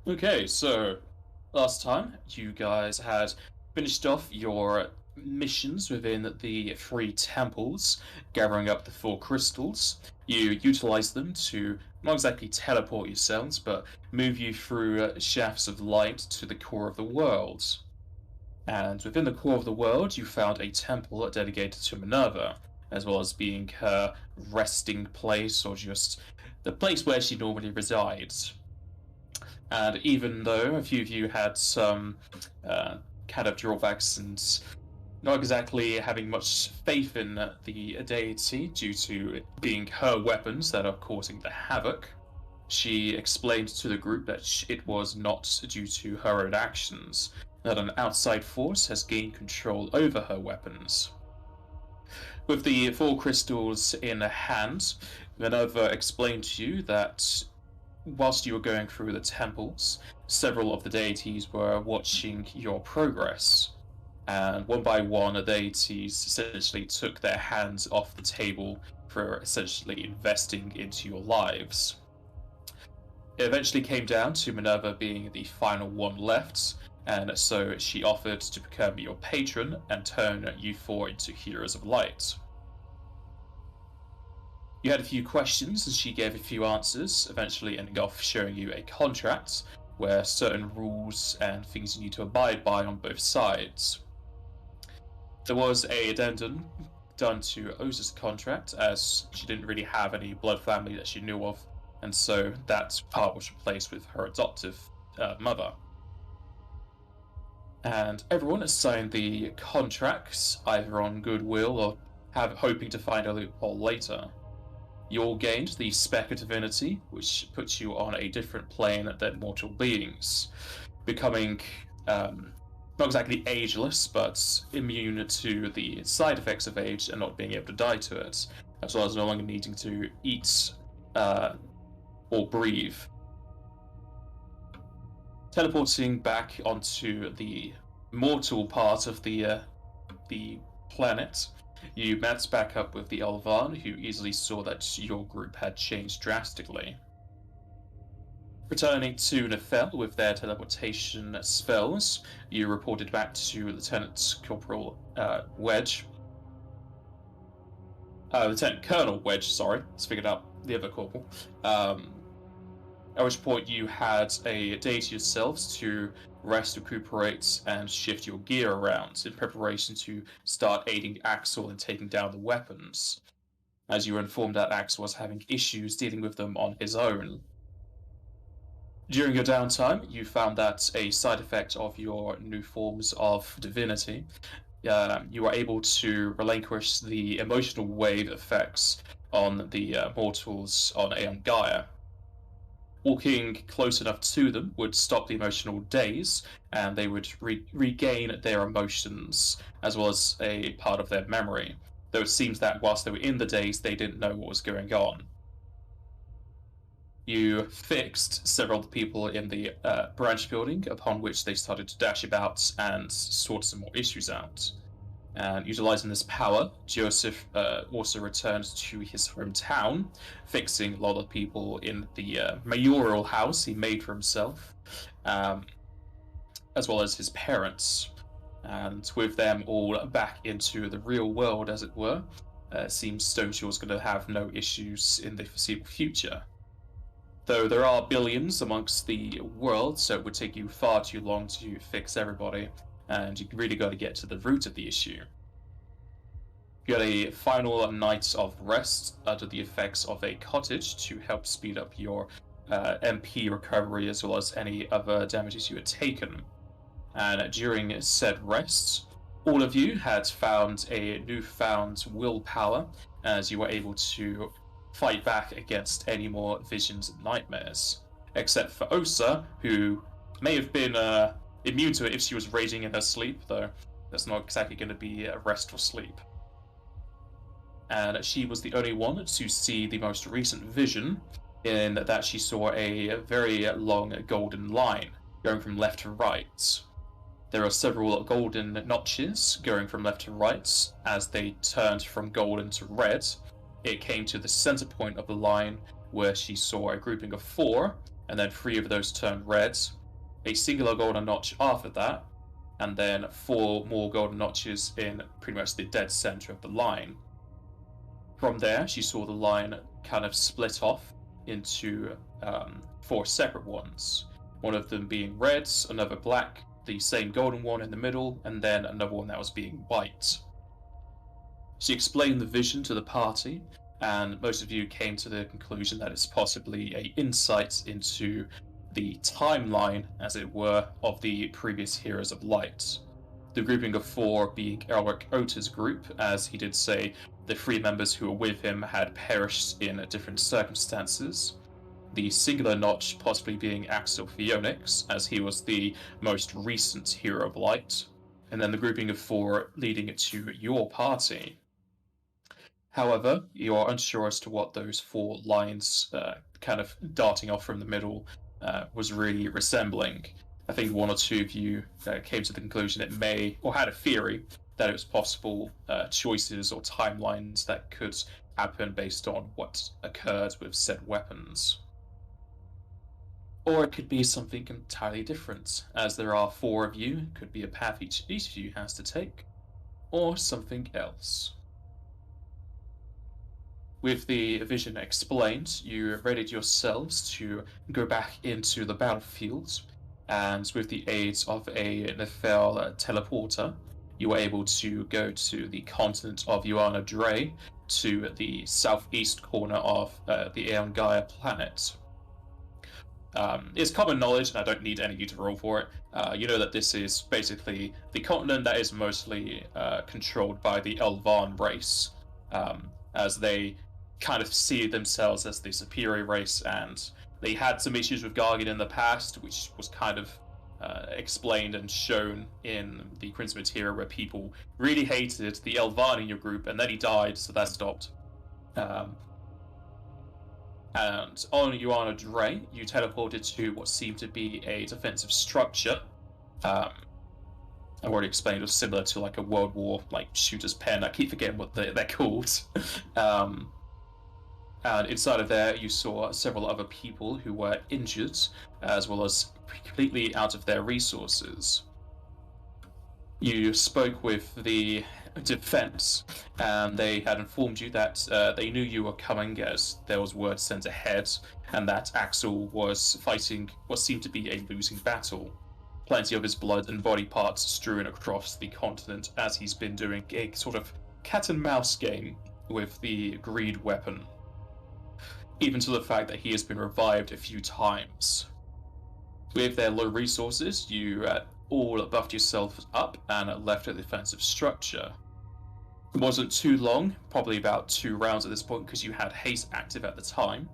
Okay, so last time you guys had finished off your missions within the three temples, gathering up the four crystals. You utilized them to not exactly teleport yourselves, but move you through shafts of light to the core of the world. And within the core of the world, you found a temple dedicated to Minerva, as well as being her resting place or just the place where she normally resides. And even though a few of you had some uh, kind of drawbacks and not exactly having much faith in the deity due to it being her weapons that are causing the havoc, she explained to the group that it was not due to her own actions, that an outside force has gained control over her weapons. With the four crystals in hand, Minerva explained to you that whilst you were going through the temples, several of the deities were watching your progress. And one by one, the deities essentially took their hands off the table for essentially investing into your lives. It eventually came down to Minerva being the final one left, and so she offered to become your patron and turn you four into heroes of light. You had a few questions, and she gave a few answers, eventually ending off showing you a contract where certain rules and things you need to abide by on both sides. There was a addendum done to Oza's contract, as she didn't really have any blood family that she knew of, and so that part was replaced with her adoptive mother. And everyone has signed the contracts, either on goodwill or hoping to find a loophole later. You all gained the Spec of Divinity, which puts you on a different plane than mortal beings, becoming not exactly ageless, but immune to the side effects of age and not being able to die to it, as well as no longer needing to eat or breathe. Teleporting back onto the mortal part of the planet, you met back up with the Elvan, who easily saw that your group had changed drastically. Returning to Nefel with their teleportation spells, you reported back to Lieutenant Corporal Wedge. Lieutenant Colonel Wedge, sorry. Let's figure out the other corporal. At which point you had a day to yourselves to rest, recuperate, and shift your gear around in preparation to start aiding Axel in taking down the weapons, as you were informed that Axel was having issues dealing with them on his own. During your downtime, you found that a side effect of your new forms of divinity, you were able to relinquish the emotional wave effects on the mortals on Aeon Gaia. Walking close enough to them would stop the emotional daze, and they would regain their emotions as well as a part of their memory. Though it seems that whilst they were in the daze, they didn't know what was going on. You fixed several of the people in the branch building, upon which they started to dash about and sort some more issues out. And utilizing this power, Joseph also returned to his hometown, fixing a lot of people in the mayoral house he made for himself, as well as his parents. And with them all back into the real world, as it were, it seems Stoneshaw's going to have no issues in the foreseeable future. Though there are billions amongst the world, so it would take you far too long to fix everybody, and you really got to get to the root of the issue. You had a final night of rest under the effects of a cottage to help speed up your MP recovery as well as any other damages you had taken. And during said rest, all of you had found a newfound willpower as you were able to fight back against any more visions and nightmares. Except for Osa, who may have been immune to it if she was raging in her sleep, though that's not exactly going to be a restful sleep. And she was the only one to see the most recent vision, in that she saw a very long golden line going from left to right. There are several golden notches going from left to right. As they turned from golden to red, it came to the center point of the line where she saw a grouping of four, and then 3 of those turned red, a singular golden notch after that, and then 4 more golden notches in pretty much the dead center of the line. From there, she saw the line kind of split off into 4 separate ones. One of them being red, another black, the same golden one in the middle, and then another one that was being white. She explained the vision to the party, and most of you came to the conclusion that it's possibly an insight into the timeline, as it were, of the previous Heroes of Light. The grouping of 4 being Elric Ota's group, as he did say the 3 members who were with him had perished in different circumstances. The singular notch possibly being Axel Phoenix, as he was the most recent Hero of Light, and then the grouping of 4 leading it to your party. However, you are unsure as to what those 4 lines kind of darting off from the middle was really resembling. I think 1 or 2 of you came to the conclusion it may, or had a theory, that it was possible choices or timelines that could happen based on what occurred with said weapons. Or it could be something entirely different, as there are 4 of you, it could be a path each of you has to take, or something else. With the vision explained, you readied yourselves to go back into the battlefield, and with the aid of a Nephil teleporter, you were able to go to the continent of Yuana Dre, to the southeast corner of the Aeon Gaia planet. It's common knowledge, and I don't need any of you to roll for it. You know that this is basically the continent that is mostly controlled by the Elvan race, as they kind of see themselves as the superior race, and they had some issues with Gargan in the past, which was kind of explained and shown in the Crimson Materia, where people really hated the Elvan in your group, and then he died, so that stopped. And on Yuana Dre, you teleported to what seemed to be a defensive structure. I already explained it was similar to like a World War shooter's pen. I keep forgetting what they're called. And inside of there, you saw several other people who were injured, as well as completely out of their resources. You spoke with the defense, and they had informed you that they knew you were coming, as there was word sent ahead, and that Axel was fighting what seemed to be a losing battle. Plenty of his blood and body parts strewn across the continent, as he's been doing a sort of cat and mouse game with the greed weapon. Even to the fact that he has been revived a few times. With their low resources, you all buffed yourselves up and left a defensive structure. It wasn't too long, probably about 2 rounds at this point, because you had haste active at the time,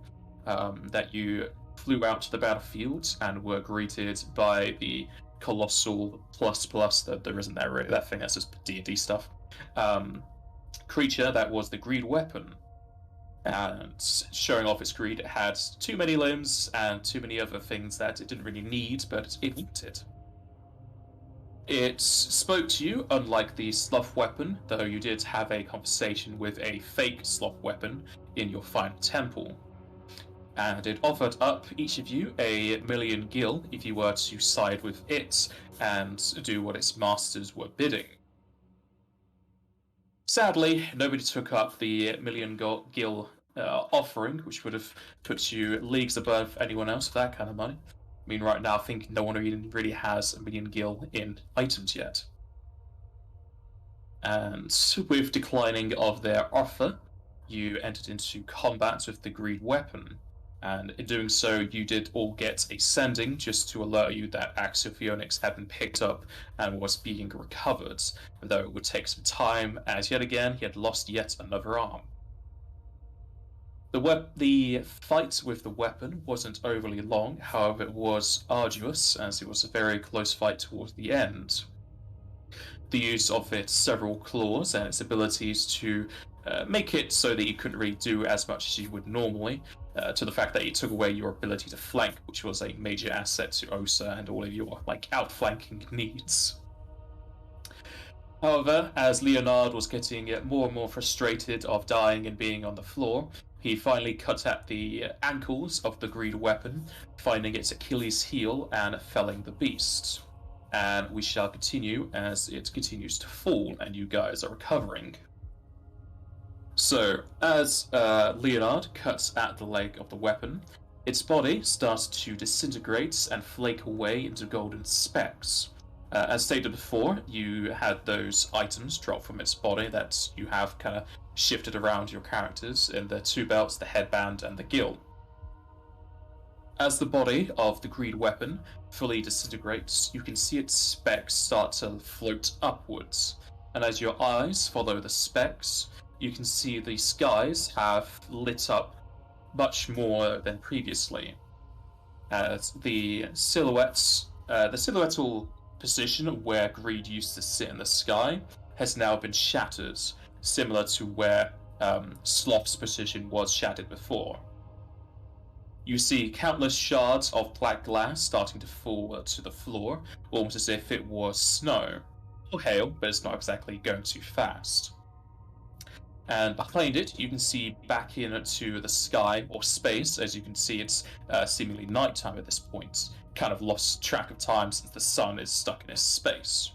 that you flew out to the battlefield and were greeted by the colossal plus that there isn't there really, that thing, that's just D&D stuff, creature that was the greed weapon. And showing off its greed, it had too many limbs and too many other things that it didn't really need, but it wanted. It spoke to you, unlike the sloth weapon, though you did have a conversation with a fake sloth weapon in your final temple. And it offered up each of you 1,000,000 gil if you were to side with it and do what its masters were bidding. Sadly, nobody took up the 1,000,000 gil offering, which would have put you leagues above anyone else for that kind of money. I mean, right now, I think no one really has 1,000,000 gil in items yet. And with declining of their offer, you entered into combat with the greed weapon. And in doing so, you did all get a sending, just to alert you that Axel Phoenix had been picked up and was being recovered, though it would take some time, as yet again he had lost yet another arm. The fight with the weapon wasn't overly long, however it was arduous, as it was a very close fight towards the end. The use of its several claws and its abilities to make it so that you couldn't really do as much as you would normally, to the fact that it took away your ability to flank, which was a major asset to Osa and all of your outflanking needs. However, as Leonard was getting more and more frustrated of dying and being on the floor, He finally cut at the ankles of the greed weapon, finding its Achilles heel and felling the beast. And we shall continue as it continues to fall and you guys are recovering. So, as Leonard cuts at the leg of the weapon, its body starts to disintegrate and flake away into golden specks. As stated before, you had those items drop from its body that you have kind of shifted around your characters in the two belts, the headband, and the gill. As the body of the greed weapon fully disintegrates, you can see its specks start to float upwards, and as your eyes follow the specks, you can see the skies have lit up much more than previously. As the silhouettal position where greed used to sit in the sky has now been shattered, similar to where Sloth's position was shattered before. You see countless shards of black glass starting to fall to the floor, almost as if it was snow or hail, but it's not exactly going too fast. And behind it, you can see back into the sky or space. As you can see, it's seemingly nighttime at this point. Kind of lost track of time since the sun is stuck in its space.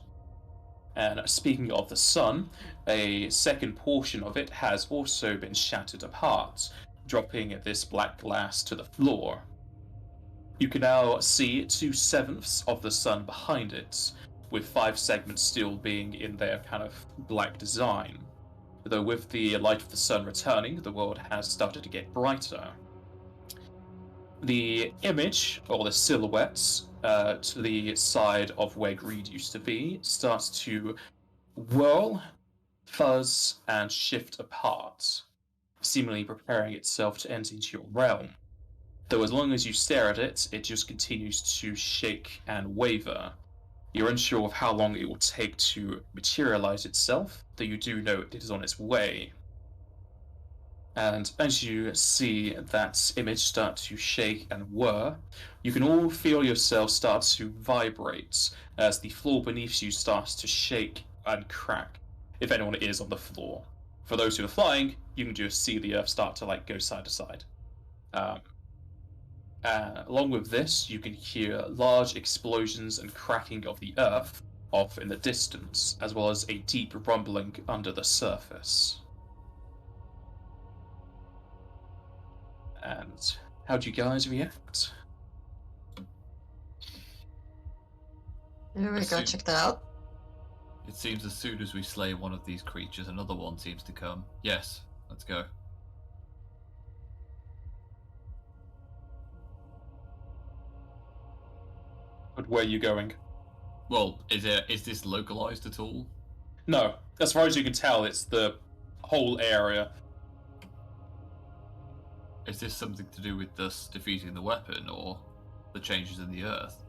And speaking of the sun, a second portion of it has also been shattered apart, dropping this black glass to the floor. You can now see 2/7 of the sun behind it, with 5 segments still being in their kind of black design. Though with the light of the sun returning, the world has started to get brighter. The image, or the silhouettes, to the side of where greed used to be, starts to whirl, fuzz, and shift apart, seemingly preparing itself to enter into your realm. Though as long as you stare at it, it just continues to shake and waver. You're unsure of how long it will take to materialize itself, though you do know it is on its way. And as you see that image start to shake and whir, you can all feel yourself start to vibrate as the floor beneath you starts to shake and crack, if anyone is on the floor. For those who are flying, you can just see the earth start to go side to side. Along with this, you can hear large explosions and cracking of the earth off in the distance, as well as a deep rumbling under the surface. And how do you guys react? Here we go, check that out. It seems as soon as we slay one of these creatures, another one seems to come. Yes, let's go. But where are you going? Well, is this localized at all? No, as far as you can tell, it's the whole area. Is this something to do with us defeating the weapon, or the changes in the earth?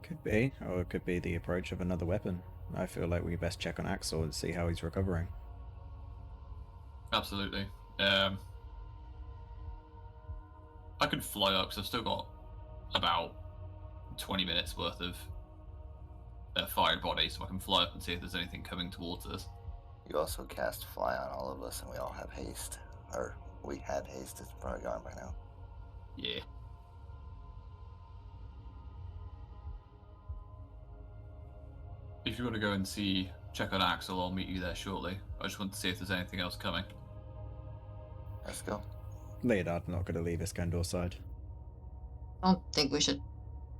Could be, or it could be the approach of another weapon. I feel like we best check on Axel and see how he's recovering. Absolutely. I can fly up because I've still got about 20 minutes worth of fire body, so I can fly up and see if there's anything coming towards us. You also cast fly on all of us, and we all have haste. Or we had haste. It's probably gone by now. Yeah. If you want to go and check on Axel, I'll meet you there shortly. I just want to see if there's anything else coming. Let's go. Leonard not going to leave Iskandar's side. I don't think we should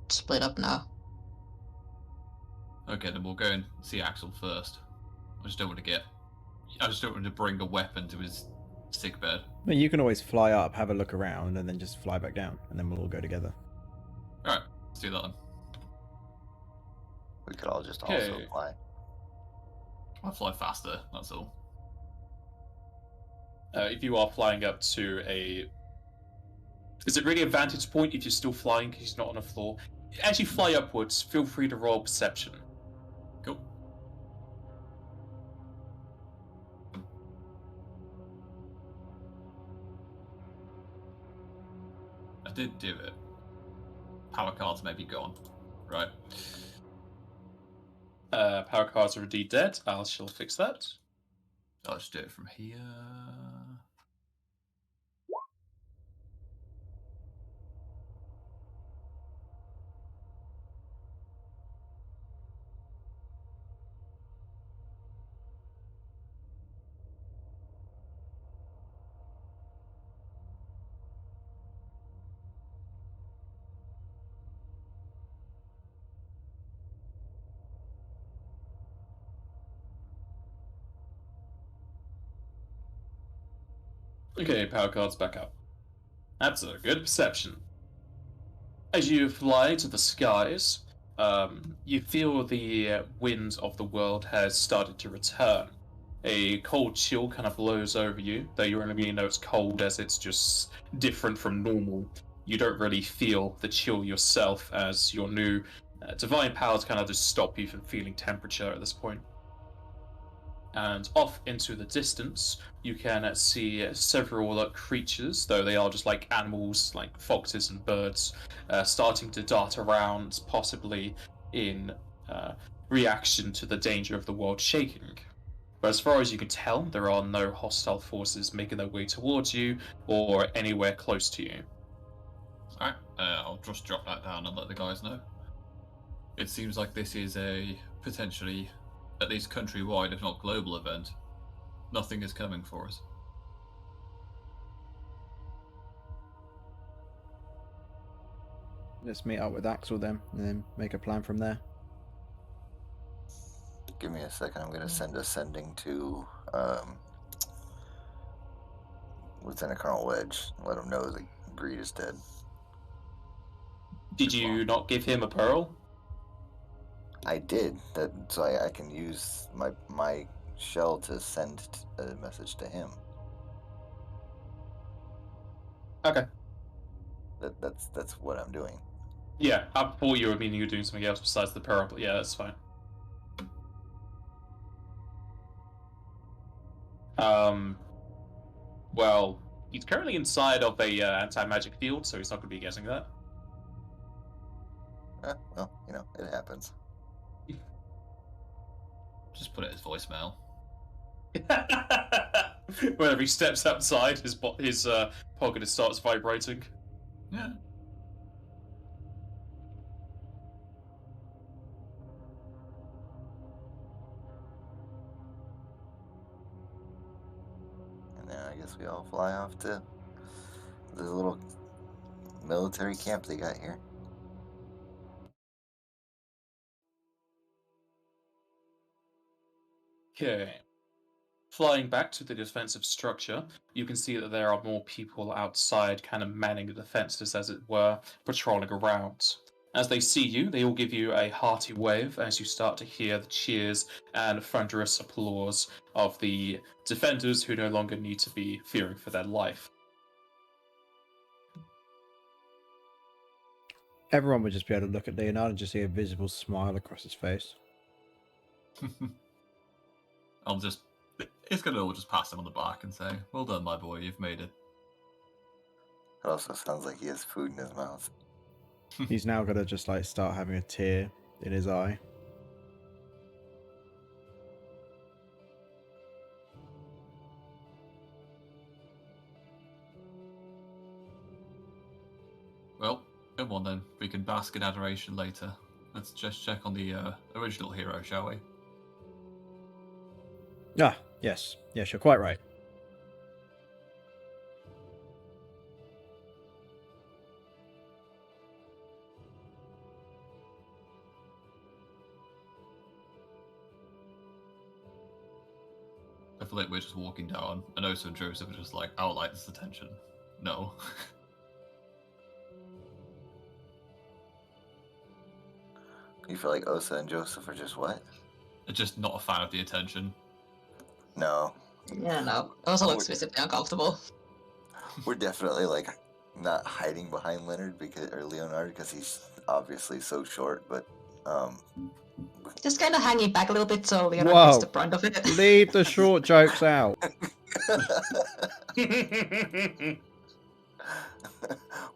split up now. Okay, then we'll go and see Axel first. I just don't want to bring a weapon to his sick bed. But you can always fly up, have a look around, and then just fly back down, and then we'll all go together. Alright, let's do that then. We could all just also fly. I'll fly faster, that's all. If you are flying up to a... Is it really a vantage point if you're still flying because he's not on the floor? As you fly upwards, feel free to roll perception. Cool. I did do it. Power cards may be gone. Right. Power cards are indeed dead. I shall fix that. I'll just do it from here. Okay, power card's back up. That's a good perception. As you fly to the skies, you feel the wind of the world has started to return. A cold chill kind of blows over you, though you only really know it's cold as it's just different from normal. You don't really feel the chill yourself, as your new divine powers kind of just stop you from feeling temperature at this point. And off into the distance, you can see several creatures, though they are just like animals, like foxes and birds, starting to dart around, possibly in reaction to the danger of the world shaking. But as far as you can tell, there are no hostile forces making their way towards you or anywhere close to you. Alright, I'll just drop that down and let the guys know. It seems like this is a potentially, at least countrywide, if not global event. Nothing is coming for us. Let's meet up with Axel then, and then make a plan from there. Give me a second. I'm gonna send a sending to Lieutenant Colonel Wedge. Let him know that Greed is dead. Did you not give him a pearl? I did that, so I can use my shell to send a message to him. Okay. That's what I'm doing. Yeah, I thought you were meaning you were doing something else besides the pearl, but yeah, that's fine. Well, he's currently inside of a anti-magic field, so he's not going to be getting that. Well, it happens. Just put it as voicemail. Whenever he steps outside, his pocket starts vibrating. Yeah. And then I guess we all fly off to the little military camp they got here. Okay. Flying back to the defensive structure, you can see that there are more people outside, kind of manning the defenses, as it were, patrolling around. As they see you, they all give you a hearty wave as you start to hear the cheers and thunderous applause of the defenders who no longer need to be fearing for their life. Everyone would just be able to look at Leonard and just see a visible smile across his face. It's gonna all just pass him on the back and say, "Well done, my boy, you've made it." It also sounds like he has food in his mouth. He's now gonna just like start having a tear in his eye. Well, come on then. We can bask in adoration later. Let's just check on the original hero, shall we? Ah, yes, you're quite right. I feel like we're just walking down, and Oso and Joseph are just like, "I would like this attention." No. You feel like Osa and Joseph are just what? Just not a fan of the attention. No. Yeah, no. It also looks visibly uncomfortable. We're definitely like not hiding behind Leonard because he's obviously so short, but Just kind of hanging back a little bit so Leonard Whoa. gets the brunt of it. Leave the short jokes out.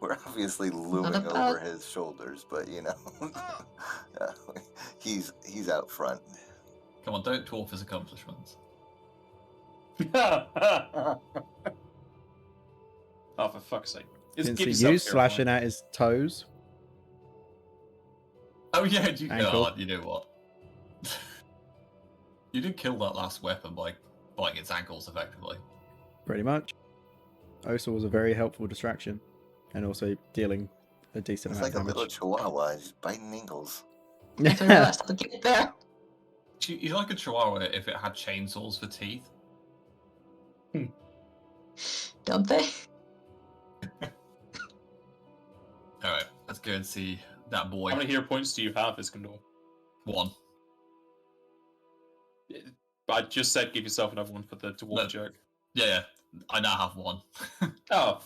we're obviously looming over his shoulders, but he's out front. Come on, don't dwarf his accomplishments. Oh, for fuck's sake. Didn't see you slashing at his toes. Oh yeah, Ankle. you know what? You did kill that last weapon by biting its ankles, effectively. Pretty much. Osa was a very helpful distraction, and also dealing a decent It's amount like of a little damage. chihuahua, he's biting ankles. I realized how to get there. He's like a chihuahua if it had chainsaws for teeth. don't they? Alright, let's go and see that boy. How many hero points do you have, Iskandar? 1. I just said give yourself another one for the dwarf No. joke. Yeah, I now have 1. Oh,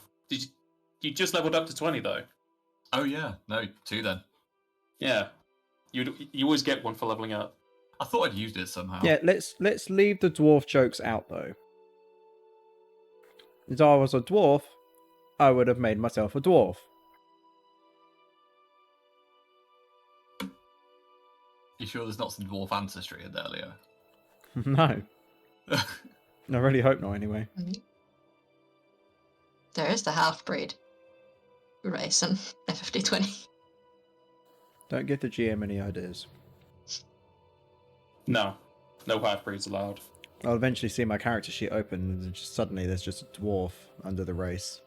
you just leveled up to 20 though? Oh yeah, no, 2 then. Yeah, you always get one for leveling up. I thought I'd used it somehow. Yeah, let's leave the dwarf jokes out though. If I was a dwarf, I would have made myself a dwarf. You sure there's not some dwarf ancestry in there, Leo? No, I really hope not. Anyway, There is the half-breed race in FFD20. don't give the GM any ideas. No half-breeds allowed. I'll eventually see my character sheet open, and just suddenly there's just a dwarf under the race.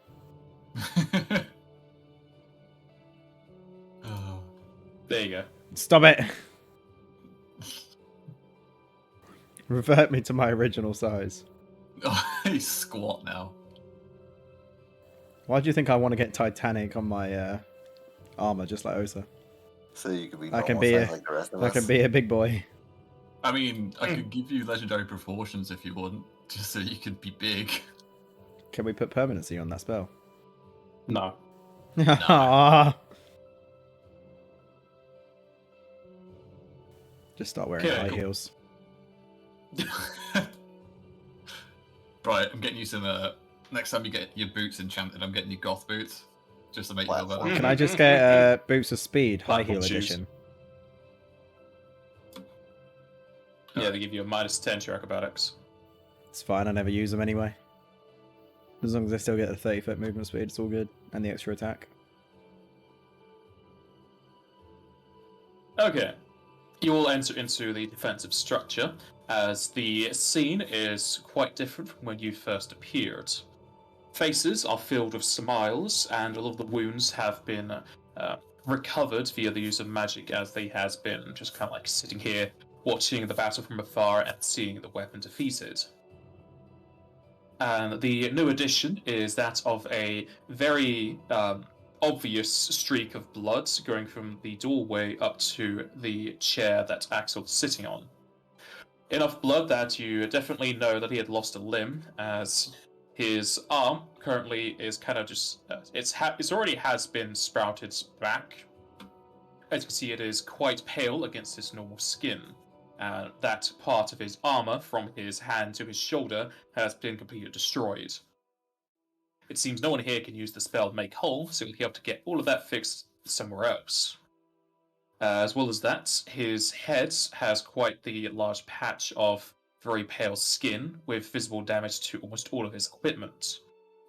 Oh. There you go. Stop it! Revert me to my original size. He's squat now. Why do you think I want to get Titanic on my armor, just like Osa? So you could be I can normal be size a- like the rest of I us. can be a big boy. I mean, I could give you legendary proportions if you want, just so you could be big. Can we put permanency on that spell? No. Just start wearing Okay, high cool. heels. Right, I'm getting you some. Next time you get your boots enchanted, I'm getting you goth boots, just to make you feel better. Can I just get boots of speed, high Platform heel shoes. edition? Yeah, they give you a -10 to your acrobatics. It's fine. I never use them anyway. As long as I still get the 30-foot movement speed, it's all good, and the extra attack. Okay. You all enter into the defensive structure, as the scene is quite different from when you first appeared. Faces are filled with smiles, and all of the wounds have been recovered via the use of magic, as they has been just kind of like sitting here, watching the battle from afar and seeing the weapon defeated. And the new addition is that of a very obvious streak of blood going from the doorway up to the chair that Axel's sitting on. Enough blood that you definitely know that he had lost a limb, as his arm currently is kind of just it's already has been sprouted back. As you can see, it is quite pale against his normal skin. That part of his armor, from his hand to his shoulder, has been completely destroyed. It seems no one here can use the spell Make Whole, so he'll have to get all of that fixed somewhere else. As well as that, his head has quite the large patch of very pale skin, with visible damage to almost all of his equipment,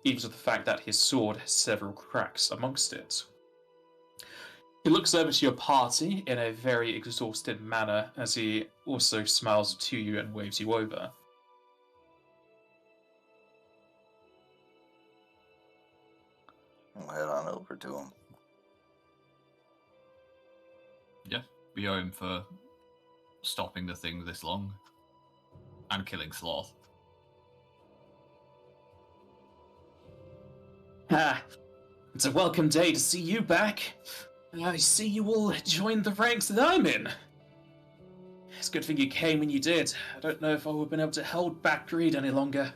even to the fact that his sword has several cracks amongst it. He looks over to your party in a very exhausted manner, as he also smiles to you and waves you over. We'll head on over to him. Yeah, we owe him for stopping the thing this long and killing Sloth. Ah, it's a welcome day to see you back. I see you all joined the ranks that I'm in. It's a good thing you came when you did. I don't know if I would have been able to hold back greed any longer.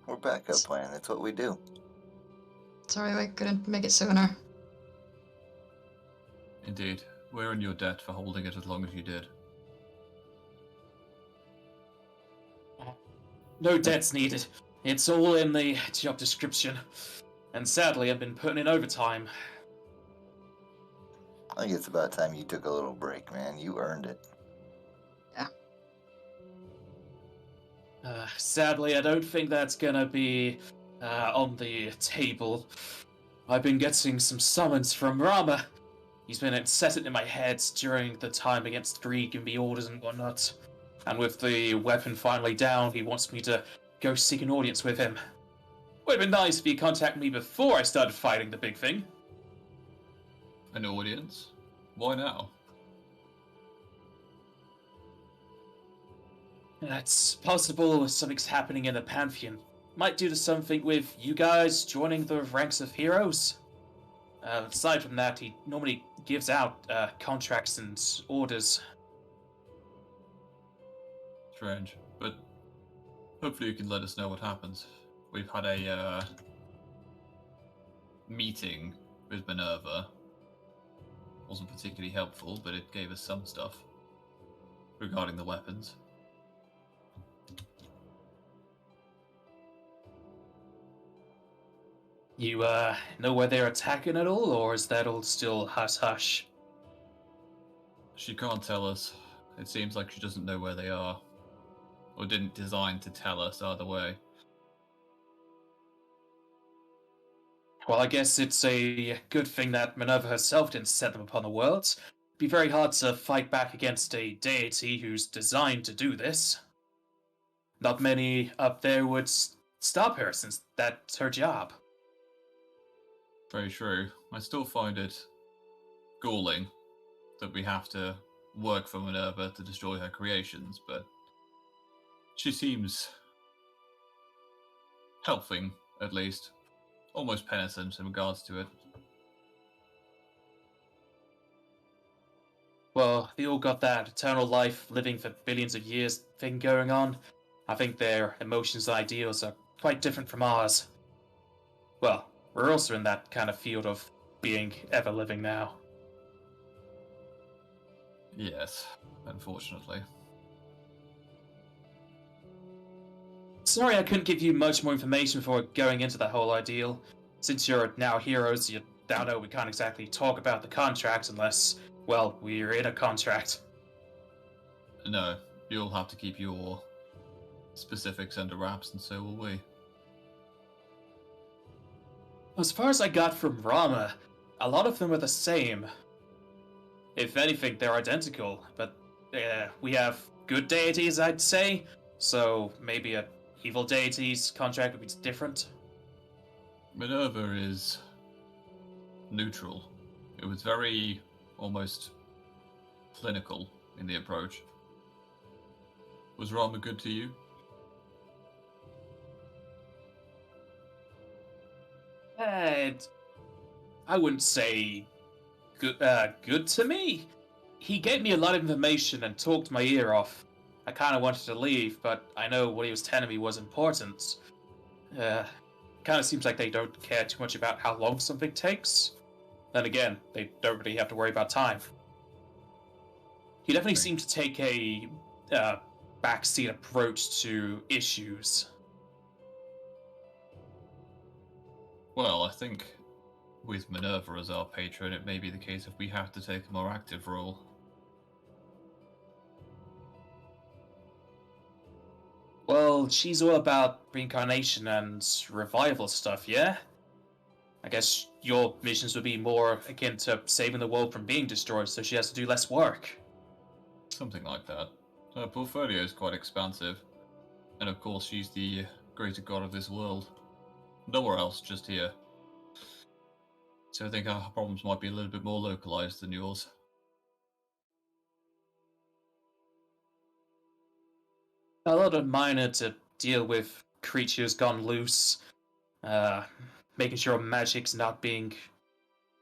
We're backup plan. That's what we do. Sorry I couldn't make it sooner. Indeed, we're in your debt for holding it as long as you did. No debts needed. It's all in the job description. And sadly, I've been putting in overtime. I think it's about time you took a little break, man. You earned it. Sadly, I don't think that's gonna be on the table. I've been getting some summons from Rama. He's been incessant in my head during the time against Greed, giving me orders and whatnot. And with the weapon finally down, he wants me to go seek an audience with him. Would have been nice if he contacted me before I started fighting the big thing. An audience? Why now? It's possible something's happening in the Pantheon. might do to something with you guys joining the ranks of heroes. Aside from that, he normally gives out contracts and orders. Strange, but hopefully you can let us know what happens. We've had a meeting with Minerva. Wasn't particularly helpful, but it gave us some stuff regarding the weapons. You know where they're attacking at all, or is that all still hush-hush? She can't tell us. It seems like she doesn't know where they are. Or didn't design to tell us either way. Well, I guess it's a good thing that Minerva herself didn't set them upon the world. It'd be very hard to fight back against a deity who's designed to do this. Not many up there would stop her, since that's her job. Very true. I still find it galling that we have to work for Minerva to destroy her creations, but she seems helping, at least. Almost penitent in regards to it. Well, they all got that eternal life, living for billions of years thing going on. I think their emotions and ideals are quite different from ours. Well, we're also in that kind of field of being ever living now. Yes, unfortunately. Sorry I couldn't give you much more information before going into that whole ordeal. Since you're now heroes, you now know we can't exactly talk about the contract unless, well, we're in a contract. No, you'll have to keep your specifics under wraps, and so will we. As far as I got from Rama, a lot of them are the same. If anything, they're identical, but we have good deities, I'd say, so maybe a evil deity's contract would be different. Minerva is neutral. It was very, almost clinical in the approach. Was Rama good to you? I wouldn't say good to me. He gave me a lot of information and talked my ear off. I kind of wanted to leave, but I know what he was telling me was important. Kind of seems like they don't care too much about how long something takes. Then again, they don't really have to worry about time. He definitely seemed to take a backseat approach to issues. Well, I think with Minerva as our patron, it may be the case if we have to take a more active role. Well, she's all about reincarnation and revival stuff, yeah? I guess your missions would be more akin to saving the world from being destroyed, so she has to do less work. Something like that. Her portfolio is quite expansive. And of course, she's the greater god of this world. Nowhere else, just here. So I think our problems might be a little bit more localized than yours. A lot of minor to deal with creatures gone loose, making sure magic's not being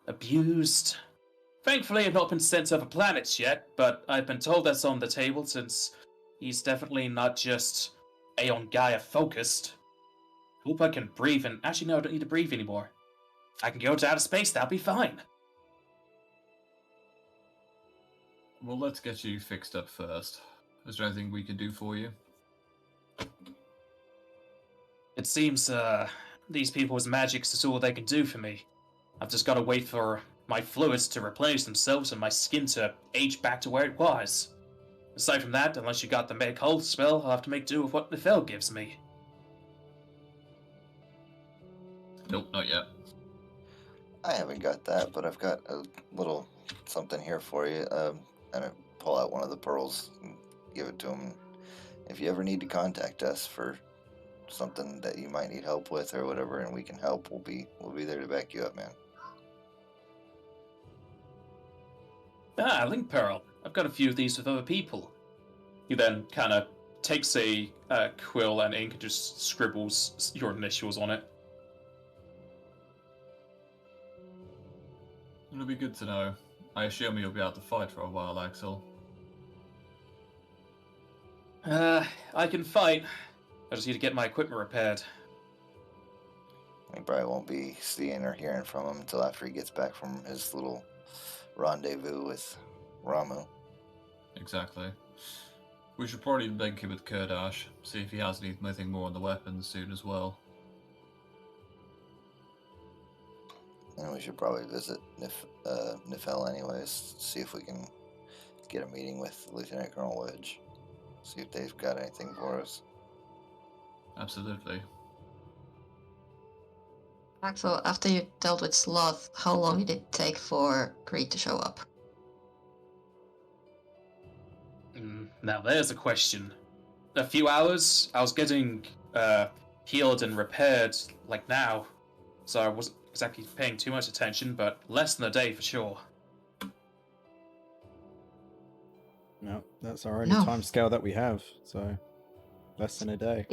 abused. Thankfully, I've not been sent to other planets yet, but I've been told that's on the table since he's definitely not just Aeon Gaia focused. Hope I can breathe, and actually no, I don't need to breathe anymore. I can go to outer space, that'll be fine. Well, let's get you fixed up first. Is there anything we can do for you? It seems, these people's magics is all they can do for me. I've just gotta wait for my fluids to replenish themselves and my skin to age back to where it was. Aside from that, unless you got the make whole spell, I'll have to make do with what Nefel gives me. Nope, not yet. I haven't got that, but I've got a little something here for you. And I pull out one of the pearls and give it to him. If you ever need to contact us for something that you might need help with or whatever, and we can help, we'll be there to back you up, man. Ah, Link Pearl. I've got a few of these with other people. He then kind of takes a quill and ink and just scribbles your initials on it. It'll be good to know. I assume you'll be out to fight for a while, Axel. I can fight. I just need to get my equipment repaired. We probably won't be seeing or hearing from him until after he gets back from his little rendezvous with Ramu. Exactly. We should probably link him with Kurdash, see if he has anything more on the weapons soon as well. And we should probably visit Nifel anyways, see if we can get a meeting with Lieutenant Colonel Wedge. See if they've got anything for us. Absolutely. Axel, after you dealt with Sloth, how long did it take for Creed to show up? Now there's a question. A few hours. I was getting healed and repaired like now, so I wasn't exactly paying too much attention, but less than a day for sure. No, that's our only No. time scale that we have, so less than a day.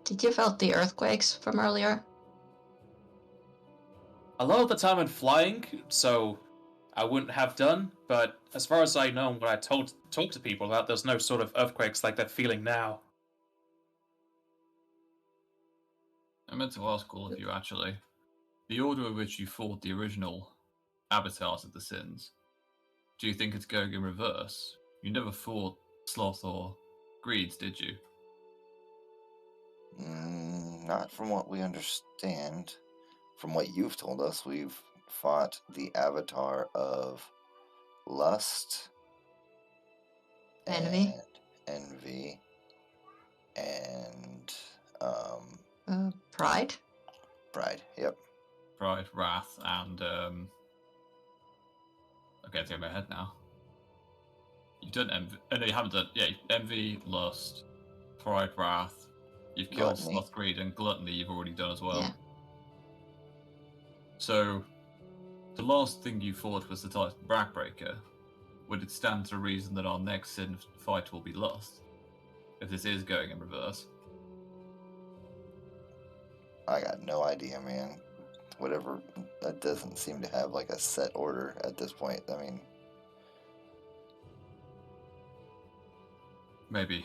Did you felt the earthquakes from earlier? A lot of the time I'm flying, so I wouldn't have done, but as far as I know, when I talk to people about, there's no sort of earthquakes like that feeling now. I meant to ask all of you, actually. The order in which you fought the original avatars of the Sins, do you think it's going in reverse? You never fought Sloth or Greeds, did you? Not from what we understand. From what you've told us, we've fought the avatar of Lust, Envy? Envy, and Pride? Pride. Yep. Pride, Wrath, and okay, it's in my head now. You've done Envy. Oh, no, you haven't done. Yeah, Envy, Lust, Pride, Wrath. You've killed Gluttony. Sloth, Greed, and Gluttony. You've already done as well. Yeah. So, the last thing you fought was the Titan Backbreaker. Would it stand to reason that our next Sin fight will be Lust? If this is going in reverse. I got no idea, man. Whatever. That doesn't seem to have like a set order at this point. I mean, Maybe.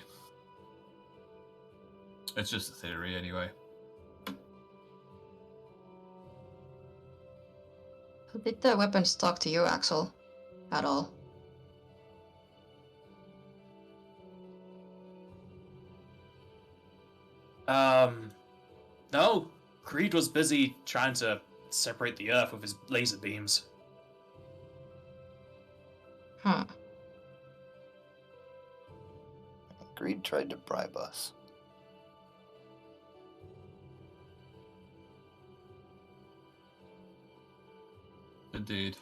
It's just a theory, anyway. Did the weapons talk to you, Axel? At all? No. Creed was busy trying to separate the Earth with his laser beams. Huh. Greed tried to bribe us. Indeed.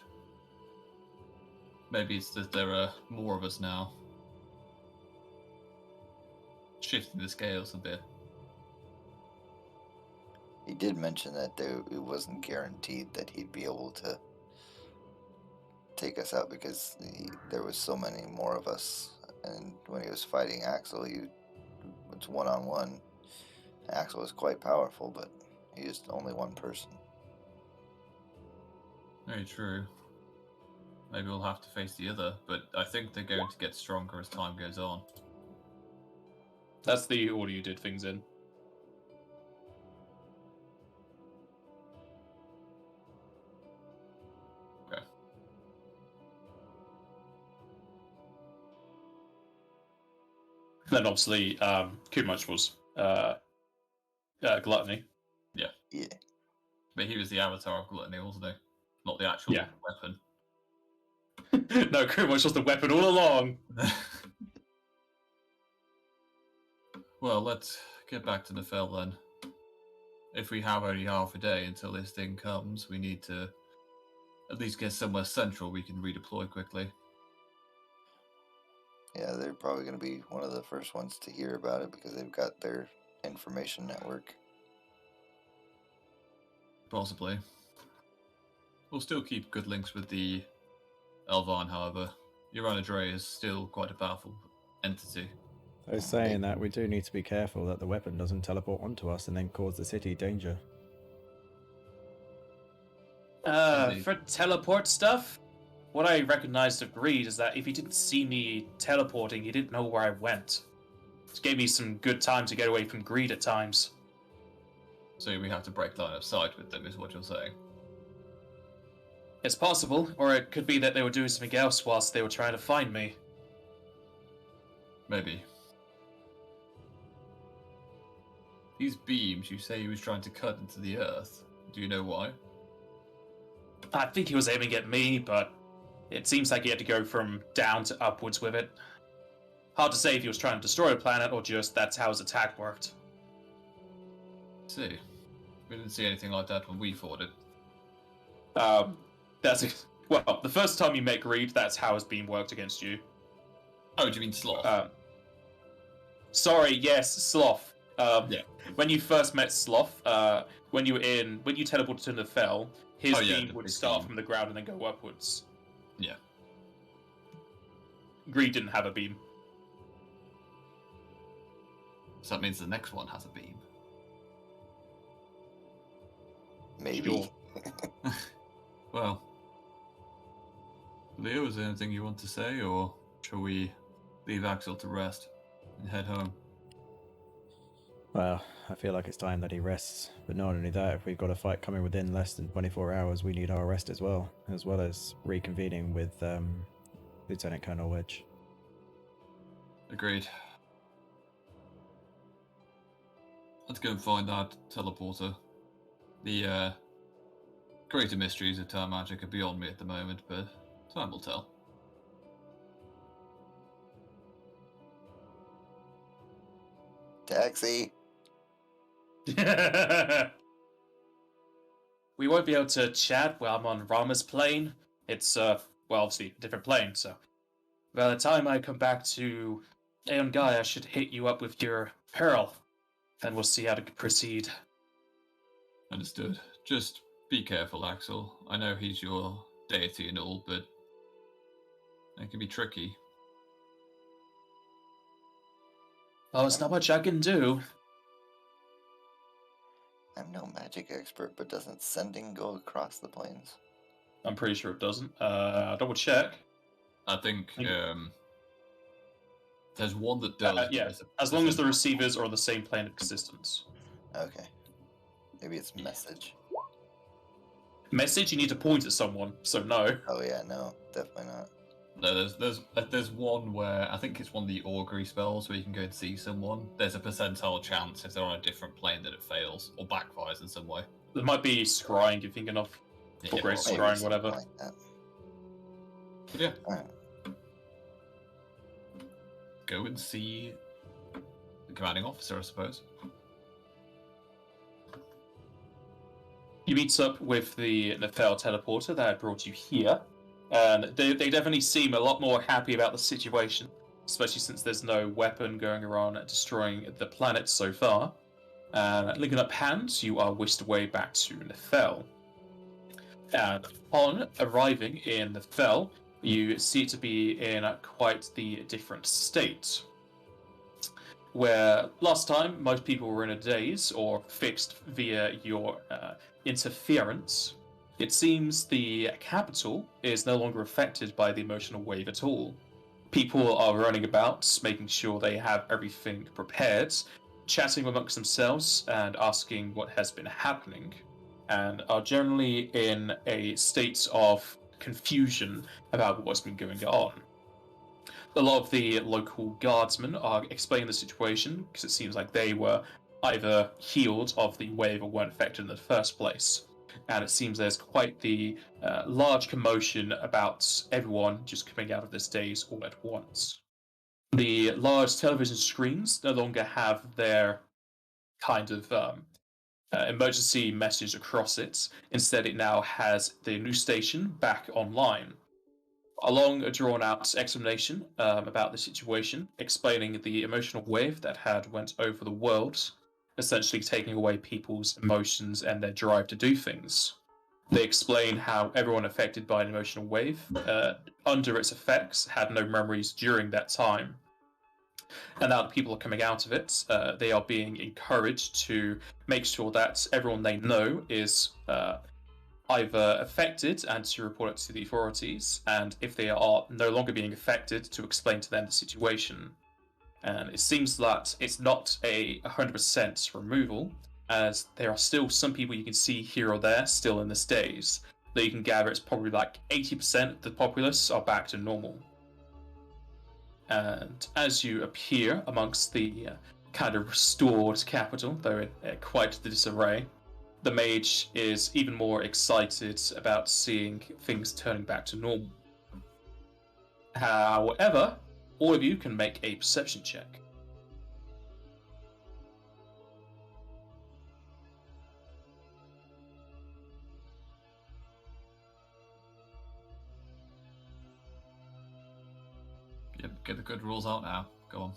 Maybe it's that there are more of us now. Shifting the scales a bit. He did mention that it wasn't guaranteed that he'd be able to take us out because there was so many more of us. And when he was fighting Axel, it's one-on-one. Axel was quite powerful, but he is only one person. Very true. Maybe we'll have to face the other, but I think they're going to get stronger as time goes on. That's the order you did things in. Okay. Then obviously, Kumach was Gluttony. Yeah. Yeah. But he was the avatar of Gluttony, wasn't he? Not the actual Yeah. weapon. No, Kumach was the weapon all along. Well, let's get back to Nefel then. If we have only half a day until this thing comes, we need to at least get somewhere central we can redeploy quickly. Yeah, they're probably going to be one of the first ones to hear about it because they've got their information network. Possibly. We'll still keep good links with the Elvan, however. Uranidre is still quite a powerful entity. I was saying that we do need to be careful that the weapon doesn't teleport onto us and then cause the city danger. Indeed. For teleport stuff, what I recognized of Greed is that if he didn't see me teleporting, he didn't know where I went. It gave me some good time to get away from Greed at times. So we have to break line of sight with them, is what you're saying. It's possible, or it could be that they were doing something else whilst they were trying to find me. Maybe. These beams, you say he was trying to cut into the earth. Do you know why? I think he was aiming at me, but it seems like he had to go from down to upwards with it. Hard to say if he was trying to destroy a planet or just that's how his attack worked. See. We didn't see anything like that when we fought it. Well, the first time you met Greed, that's how his beam worked against you. Oh, do you mean Sloth? Sorry, yes, Sloth. Yeah. When you first met Sloth, when you teleported to the Fell, his beam the would big start beam. from the ground and then go upwards. Yeah. Greed didn't have a beam. So that means the next one has a beam. Maybe. Sure. Well. Leo, is there anything you want to say, or shall we leave Axel to rest and head home? Well, I feel like it's time that he rests. But not only that, if we've got a fight coming within less than 24 hours, we need our rest as well as reconvening with Lieutenant Colonel Wedge. Agreed. Let's go and find that teleporter. The greater mysteries of town magic are beyond me at the moment, but time will tell. Taxi. We won't be able to chat while I'm on Rama's plane. It's, well, obviously a different plane, so... By the time I come back to Aeon Gaia, I should hit you up with your peril. Then we'll see how to proceed. Understood. Just be careful, Axel. I know he's your deity and all, but it can be tricky. Well, there's not much I can do. I'm no magic expert, but doesn't sending go across the planes? I'm pretty sure it doesn't. Double check. I think there's one that does. Yeah, as long as the receivers are on the same plane of existence. Okay. Maybe it's message. Message, you need to point at someone, so no. Oh yeah, no, definitely not. No, there's one where I think it's one of the augury spells where you can go and see someone. There's a percentile chance if they're on a different plane that it fails or backfires in some way. There might be scrying you're thinking of. Or great Maybe scrying, something whatever. like that. But yeah, Alright. go and see the commanding officer, I suppose. You meet up with the Nefel teleporter that brought you here, and they definitely seem a lot more happy about the situation, especially since there's no weapon going around destroying the planet so far. And linking up hands, you are whisked away back to Nefel. And upon arriving in Nefel, you see it to be in quite the different state. Where last time most people were in a daze or fixed via your interference, it seems the capital is no longer affected by the emotional wave at all. People are running about, making sure they have everything prepared, chatting amongst themselves and asking what has been happening, and are generally in a state of confusion about what's been going on. A lot of the local guardsmen are explaining the situation because it seems like they were either healed of the wave or weren't affected in the first place. And it seems there's quite the large commotion about everyone just coming out of this daze all at once. The large television screens no longer have their kind of emergency message across it. Instead, it now has the news station back online. A long, drawn-out explanation about the situation, explaining the emotional wave that had went over the world, essentially taking away people's emotions and their drive to do things. They explain how everyone affected by an emotional wave, under its effects, had no memories during that time. And now that people are coming out of it, they are being encouraged to make sure that everyone they know is either affected and to report it to the authorities, and if they are no longer being affected, to explain to them the situation. And it seems that it's not a 100% removal, as there are still some people you can see here or there still in this daze, though you can gather it's probably like 80% of the populace are back to normal. And as you appear amongst the kind of restored capital, though in quite the disarray, the mage is even more excited about seeing things turning back to normal. However, all of you can make a perception check. Yep, get the good rules out now. Go on.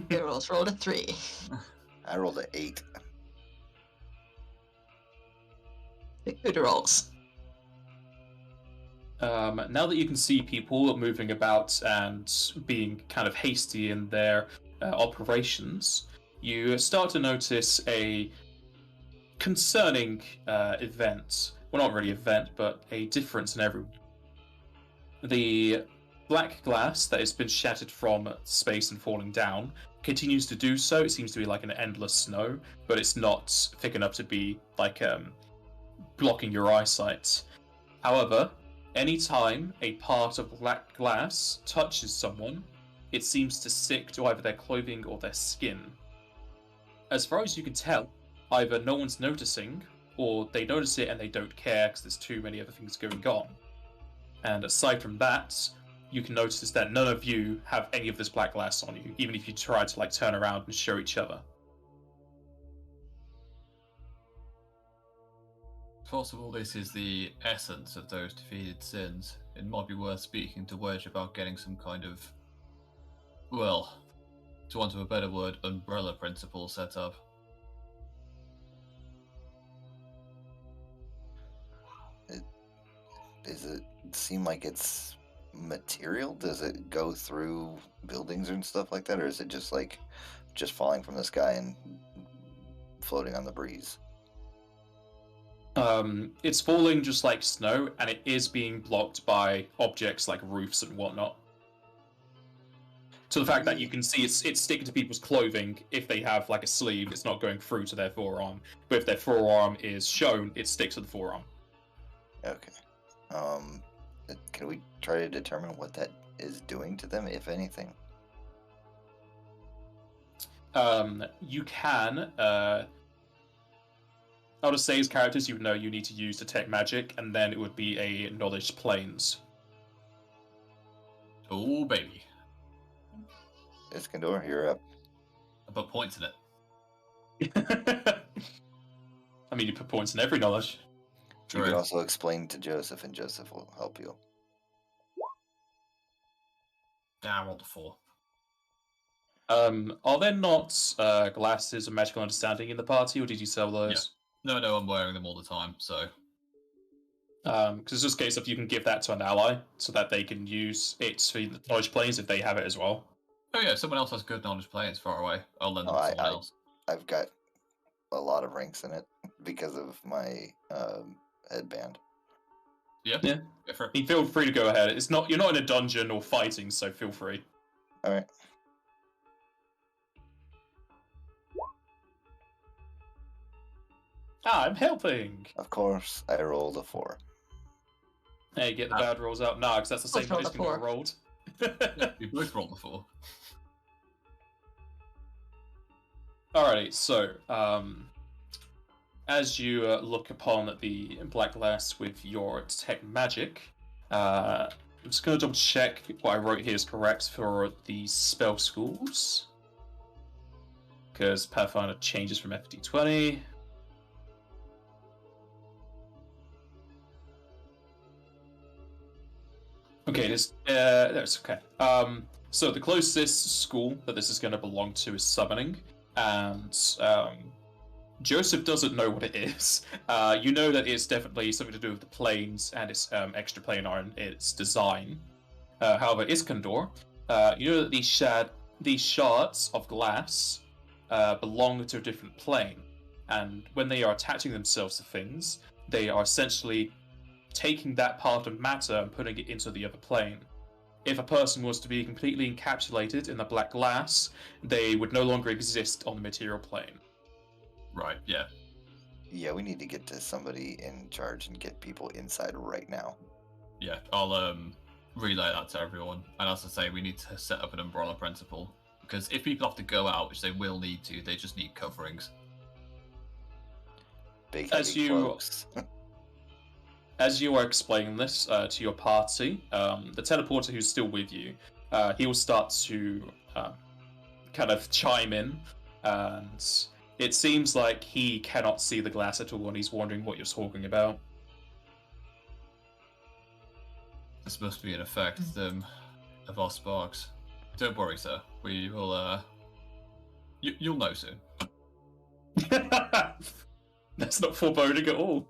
Good rolls. Rolled a 3. I rolled an 8. Good rolls. Now that you can see people moving about and being kind of hasty in their operations, you start to notice a concerning event. Well, not really event, but a difference in everyone. The black glass that has been shattered from space and falling down continues to do so. It seems to be like an endless snow, but it's not thick enough to be like blocking your eyesight. However, anytime a part of black glass touches someone, it seems to stick to either their clothing or their skin. As far as you can tell, either no one's noticing, or they notice it and they don't care because there's too many other things going on. And aside from that, you can notice that none of you have any of this black glass on you, even if you try to like turn around and show each other. Possible this is the essence of those defeated sins. It might be worth speaking to Wedge about getting some kind of, well, to want of a better word, umbrella principle set up. Does it seem like it's material? Does it go through buildings and stuff like that, or is it just like just falling from the sky and floating on the breeze? It's falling just like snow, and it is being blocked by objects like roofs and whatnot. So the fact that you can see it's sticking to people's clothing, if they have like a sleeve, it's not going through to their forearm. But if their forearm is shown, it sticks to the forearm. Okay. Can we try to determine what that is doing to them, if anything? You can. I'll just say as characters you know you need to use detect magic, and then it would be a knowledge planes. Oh, baby. Iskandar, you're up. I put points in it. I mean, you put points in every knowledge. You True. can also explain to Joseph, and Joseph will help you. Nah, I rolled a 4. Are there not glasses of magical understanding in the party, or did you sell those? No, I'm wearing them all the time, so... Because it's just a case of you can give that to an ally, so that they can use it for the knowledge planes if they have it as well. Oh yeah, if someone else has good knowledge planes far away, I'll lend them to someone else. I've got a lot of ranks in it because of my headband. Yeah? Yeah. Go for it. I mean, feel free to go ahead. It's not you're not in a dungeon or fighting, so feel free. All right. I'm helping. Of course, I rolled a 4. Hey, get the bad rolls out. Nah, because that's the same Both rolled a punishment I 4. rolled. Yeah, we both rolled a 4. Alrighty, so as you look upon the black glass with your detect magic, I'm just going to double check what I wrote here is correct for the spell schools, because Pathfinder changes from FFD20. Okay, there's okay. So the closest school that this is going to belong to is summoning, and Joseph doesn't know what it is. You know that it's definitely something to do with the planes and its extra planar in its design. However, Iskandar, you know that these these shards of glass belong to a different plane, and when they are attaching themselves to things, they are essentially taking that part of matter and putting it into the other plane. If a person was to be completely encapsulated in the black glass, they would no longer exist on the material plane. Right, yeah. Yeah, we need to get to somebody in charge and get people inside right now. Yeah, I'll relay that to everyone. And as I say, we need to set up an umbrella principle. Because if people have to go out, which they will need to, they just need coverings. Big As heavy you- cloaks. As you are explaining this to your party, the teleporter who's still with you, he will start to kind of chime in, and it seems like he cannot see the glass at all, and he's wondering what you're talking about. This must be an effect of our sparks. Don't worry, sir. We will, you'll know soon. That's not foreboding at all.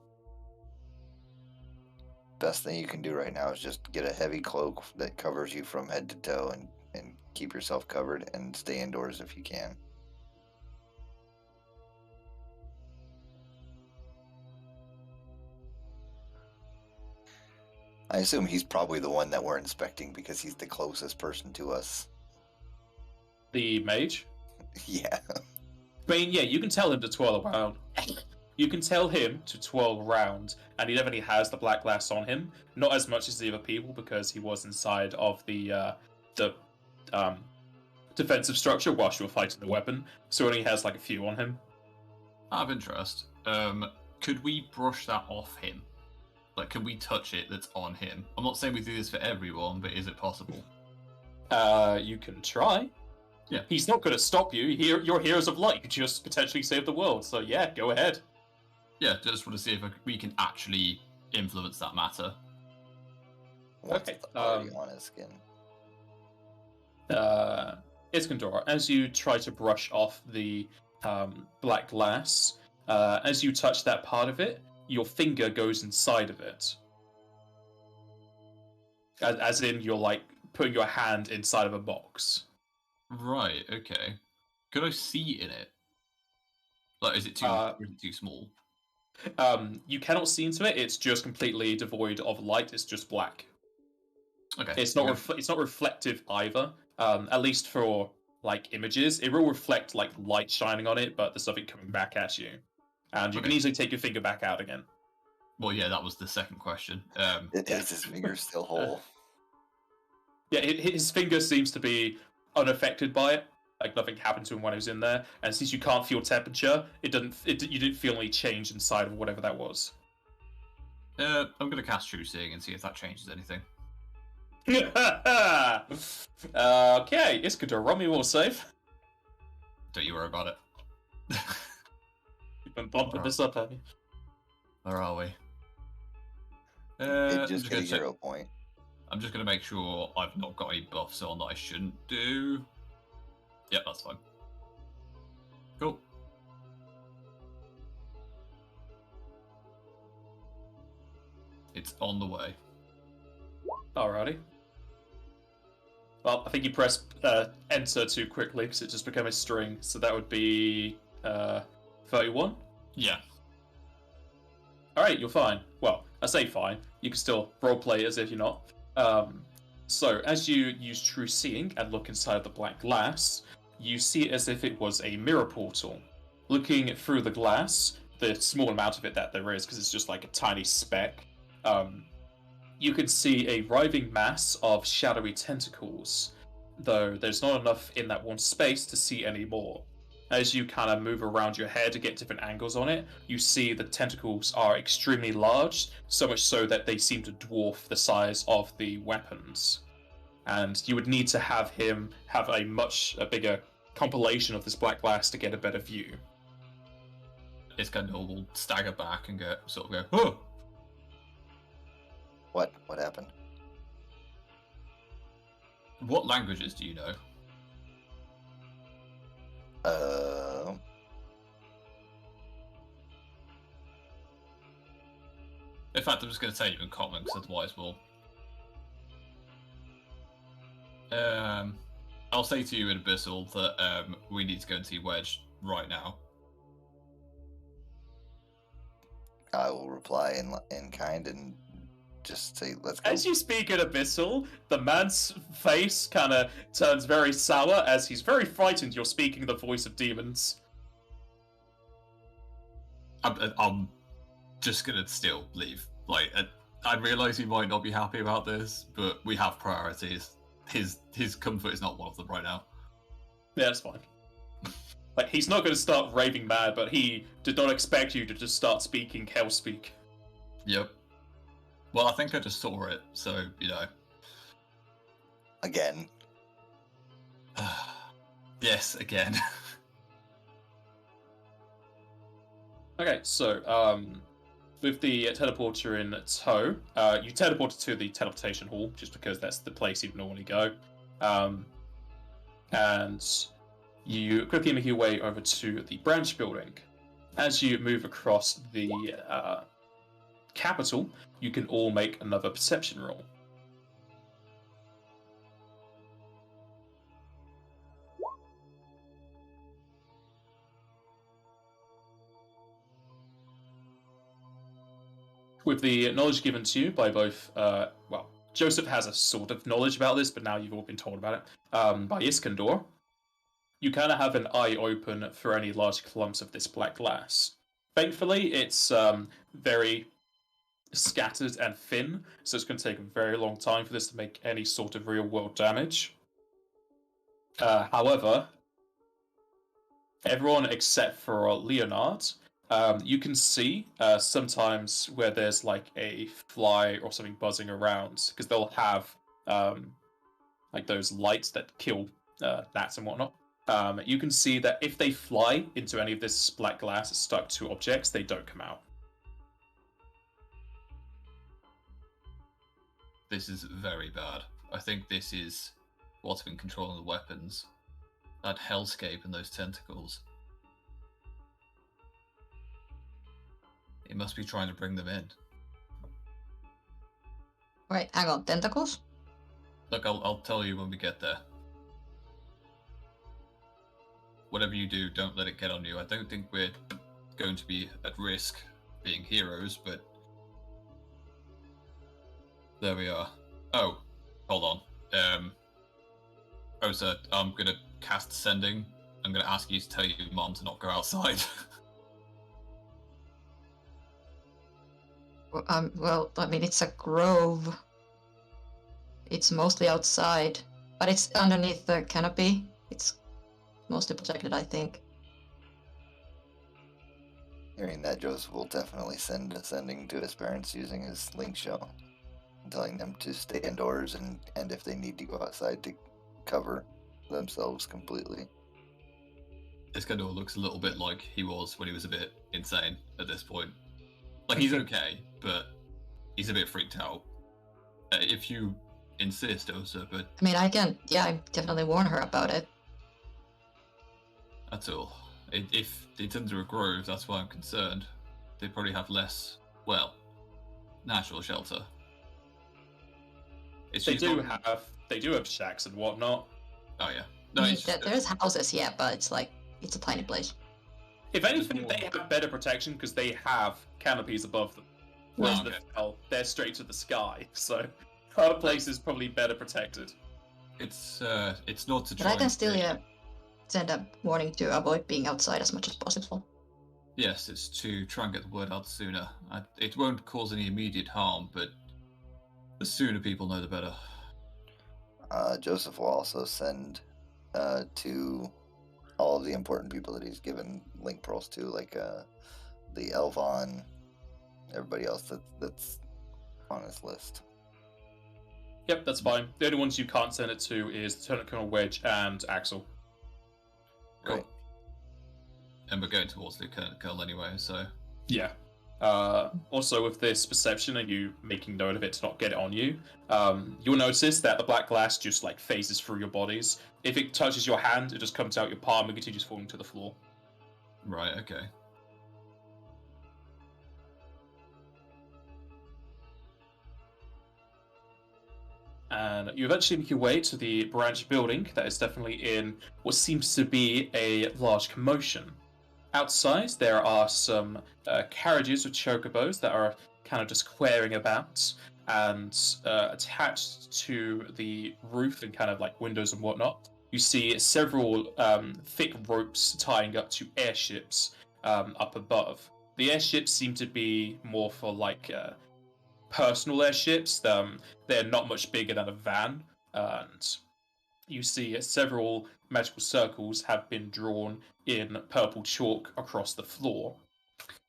Best thing you can do right now is just get a heavy cloak that covers you from head to toe and keep yourself covered and stay indoors if you can. I assume he's probably the one that we're inspecting because he's the closest person to us. The mage? Yeah. I mean, yeah, you can tell him to twirl around. You can tell him to twirl around, and he definitely has the black glass on him. Not as much as the other people, because he was inside of the defensive structure whilst you were fighting the weapon, so he only has like a few on him. Out of interest, could we brush that off him? Like, can we touch it that's on him? I'm not saying we do this for everyone, but is it possible? You can try. Yeah. He's not going to stop you. You're heroes of light. You just potentially save the world. So yeah, go ahead. Yeah, just want to see if we can actually influence that matter. What's Okay, already on his skin? Iskandar, as you try to brush off the black glass, as you touch that part of it, your finger goes inside of it. As in, you're like putting your hand inside of a box. Right, okay. Could I see in it? Like, is it too small? You cannot see into it. It's just completely devoid of light. It's just black. Okay. It's not it's not reflective either. At least for like images, it will reflect like light shining on it, but there's nothing coming back at you, and you can Okay. easily take your finger back out again. Well, yeah, that was the second question. Is his finger still whole? Yeah, his finger seems to be unaffected by it. Like nothing happened to him when he was in there, and since you can't feel temperature, you didn't feel any change inside of whatever that was. I'm gonna cast True Seeing and see if that changes anything. Okay, Iskandar, roll me will save. Don't you worry about it. You've been bumping this up, have you? Where are we? It I'm just gonna get a check- 0 point. I'm just going to make sure I've not got any buffs on that I shouldn't do. Yep, that's fine. Cool. It's on the way. Alrighty. Well, I think you pressed enter too quickly because it just became a string, so that would be 31. Yeah. Alright, you're fine. Well, I say fine. You can still roleplay as if you're not. So, as you use True Seeing and look inside the black glass, you see it as if it was a mirror portal. Looking through the glass, the small amount of it that there is, because it's just like a tiny speck, you can see a writhing mass of shadowy tentacles, though there's not enough in that one space to see any more. As you kind of move around your head to get different angles on it, you see the tentacles are extremely large, so much so that they seem to dwarf the size of the weapons. And you would need to have him have a bigger compilation of this black glass to get a better view. Iskandar will stagger back and go, oh! What? What happened? What languages do you know? In fact, I'm just going to tell you in common, because otherwise we'll... I'll say to you in Abyssal that we need to go and see Wedge right now. I will reply in kind and just say, let's go. As you speak in Abyssal, the man's face kind of turns very sour as he's very frightened you're speaking the voice of demons. I'm just gonna still leave. Like, I realise he might not be happy about this, but we have priorities. His comfort is not one of them right now. Yeah, that's fine. Like, he's not going to start raving mad, but he did not expect you to just start speaking hell speak. Yep. Well, I think I just saw it, so, you know. Again. Yes, again. Okay, so, with the teleporter in tow, you teleported to the teleportation hall, just because that's the place you'd normally go. And you quickly make your way over to the branch building. As you move across the capital, you can all make another perception roll. With the knowledge given to you by both, well, Joseph has a sort of knowledge about this, but now you've all been told about it, by Iskandar, you kind of have an eye open for any large clumps of this black glass. Thankfully, it's very scattered and thin, so it's going to take a very long time for this to make any sort of real-world damage. However, everyone except for Leonard, you can see sometimes where there's like a fly or something buzzing around, because they'll have like those lights that kill gnats and whatnot. You can see that if they fly into any of this black glass stuck to objects, they don't come out. This is very bad. I think this is what's been controlling the weapons. That hellscape and those tentacles. It must be trying to bring them in. Wait, hang on, tentacles? Look, I'll tell you when we get there. Whatever you do, don't let it get on you. I don't think we're going to be at risk being heroes, but there we are. Oh, hold on. Osa, I'm gonna cast Sending. I'm gonna ask you to tell your mom to not go outside. Well, I mean, it's a grove. It's mostly outside, but it's underneath the canopy. It's mostly protected, I think. Hearing that, Joseph will definitely send a sending to his parents using his link shell, telling them to stay indoors and if they need to go outside, to cover themselves completely. Iskandar looks a little bit like he was when he was a bit insane at this point. Like, he's okay, but he's a bit freaked out. If you insist, Osa, but I mean, I definitely warn her about it. that's all. If it's under a grove, that's why I'm concerned. They probably have less, well, natural shelter. They do have shacks and whatnot. Oh yeah. No, I mean, it's just, there's houses, yeah, but it's a tiny place. If anything, they have better protection because they have canopies above them. Whereas they're straight to the sky, so our place is probably better protected. it's not to But try. I can still send a warning to avoid being outside as much as possible. Yes, it's to try and get the word out sooner. It won't cause any immediate harm, but the sooner people know, the better. Joseph will also send to all of the important people that he's given link pearls to, like the Elvon, everybody else that's on his list. Yep, that's fine. The only ones you can't send it to is Lieutenant Colonel Wedge and Axel. Cool. Right. And we're going towards Lieutenant Colonel anyway, so Yeah. Also, with this perception and you making note of it to not get it on you, you'll notice that the black glass just like phases through your bodies. If it touches your hand, it just comes out your palm and continues falling to the floor. right, okay. and you eventually make your way to the branch building that is definitely in what seems to be a large commotion. Outside, there are some carriages with chocobos that are kind of just querying about, and attached to the roof and kind of like windows and whatnot, you see several thick ropes tying up to airships up above. The airships seem to be more for like personal airships. They're not much bigger than a van, and you see several magical circles have been drawn in purple chalk across the floor.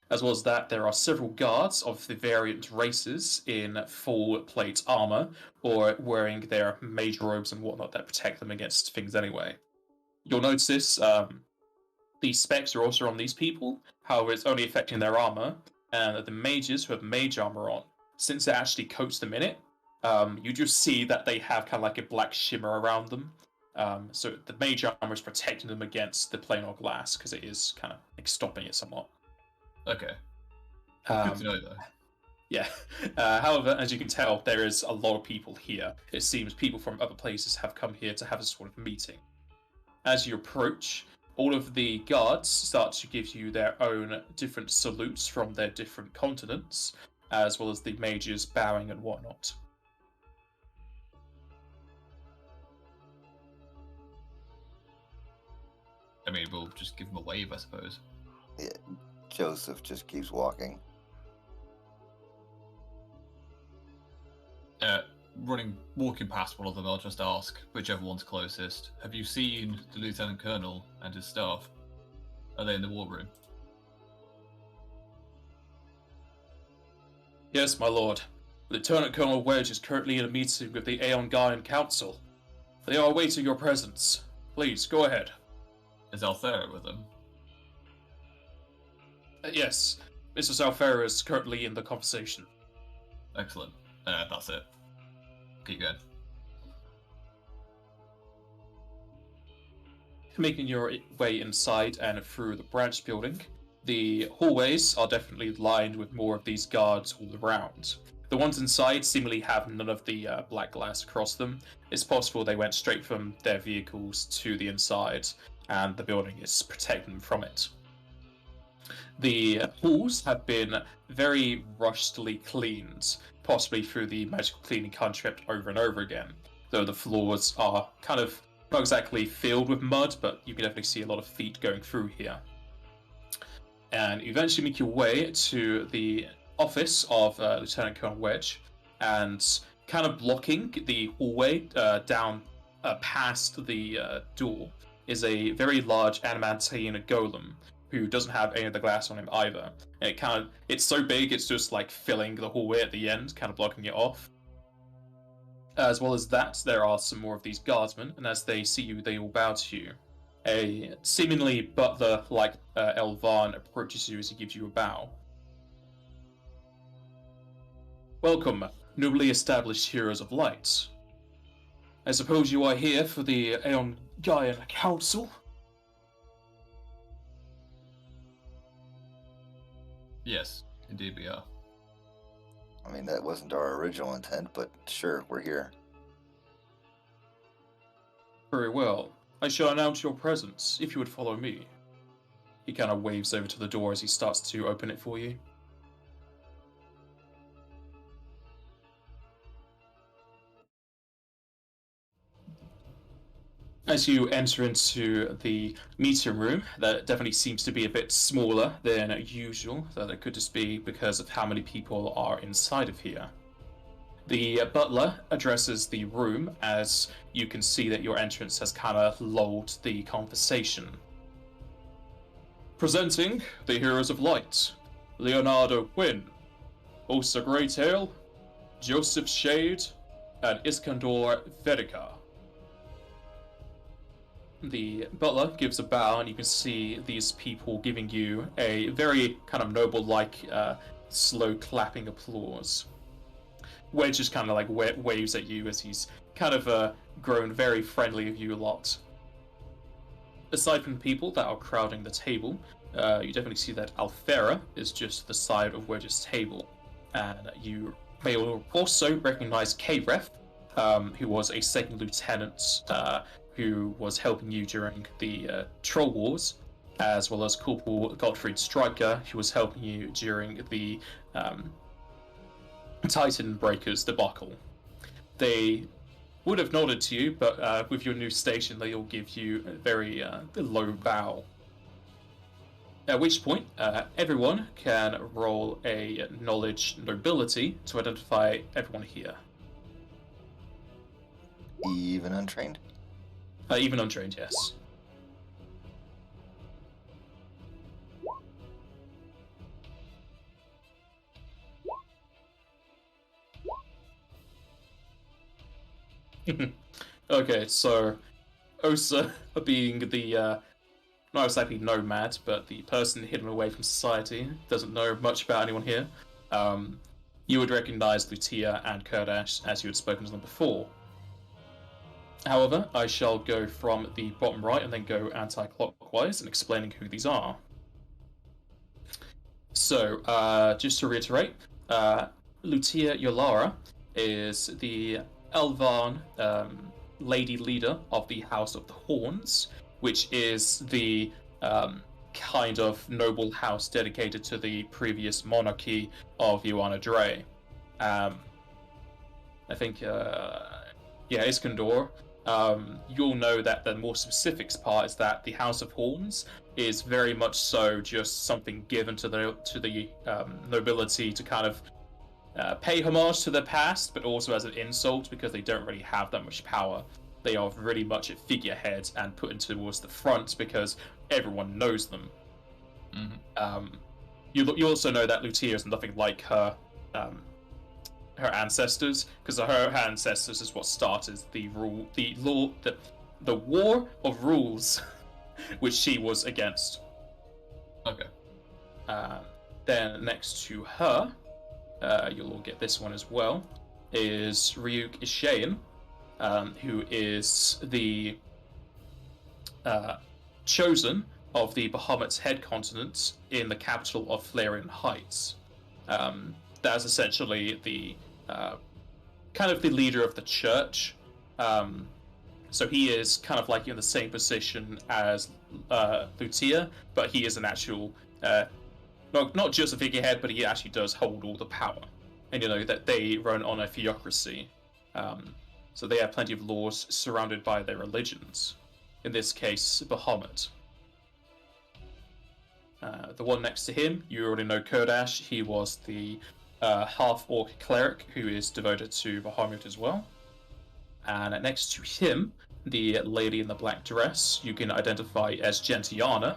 As well as that, there are several guards of the variant races in full plate armor, or wearing their mage robes and whatnot that protect them against things anyway. You'll notice the specs are also on these people, however, it's only affecting their armor, and the mages who have mage armor on, since it actually coats them in it, you just see that they have kind of like a black shimmer around them. So the mage armor is protecting them against the planar glass, because it is kind of like stopping it somewhat. Okay. Good to know, though. Yeah. However, as you can tell, there is a lot of people here. It seems people from other places have come here to have a sort of meeting. As you approach, all of the guards start to give you their own different salutes from their different continents, as well as the mages bowing and whatnot. I mean, we'll just give him a wave, I suppose. Yeah, Joseph just keeps walking. Walking past one of them, I'll just ask, whichever one's closest, have you seen the Lieutenant Colonel and his staff? Are they in the war room? Yes, my lord. Lieutenant Colonel Wedge is currently in a meeting with the Aeon Gaian Council. They are awaiting your presence. Please, go ahead. Is Althera with them? Yes, Mrs. Alfera is currently in the conversation. Excellent. That's it. Keep going. Making your way inside and through the branch building, the hallways are definitely lined with more of these guards all around. The ones inside seemingly have none of the black glass across them. It's possible they went straight from their vehicles to the inside, and the building is protecting them from it. The halls have been very rushedly cleaned, possibly through the magical cleaning concept over and over again, though the floors are kind of not exactly filled with mud, but you can definitely see a lot of feet going through here. And you eventually make your way to the office of Lieutenant Colonel Wedge, and kind of blocking the hallway down past the door is a very large adamantine golem who doesn't have any of the glass on him either. And it's so big, it's just like filling the hallway at the end, kind of blocking it off. As well as that, there are some more of these guardsmen, and as they see you, they all bow to you. A seemingly butler-like Elvan approaches you as he gives you a bow. Welcome, newly established heroes of light. I suppose you are here for the Aeon Gaian Council? Yes, indeed we are. I mean, that wasn't our original intent, but sure, we're here. Very well. I shall announce your presence, if you would follow me. He kind of waves over to the door as he starts to open it for you. As you enter into the meeting room, that definitely seems to be a bit smaller than usual, though that could just be because of how many people are inside of here. The butler addresses the room as you can see that your entrance has kind of lulled the conversation. Presenting the Heroes of Light, Leonardo Quinn, Osa Greytail, Joseph Shade, and Iskandar Vedica. The butler gives a bow, and you can see these people giving you a very kind of noble-like, slow clapping applause. Wedge just kind of like waves at you as he's kind of grown very friendly of you a lot. Aside from the people that are crowding the table, you definitely see that Alfera is just to the side of Wedge's table, and you may also recognize K-Ref, who was a second lieutenant who was helping you during the Troll Wars, as well as Corporal Gottfried Stryker, who was helping you during the Titan Breakers debacle. They would have nodded to you, but with your new station, they all give you a very low bow. At which point, everyone can roll a knowledge nobility to identify everyone here. Even untrained? Even untrained, yes. Okay, so Osa being the not exactly nomad, but the person hidden away from society, doesn't know much about anyone here. You would recognize Lutia and Kurdash as you had spoken to them before. However, I shall go from the bottom right and then go anti-clockwise in explaining who these are. So, just to reiterate, Lutia Yolara is the Elvan lady leader of the House of the Horns, which is the kind of noble house dedicated to the previous monarchy of Ioana Dre. I think, Iskandar. You'll know that the more specifics part is that the House of Horns is very much so just something given to the nobility to kind of pay homage to their past, but also as an insult because they don't really have that much power. They are really much at figureheads and put into towards the front because everyone knows them. Mm-hmm. You also know that Lutia is nothing like her ancestors, because her ancestors is what started the war of rules, which she was against. Okay. Then next to her, you'll all get this one as well, is Ryuk Ishayan, who is the chosen of the Bahamut's head continent in the capital of Flarian Heights. That is essentially the kind of the leader of the church. So he is kind of like in the same position as Lutia, but he is an actual, not just a figurehead, but he actually does hold all the power. And you know that they run on a theocracy. So they have plenty of laws surrounded by their religions. In this case, Bahamut. The one next to him, you already know Kurdash. He was the half-orc cleric who is devoted to Bahamut as well. And next to him, the lady in the black dress, you can identify as Gentiana,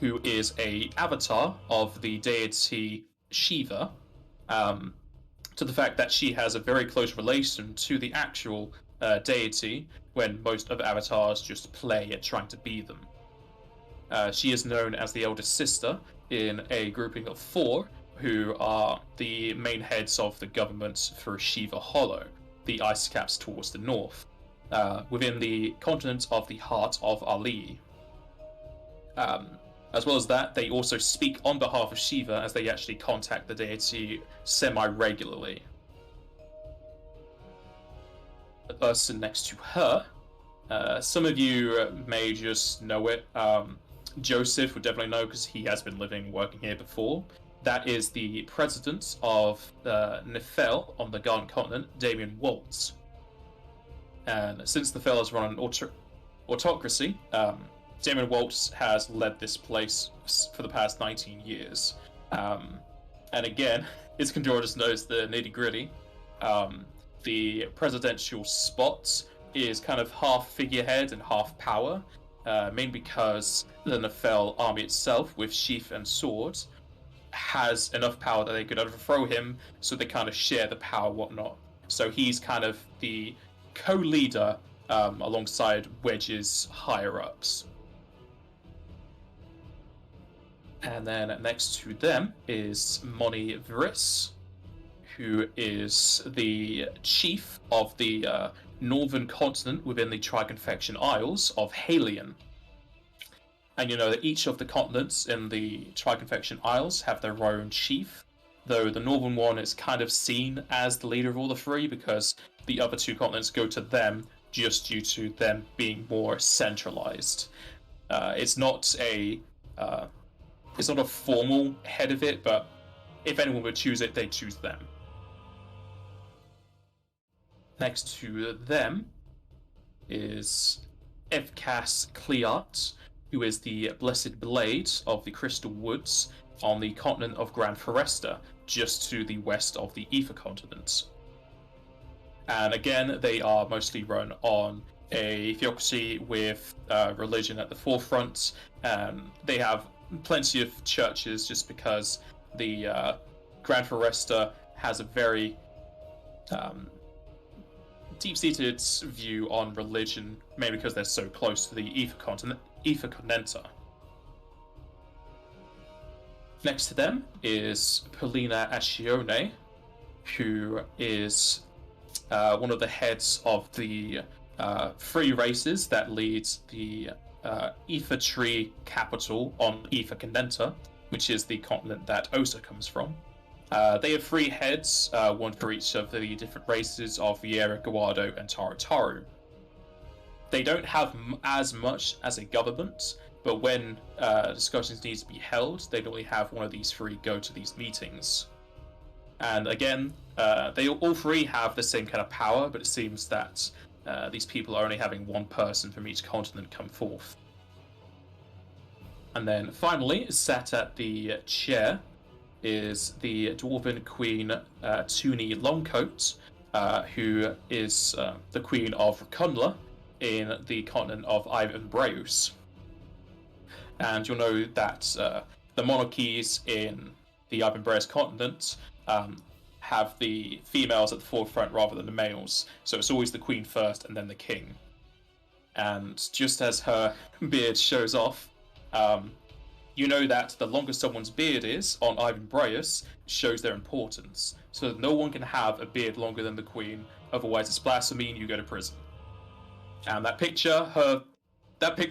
who is a avatar of the deity Shiva, to the fact that she has a very close relation to the actual deity, when most of avatars just play at trying to be them. She is known as the eldest sister in a grouping of 4 who are the main heads of the government for Shiva Hollow, the ice caps towards the north, within the continent of the Heart of Ali. As well as that, they also speak on behalf of Shiva as they actually contact the deity semi-regularly. The person next to her, some of you may just know it. Joseph would definitely know because he has been living and working here before. That is the president of Nefel on the Garden Continent, Damien Waltz. And since Nefel has run an autocracy, Damien Waltz has led this place for the past 19 years. And again, Iskandar just knows the nitty-gritty. The presidential spot is kind of half figurehead and half power, mainly because the Nefel army itself, with sheath and swords, has enough power that they could overthrow him, so they kind of share the power, whatnot. So he's kind of the co-leader alongside Wedge's higher-ups. And then next to them is Moni Vris, who is the chief of the northern continent within the Triconfection Isles of Halion. And you know that each of the continents in the Triconfection Isles have their own chief, though the northern one is kind of seen as the leader of all the 3 because the other two continents go to them just due to them being more centralized. It's not a formal head of it, but if anyone would choose it, they choose them. Next to them is Evkas Cleart, who is the Blessed Blade of the Crystal Woods on the continent of Grand Foresta, just to the west of the Aether continent. And again, they are mostly run on a theocracy with religion at the forefront. They have plenty of churches just because the Grand Foresta has a very deep-seated view on religion, mainly because they're so close to the Aether Continenta. Next to them is Polina Ascione, who is one of the heads of the free races that leads the Aether Tree capital on Aether Continenta, which is the continent that Osa comes from. They have 3 heads, one for each of the different races of Viera, Guado, and Taru. They don't have as much as a government, but when discussions need to be held, they normally have one of these 3 go to these meetings. And again, they all 3 have the same kind of power, but it seems that these people are only having one person from each continent come forth. And then finally, sat at the chair is the Dwarven Queen Tuni Longcoat, who is the Queen of Kunla in the continent of Ivan Breus. And you'll know that the monarchies in the Ivan Breus continent have the females at the forefront rather than the males, so it's always the Queen first and then the King. And just as her beard shows off, you know that the longer someone's beard is on Ivan Breus shows their importance. So that no one can have a beard longer than the Queen, otherwise it's blasphemy and you go to prison. And that picture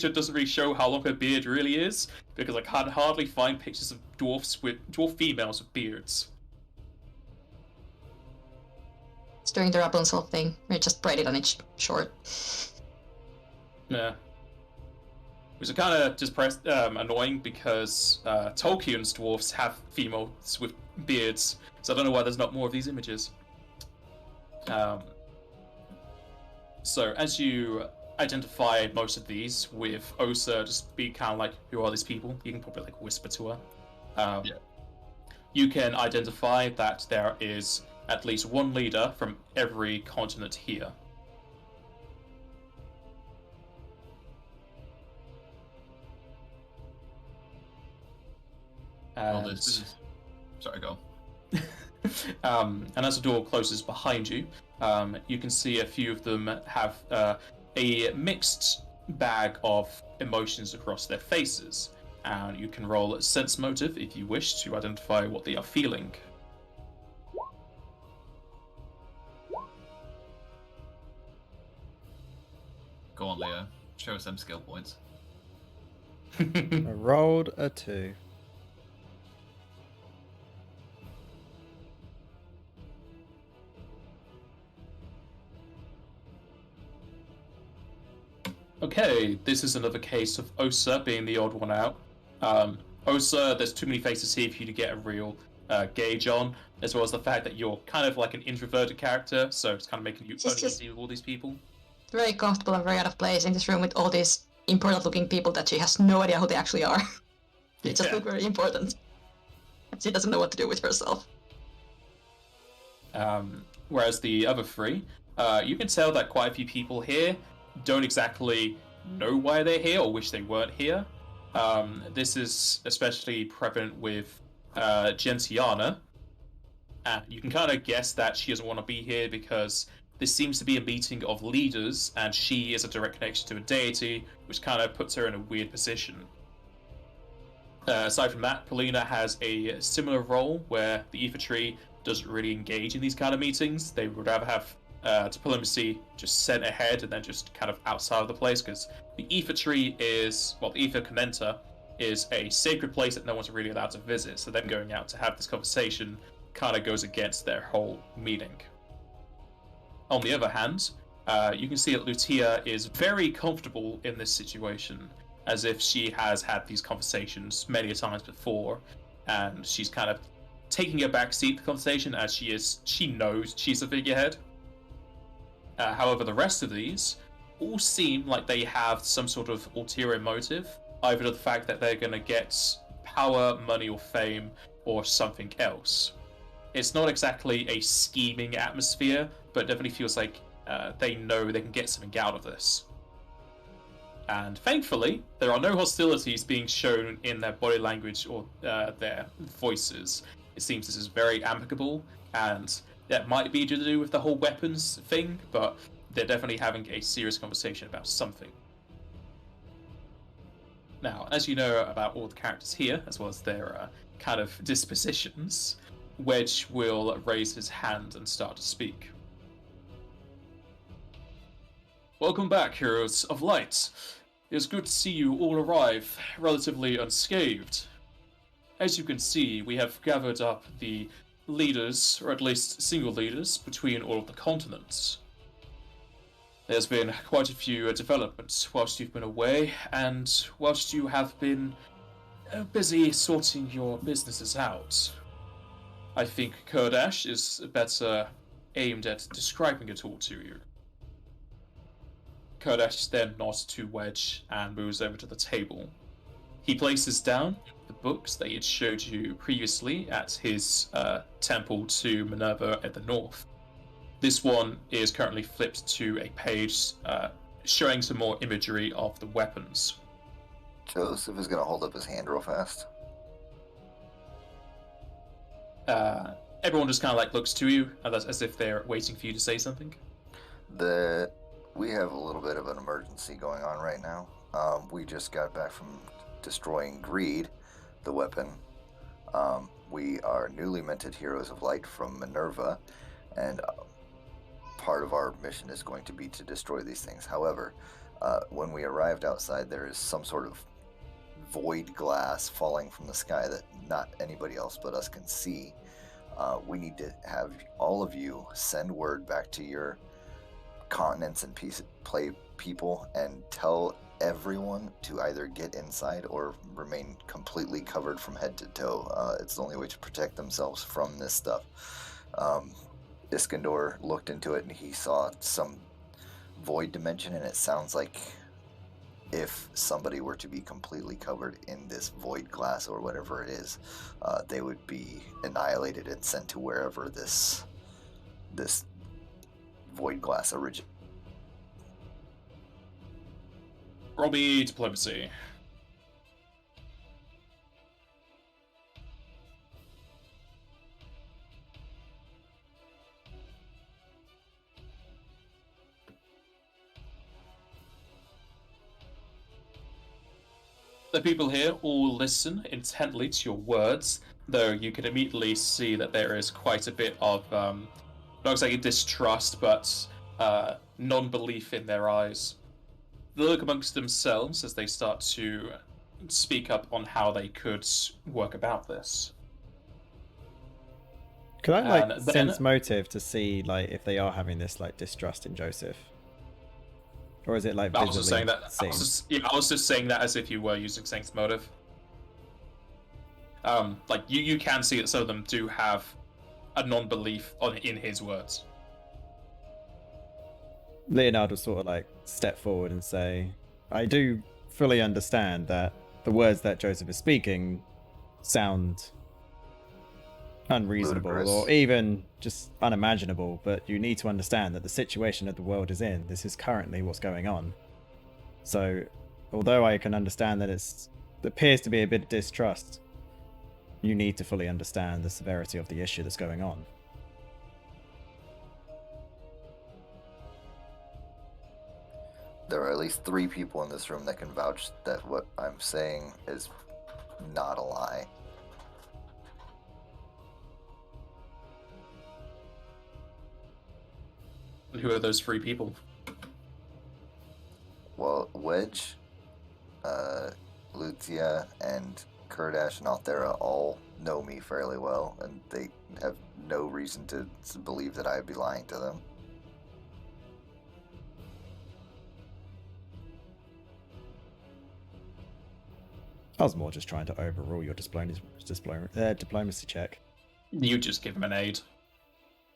doesn't really show how long her beard really is, because I can't hardly find pictures of dwarf females with beards. It's doing the Rapunzel thing, where you just braid it on each short. Yeah. Which is kind of just annoying because Tolkien's dwarfs have females with beards, so I don't know why there's not more of these images. So as you identify most of these with Osa, just be kind of like, who are these people? You can probably like whisper to her. Yeah. You can identify that there is at least one leader from every continent here. And, Sorry, go on. And as the door closes behind you, you can see a few of them have a mixed bag of emotions across their faces. And you can roll a sense motive if you wish to identify what they are feeling. Go on, Leo. Show us them skill points. I rolled a 2. Okay, this is another case of Osa being the odd one out. Osa, there's too many faces here for you to get a real gauge on, as well as the fact that you're kind of like an introverted character, so it's kind of making you uneasy with all these people. Very comfortable and very out of place in this room with all these important-looking people that she has no idea who they actually are. They just look very important. She doesn't know what to do with herself. Whereas the other 3, you can tell that quite a few people here don't exactly know why they're here or wish they weren't here. This is especially prevalent with Gentiana. You can kind of guess that she doesn't want to be here because this seems to be a meeting of leaders, and she is a direct connection to a deity, which kind of puts her in a weird position. Aside from that, Polina has a similar role where the Aether Tree doesn't really engage in these kind of meetings. They would rather have diplomacy just sent ahead and then just kind of outside of the place, because the Aether Tree is, well, the Aether Continenta is a sacred place that no one's really allowed to visit, so them going out to have this conversation kind of goes against their whole meaning. On the other hand, you can see that Lucia is very comfortable in this situation, as if she has had these conversations many a times before, and she's kind of taking a backseat to the conversation as she knows she's a figurehead. However, the rest of these all seem like they have some sort of ulterior motive, either the fact that they're going to get power, money, or fame, or something else. It's not exactly a scheming atmosphere, but it definitely feels like they know they can get something out of this. And thankfully, there are no hostilities being shown in their body language or their voices. It seems this is very amicable, and that might be to do with the whole weapons thing, but they're definitely having a serious conversation about something. Now, as you know about all the characters here, as well as their kind of dispositions, Wedge will raise his hand and start to speak. Welcome back, Heroes of Light. It is good to see you all arrive relatively unscathed. As you can see, we have gathered up the leaders, or at least single leaders, between all of the continents. There's been quite a few developments whilst you've been away, and whilst you have been busy sorting your businesses out. I think Kurdash is better aimed at describing it all to you. Kurdash then nods to Wedge and moves over to the table. He places down the books that he had showed you previously at his temple to Minerva at the north. This one is currently flipped to a page showing some more imagery of the weapons. Joseph is going to hold up his hand real fast. Everyone just kind of like looks to you as if they're waiting for you to say something. We have a little bit of an emergency going on right now. We just got back from destroying Greed, the weapon. We are newly minted Heroes of Light from Minerva, and part of our mission is going to be to destroy these things. However, when we arrived outside, there is some sort of void glass falling from the sky that not anybody else but us can see. We need to have all of you send word back to your continents and play people and tell everyone to either get inside or remain completely covered from head to toe. It's the only way to protect themselves from this stuff. Iskandar looked into it and he saw some void dimension, and it sounds like if somebody were to be completely covered in this void glass or whatever it is, they would be annihilated and sent to wherever this void glass originated. Roll me diplomacy. The people here all listen intently to your words, though you can immediately see that there is quite a bit of, not exactly distrust, but non-belief in their eyes. They look amongst themselves as they start to speak up on how they could work about this. Could I And then- sense motive to see if they are having this distrust in Joseph? Or is it I was just saying visibly that. seen? I was just saying that as if you were using Sense motive. You can see that some of them do have a non-belief in his words. Leonard will sort of step forward and say, I do fully understand that the words that Joseph is speaking sound unreasonable Ludicrous. or even just unimaginable, but you need to understand that the situation that the world is in, this is currently what's going on. So although I can understand that it appears to be a bit of distrust, you need to fully understand the severity of the issue that's going on. There are at least 3 people in this room that can vouch that what I'm saying is not a lie. Who are those 3 people? Well, Wedge, Lucia, and Kurdash and Althera all know me fairly well, and they have no reason to believe that I would be lying to them. I was more just trying to overrule your diplomacy check. You just give him an aid.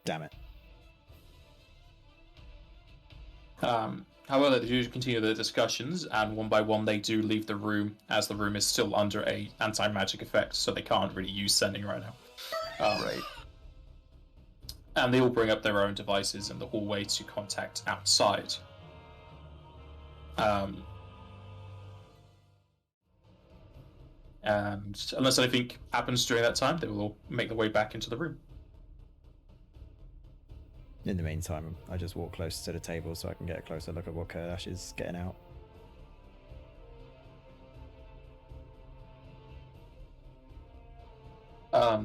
Damn it. However, they do continue the discussions, and one by one they do leave the room, as the room is still under a anti-magic effect, so they can't really use sending right now. Right. And they all bring up their own devices in the hallway to contact outside. And unless anything happens during that time, they will all make their way back into the room. In the meantime, I just walk closer to the table so I can get a closer look at what Kurdash is getting out.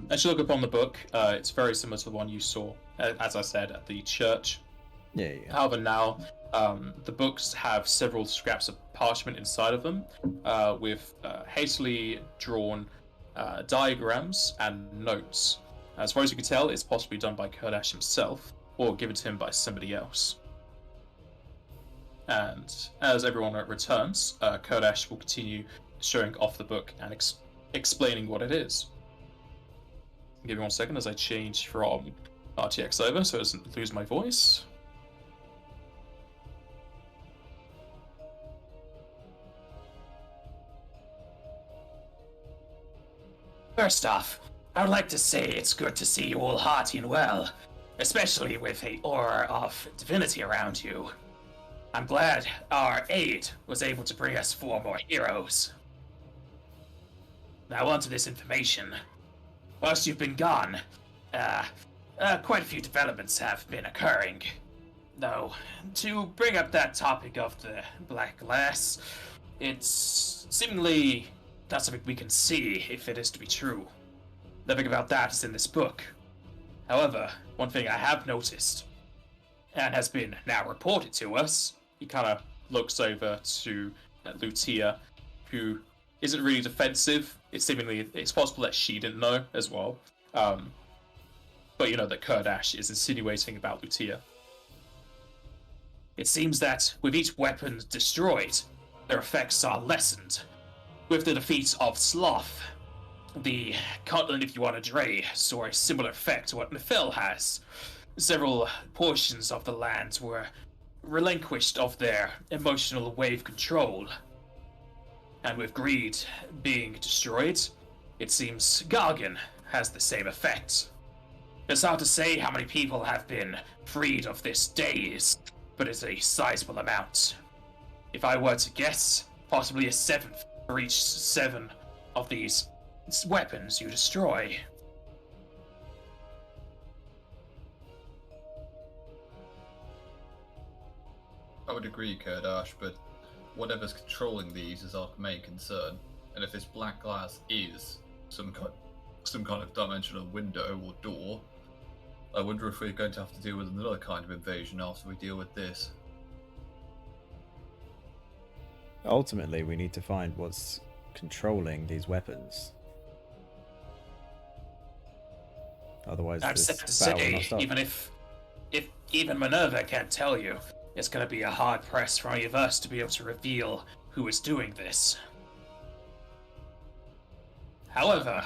As you look upon the book, it's very similar to the one you saw, as I said, at the church. Yeah. However, now the books have several scraps of parchment inside of them with hastily drawn diagrams and notes. As far as you can tell, it's possibly done by Kurdash himself, or given to him by somebody else. And as everyone returns, Kurdash will continue showing off the book and explaining what it is. Give me 1 second as I change from RTX over so it doesn't lose my voice. First off, I would like to say it's good to see you all hearty and well, especially with a aura of divinity around you. I'm glad our aid was able to bring us 4 more heroes. Now on to this information. Whilst you've been gone, quite a few developments have been occurring. Though, to bring up that topic of the black glass, it's seemingly not something we can see if it is to be true. Nothing about that is in this book. However, one thing I have noticed, and has been now reported to us, He kind of looks over to Lutia, who isn't really defensive. It's possible that she didn't know as well. But you know that Kurdash is insinuating about Lutia. It seems that with each weapon destroyed, their effects are lessened. With the defeat of Sloth, the continent, if you want to Dre, saw a similar effect to what Nefel has. Several portions of the land were relinquished of their emotional wave control. And with greed being destroyed, it seems Gargan has the same effect. It's hard to say how many people have been freed of this daze, but it's a sizable amount. If I were to guess, possibly a 7th for each 7 of these weapons you destroy. I would agree, Kurdash, but whatever's controlling these is our main concern. And if this black glass is some kind of dimensional window or door, I wonder if we're going to have to deal with another kind of invasion after we deal with this. Ultimately, we need to find what's controlling these weapons. Otherwise, I'd this have to battle will say, not stop. even if even Minerva can't tell you, it's going to be a hard press for any of us to be able to reveal who is doing this. However,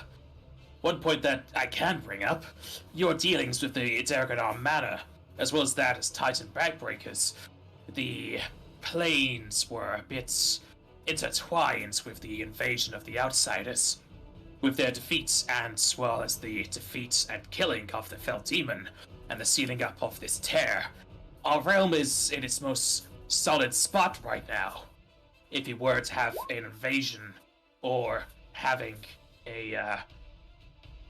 one point that I can bring up, your dealings with the Dergadar Manor, as well as that as Titan Backbreakers, the planes were a bit intertwined with the invasion of the Outsiders. With their defeats, and as well as the defeat and killing of the Fell Demon, and the sealing up of this tear, our realm is in its most solid spot right now. If you were to have an invasion, or having a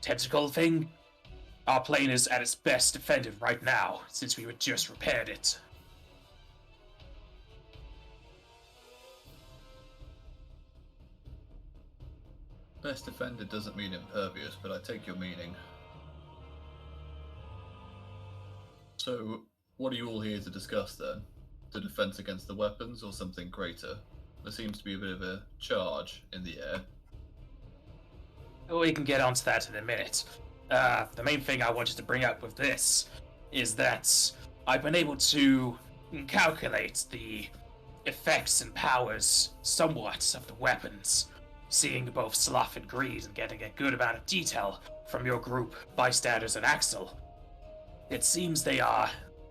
tentacle thing, our plane is at its best defended right now, since we had just repaired it. Best defended doesn't mean impervious, but I take your meaning. So, what are you all here to discuss then? The defense against the weapons or something greater? There seems to be a bit of a charge in the air. We can get onto that in a minute. The main thing I wanted to bring up with this is that I've been able to calculate the effects and powers somewhat of the weapons. seeing both Slough and Greed and getting a good amount of detail from your group, bystanders, and Axel, it seems they are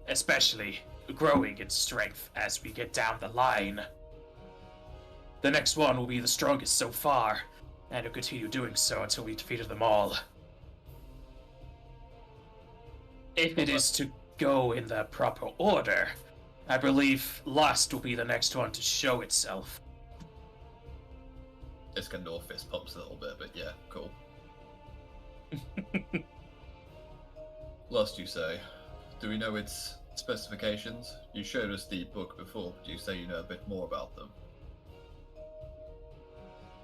especially growing in strength as we get down the line. The next one will be the strongest so far, and will continue doing so until we defeated them all. If it is to go in the proper order, I believe Lust will be the next one to show itself. It's gonna do fist pumps a little bit, but yeah, cool. Lust, you say. Do we know its specifications? You showed us the book before, but you say you know a bit more about them.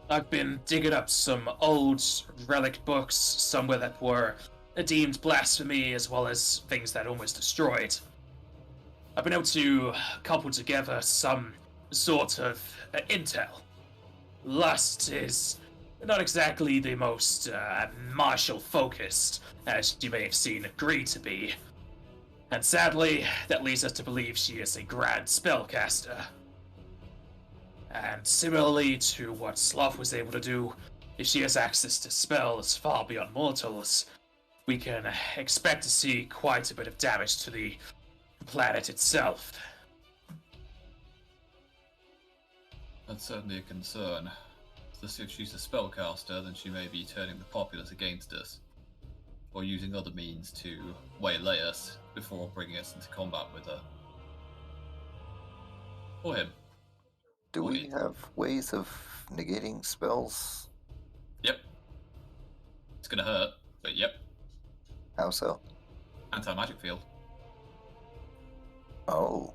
I've been digging up some old relic books, somewhere that were deemed blasphemy, as well as things that almost destroyed. I've been able to couple together some sort of intel. Lust is not exactly the most martial focused, as you may have seen Greed to be. And sadly, that leads us to believe she is a grand spellcaster. And similarly to what Slough was able to do, if she has access to spells far beyond mortals, we can expect to see quite a bit of damage to the planet itself. That's certainly a concern. So if she's a spellcaster, then she may be turning the populace against us, or using other means to waylay us before bringing us into combat with her. Or him. Do we have ways of negating spells? Yep. It's gonna hurt, but yep. How so? Anti-magic field. Oh.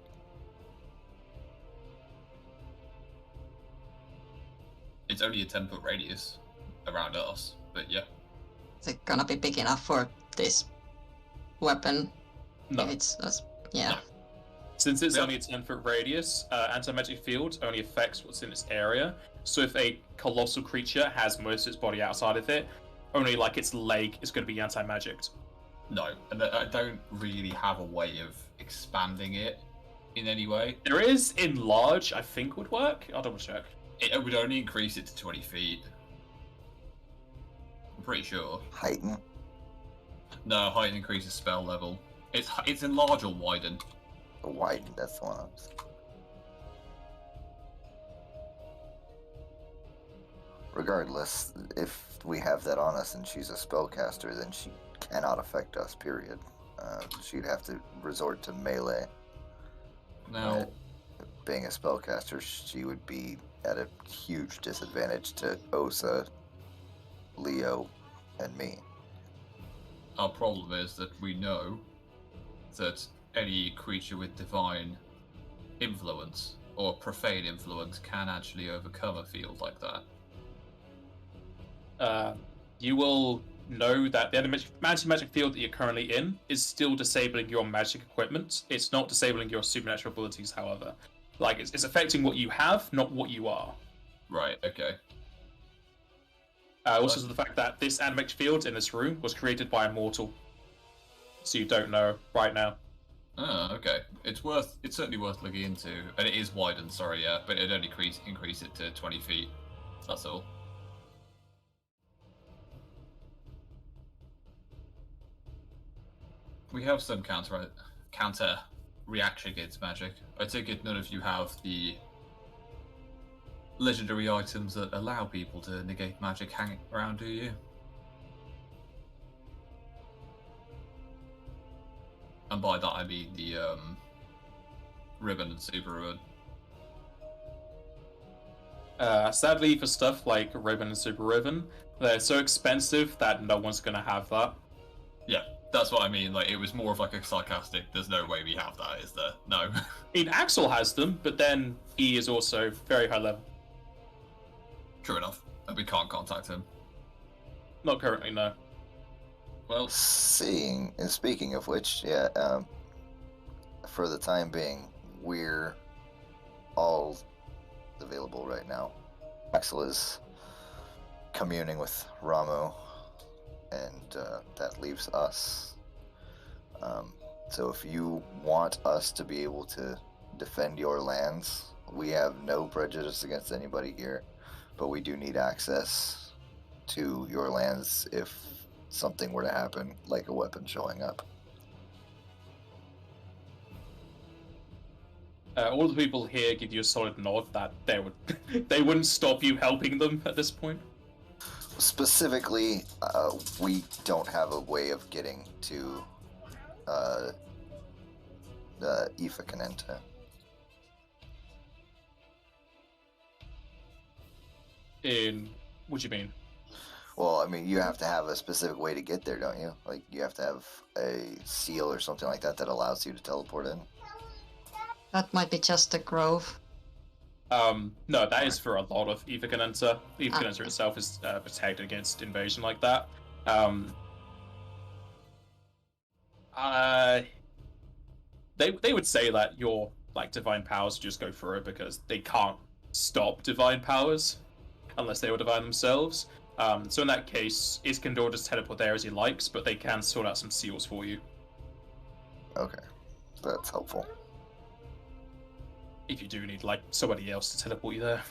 It's only a 10-foot radius around us, but yeah. Is it gonna be big enough for this weapon? No. If it's yeah. No. Since it's Yeah. only a 10-foot radius, anti-magic field only affects what's in its area. So if a colossal creature has most of its body outside of it, only like its leg is going to be anti-magicked. No, and I don't really have a way of expanding it in any way. There is enlarge, I think would work. I'll double check. It would only increase it to 20 feet. I'm pretty sure. Heighten? No, height increases spell level. It's enlarge or widen. Widen, that's the one I was... Regardless, if we have that on us and she's a spellcaster, then she cannot affect us, period. She'd have to resort to melee. Now, Being a spellcaster, she would be at a huge disadvantage to Osa, Leo, and me. our problem is that we know that any creature with divine influence or profane influence can actually overcome a field like that. You will know that the anti-magic field that you're currently in is still disabling your magic equipment. It's not disabling your supernatural abilities, however. Like, it's affecting what you have, not what you are. Right, okay. Also, the fact that this anti-magic field in this room was created by a mortal. So you don't know right now. Oh, okay. It's certainly worth looking into. And it is widened, sorry, yeah, but it'd only increase it to 20 feet. That's all. We have some counter reaction against magic. I take it none of you have the legendary items that allow people to negate magic hanging around, do you? And by that I mean the ribbon and super ribbon. Sadly, for stuff like Ribbon and Super Ribbon, they're so expensive that no one's going to have that. Yeah, that's what I mean. Like, it was more of like a sarcastic, there's no way we have that, is there? No. I mean, Axel has them, but then he is also very high level. True enough. And we can't contact him. Not currently, no. Well, Speaking of which, yeah, for the time being, we're all available right now. Axel is communing with Ramo, and that leaves us. So if you want us to be able to defend your lands, we have no prejudice against anybody here, but we do need access to your lands if something were to happen, like a weapon showing up. All the people here give you a solid nod that they wouldn't stop you helping them at this point. Specifically, we don't have a way of getting to Ifakanenta. What do you mean? Well, I mean, you have to have a specific way to get there, don't you? Like, you have to have a seal or something like that that allows you to teleport in. That might be just a grove. No, that is for a lot of Ifakanenta. Ifakanenta itself is protected against invasion like that. They would say that your like divine powers just go through it because they can't stop divine powers unless they were divine themselves. So in that case, Iskandar just teleport there as he likes, but they can sort out some seals for you. Okay, that's helpful. If you do need like somebody else to teleport you there.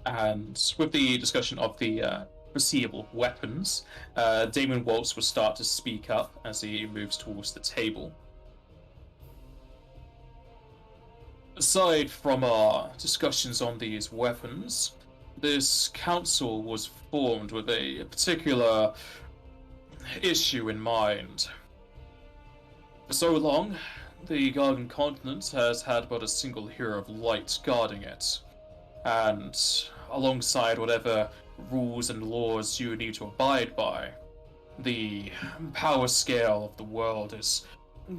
And with the discussion of the foreseeable weapons, Damon Waltz will start to speak up as he moves towards the table. Aside from our discussions on these weapons, this council was formed with a particular issue in mind. For so long, the Gargan continent has had but a single hero of light guarding it, and alongside whatever rules and laws you need to abide by, the power scale of the world is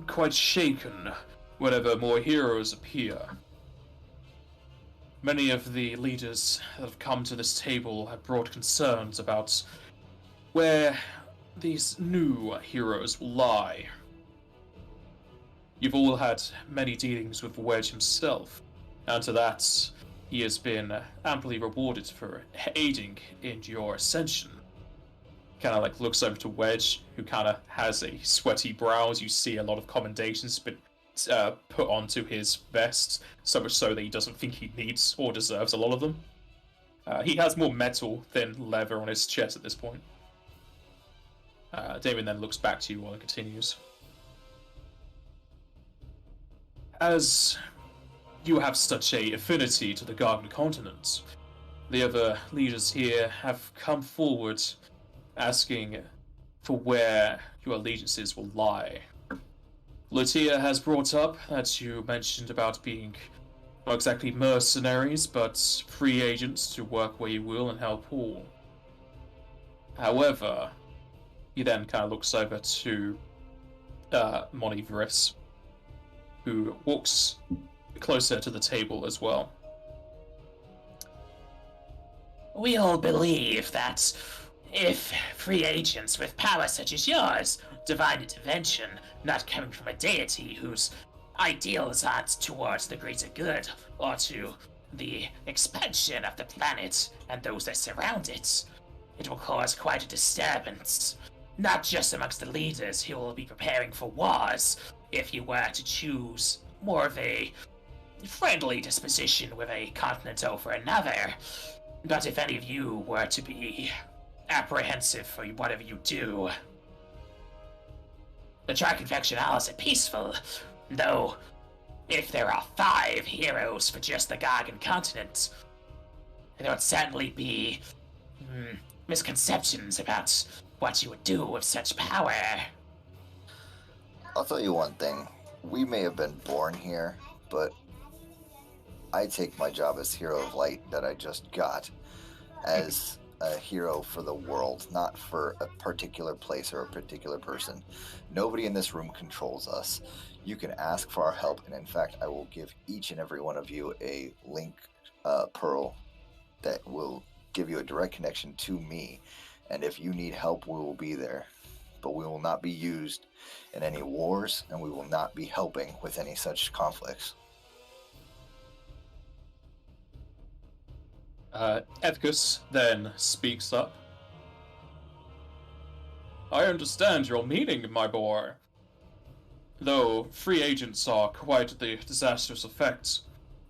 quite shaken whenever more heroes appear. Many of the leaders that have come to this table have brought concerns about where these new heroes will lie. You've all had many dealings with Wedge himself, and to that, he has been amply rewarded for aiding in your ascension. Kind of like looks over to Wedge, who kind of has a sweaty brow as you see a lot of commendations been put onto his vest, so much so that he doesn't think he needs or deserves a lot of them. He has more metal than leather on his chest at this point. Damon then looks back to you while he continues. As you have such a affinity to the Garden Continent, the other leaders here have come forward asking for where your allegiances will lie. Lutia has brought up that you mentioned about being not exactly mercenaries, but free agents to work where you will and help all. However, he then kind of looks over to Moniveris, who walks closer to the table as well. We all believe that if free agents with power such as yours, divine intervention, not coming from a deity whose ideals aren't towards the greater good or to the expansion of the planet and those that surround it, it will cause quite a disturbance, not just amongst the leaders who will be preparing for wars if you were to choose more of a friendly disposition with a continent over another, but if any of you were to be apprehensive for whatever you do. The Triconfectionals are peaceful, though if there are 5 heroes for just the Gargan continent, there would certainly be misconceptions about what you would do with such power. I'll tell you one thing. We may have been born here, but I take my job as Hero of Light that I just got as a hero for the world, not for a particular place or a particular person. Nobody in this room controls us. You can ask for our help, and in fact, I will give each and every one of you a link pearl that will give you a direct connection to me. And if you need help, we will be there. But we will not be used in any wars, and we will not be helping with any such conflicts. Ethicus then speaks up. I understand your meaning, my boy. though free agents are quite the disastrous effect.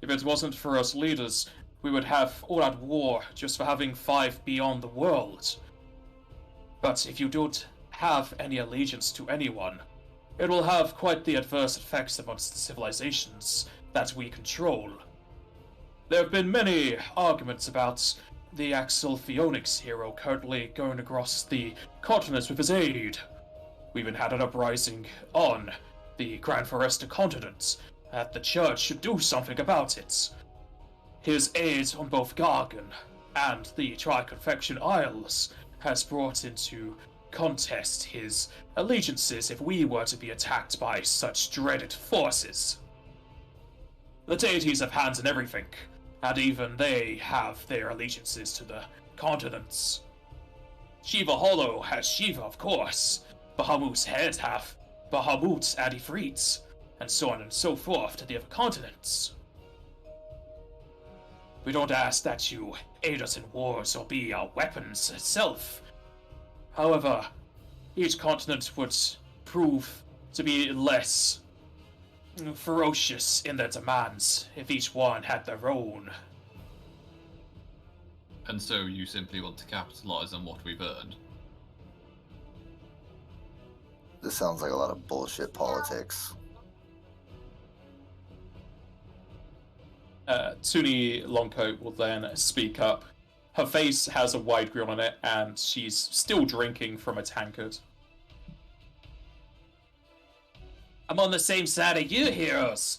If it wasn't for us leaders, we would have all out war just for having 5 beyond the world. But if you don't have any allegiance to anyone, it will have quite the adverse effects amongst the civilizations that we control. There have been many arguments about the Axel Phoenix hero currently going across the continents with his aid. We even had an uprising on the Grand Foresta continent that the church should do something about it. His aid on both Gargan and the Triconfection Isles has brought into contest his allegiances if we were to be attacked by such dreaded forces. The deities have hands in everything, and even they have their allegiances to the continents. Shiva Hollow has Shiva, of course. Bahamut's head have Bahamut and Ifrits, and so on and so forth to the other continents. We don't ask that you aid us in wars or be our weapons itself. However, each continent would prove to be less ferocious in their demands if each one had their own. And so you simply want to capitalize on what we've earned? This sounds like a lot of bullshit politics. Tuni Longcoat will then speak up. Her face has a wide grin on it, and she's still drinking from a tankard. I'm on the same side of you, heroes.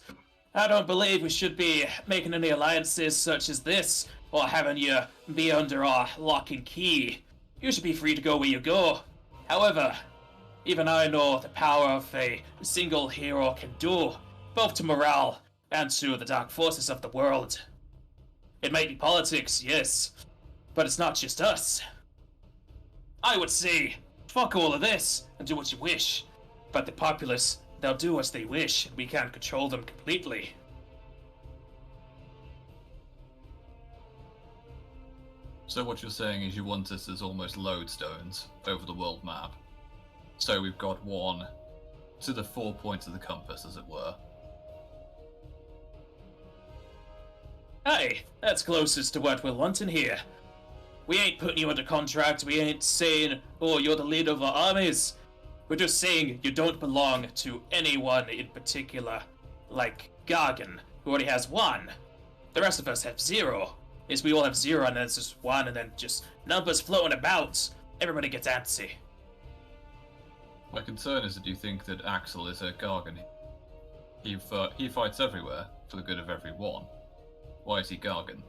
I don't believe we should be making any alliances such as this, or having you be under our lock and key. You should be free to go where you go. However, even I know the power of a single hero can do, both to morale and to the dark forces of the world. It might be politics, yes, but it's not just us. I would say, fuck all of this and do what you wish, but the populace, they'll do as they wish, and we can't control them completely. So what you're saying is you want us as almost lodestones over the world map. So we've got one to the 4 points of the compass, as it were. Aye, that's closest to what we're wanting here. We ain't putting you under contract, we ain't saying, oh, you're the leader of our armies. We're just saying you don't belong to anyone in particular, like Gargan, who already has 1. The rest of us have 0. Is we all have 0 and then it's just 1 and then just numbers floating about. Everybody gets antsy. My concern is that you think that Axel is a Gargan. He fights everywhere for the good of everyone. Why is he Gargan?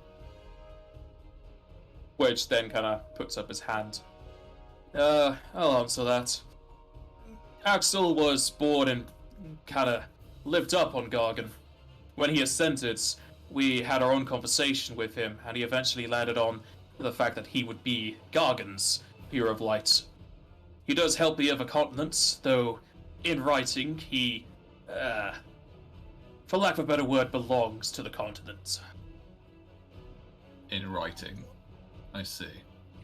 Wedge then kind of puts up his hand. I'll answer that. Axel was born and kind of lived up on Gargan. When he ascended, we had our own conversation with him, and he eventually landed on the fact that he would be Gargan's Hero of Light. He does help the other continents, though in writing he, for lack of a better word, belongs to the continent. In writing. I see.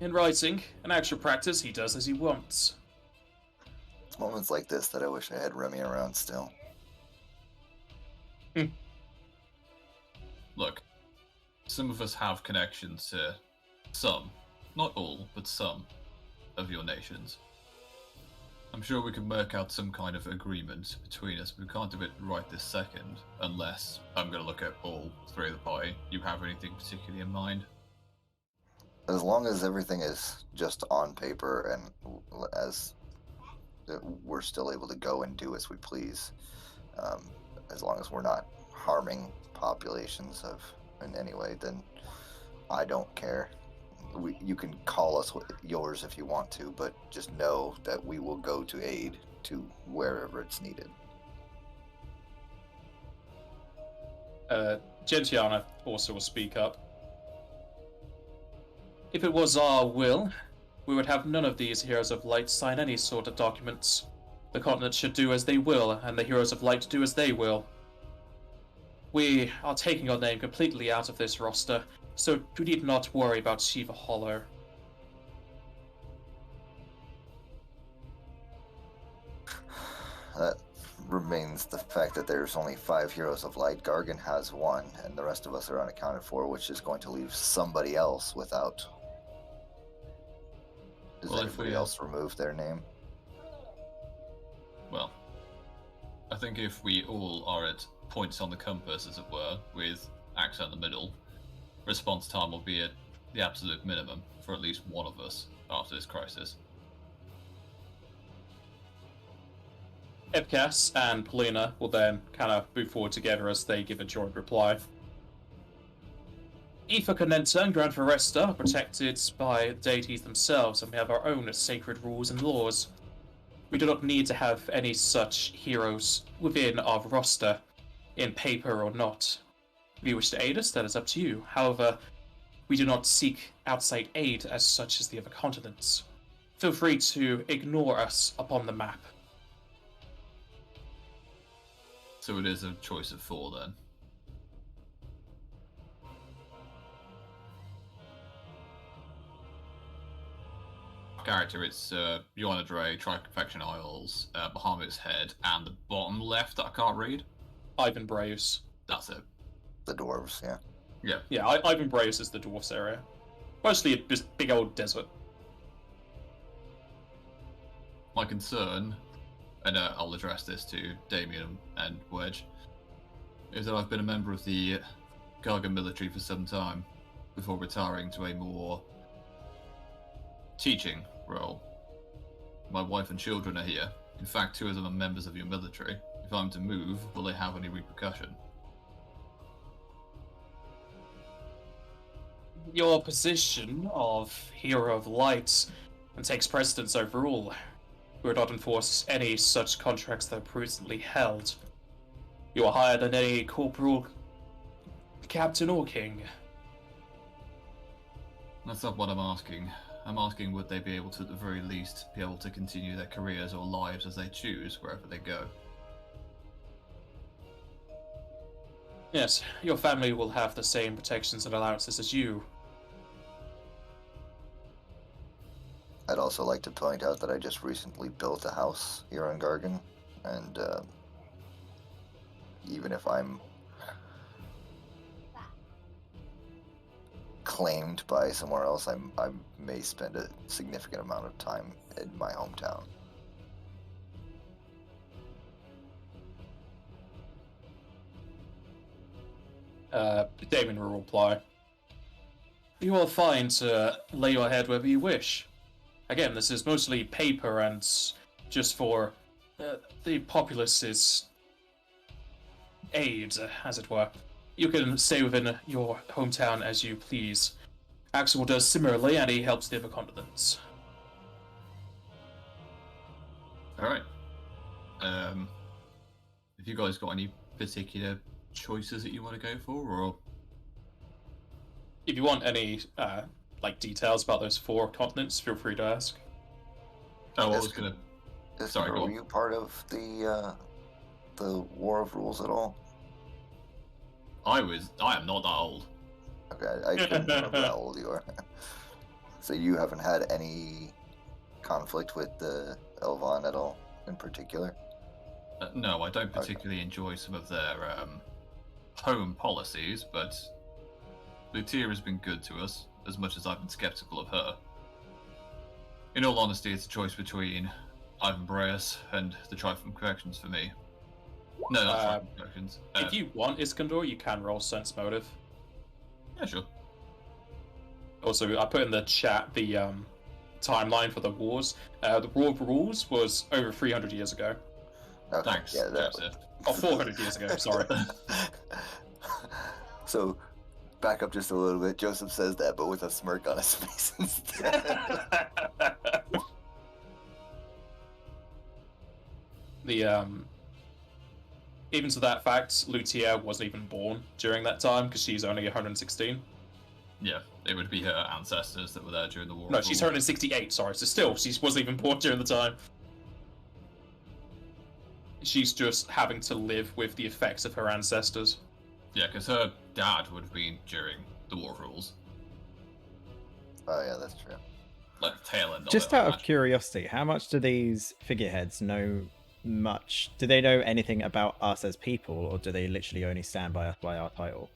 In writing, in actual practice, he does as he wants. It's moments like this that I wish I had Remy around still. Look, some of us have connections to some, not all, but some, of your nations. I'm sure we can work out some kind of agreement between us, but we can't do it right this second, unless I'm going to look at all 3 of the party. You have anything particularly in mind? As long as everything is just on paper and as we're still able to go and do as we please, as long as we're not harming populations in any way, then I don't care. You can call us yours if you want to, but just know that we will go to aid to wherever it's needed. Gentiana also will speak up. If it was our will, we would have none of these Heroes of Light sign any sort of documents. The continent should do as they will, and the Heroes of Light do as they will. We are taking our name completely out of this roster, so you need not worry about Shiva Hollow. That remains the fact that there's only 5 Heroes of Light. Gargan has 1, and the rest of us are unaccounted for, which is going to leave somebody else without. Does Well, if anybody we- else remove their name? Well, I think if we all are at points on the compass, as it were, with axe in the middle, response time will be at the absolute minimum for at least one of us after this crisis. Epcas and Polina will then kind of move forward together as they give a joint reply. Aoife Conenta and Grand Foresta are protected by the deities themselves, and we have our own sacred rules and laws. We do not need to have any such heroes within our roster, in paper or not. If you wish to aid us, that is up to you. However, we do not seek outside aid as such as the other continents. Feel free to ignore us upon the map. So it is a choice of 4 then. Character, it's Joanna Dre, Triconfection Isles, Bahamut's Head, and the bottom left that I can't read. Ivan Braeus. That's it. The dwarves, yeah. Yeah. Yeah, Ivan Braeus is the dwarfs area. Mostly a big old desert. My concern, and I'll address this to Damien and Wedge, is that I've been a member of the Gargan military for some time before retiring to a more teaching role. My wife and children are here. In fact, 2 of them are members of your military. If I'm to move, will they have any repercussion? Your position of Hero of Light takes precedence over all. We would not enforce any such contracts that are prudently held. You are higher than any corporal, captain, or king. That's not what I'm asking. I'm asking would they be able to, at the very least, be able to continue their careers or lives as they choose, wherever they go. Yes, your family will have the same protections and allowances as you. I'd also like to point out that I just recently built a house here in Gargan, and even if I'm claimed by somewhere else, I may spend a significant amount of time in my hometown. Damon will reply. You are fine to lay your head wherever you wish. Again, this is mostly paper and just for the populace's aid, as it were. You can stay within your hometown as you please. Axel does similarly, and he helps the other continents. Alright. Have you guys got any particular choices that you want to go for, or? If you want any details about those 4 continents, feel free to ask. Oh, I Yes, was gonna. Is, Sorry, go were on. you part of the War of Rules at all? I am not that old. Okay, I couldn't remember how old you are. So you haven't had any conflict with the Elvon at all, in particular? No, I don't particularly enjoy some of their home policies, but Lutia has been good to us, as much as I've been skeptical of her. In all honesty, it's a choice between Ivan Braeus and the Triform Corrections for me. No, not Triform Corrections. If you want Iskandar, you can roll Sense Motive. Yeah, sure. Also, I put in the chat the timeline for the wars. The War of Rules was over 300 years ago. Okay, Thanks. yeah, that Joseph. Oh, 400 years ago, sorry. So, back up just a little bit. Joseph says that, but with a smirk on his face instead. Even to that fact, Lutia wasn't even born during that time because she's only 116. Yeah, it would be her ancestors that were there during the war. No, of she's Rule. 168. Sorry, so still, she wasn't even born during the time. She's just having to live with the effects of her ancestors. Yeah, because her dad would have been during the War of Rules, Oh yeah, that's true. like the tail end of Just it, I out of imagine. curiosity, how much do these figureheads know much? Do they know anything about us as people, or do they literally only stand by us by our title?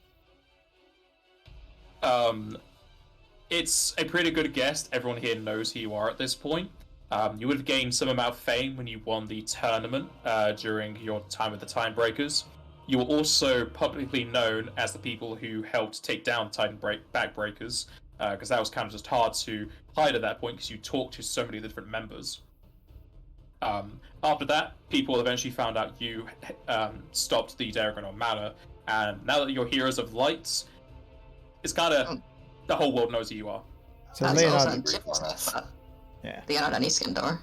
It's a pretty good guess. Everyone here knows who you are at this point. You would have gained some amount of fame when you won the tournament during your time with the Timebreakers. You were also publicly known as the people who helped take down Backbreakers, because that was kind of just hard to hide at that point because you talked to so many different members. After that, people eventually found out you stopped the Daragon Manor, and now that you're Heroes of Light, it's kind of the whole world knows who you are. So That's Leonard, also Brief on us. yeah, Leonard and Iskandar.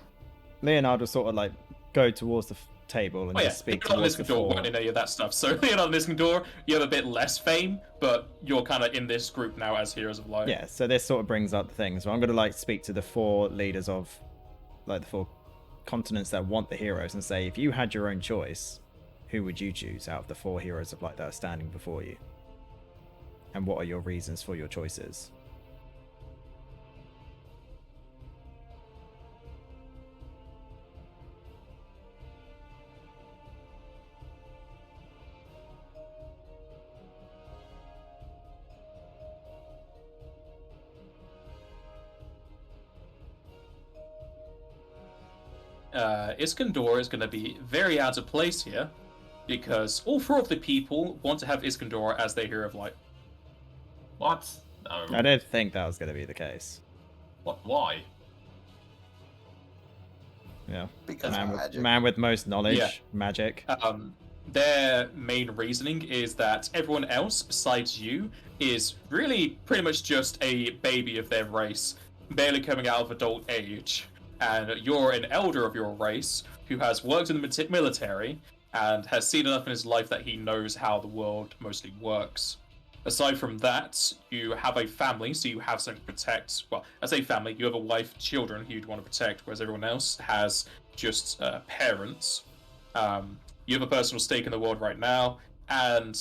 Leonard will sort of like go towards the table and Oh yeah, just speak Leonard and towards the Iskandar four. weren't in any of that stuff. So Leonard and Iskandar, you have a bit less fame, but you're kind of in this group now as Heroes of Light. Yeah, so this sort of brings up the things. So I'm going to like speak to the 4 leaders of like the 4 continents that want the heroes and say, if you had your own choice, who would you choose out of the 4 Heroes of Light that are standing before you? And what are your reasons for your choices? Iskandar is going to be very out of place here, because all 4 of the people want to have Iskandar as their Hero of Light. What? No. I did think that was going to be the case. What? Why? Yeah, Because of magic. man with most knowledge, Yeah. magic. Their main reasoning is that everyone else besides you is really pretty much just a baby of their race, barely coming out of adult age. And you're an elder of your race who has worked in the military and has seen enough in his life that he knows how the world mostly works. Aside from that, you have a family, so you have something to protect. Well, I say family, you have a wife, children who you'd want to protect, whereas everyone else has just parents. You have a personal stake in the world right now, and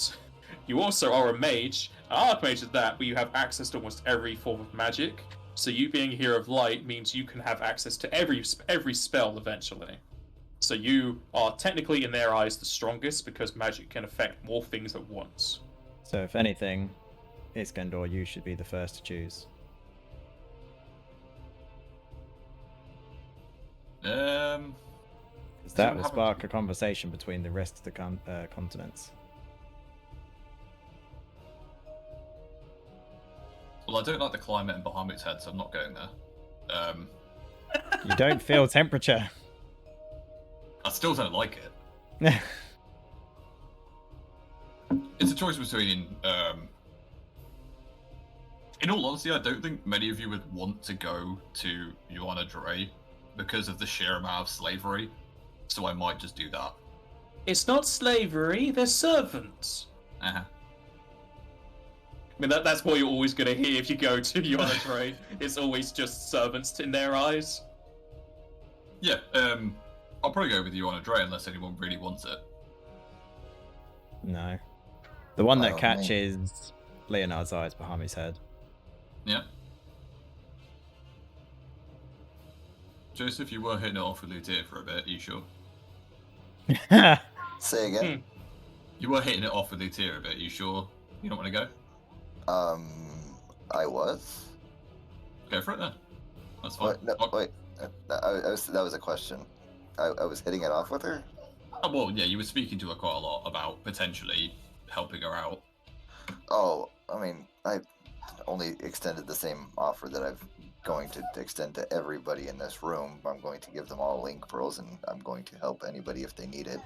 you also are a mage, an archmage at that, where you have access to almost every form of magic. So you being a Hero of Light means you can have access to every spell eventually. So you are technically, in their eyes, the strongest because magic can affect more things at once. So if anything, Iskandar, you should be the first to choose. Because that will spark a conversation between the rest of the continents. Well, I don't like the climate in Bahamut's head, so I'm not going there. You don't feel temperature. I still don't like it. It's a choice between. In all honesty, I don't think many of you would want to go to Joanna Dre because of the sheer amount of slavery. So I might just do that. It's not slavery, they're servants. Uh-huh. I mean, that's what you're always going to hear if you go to Joanna Dre. It's always just servants in their eyes. Yeah, I'll probably go with Joanna Dre unless anyone really wants it. No. The one that Well, catches Leonard's eyes behind his head. Yeah. Joseph, you were hitting it off with Lutir for a bit, are you sure? Say again. You were hitting it off with Lutir a bit, are you sure you don't want to go? I was. Go for it then. That's fine. What? No, wait. That was a question. I was hitting it off with her? Oh, well, yeah, you were speaking to her quite a lot about potentially helping her out. Oh, I mean, I only extended the same offer that I'm going to extend to everybody in this room. I'm going to give them all link pearls, and I'm going to help anybody if they need it.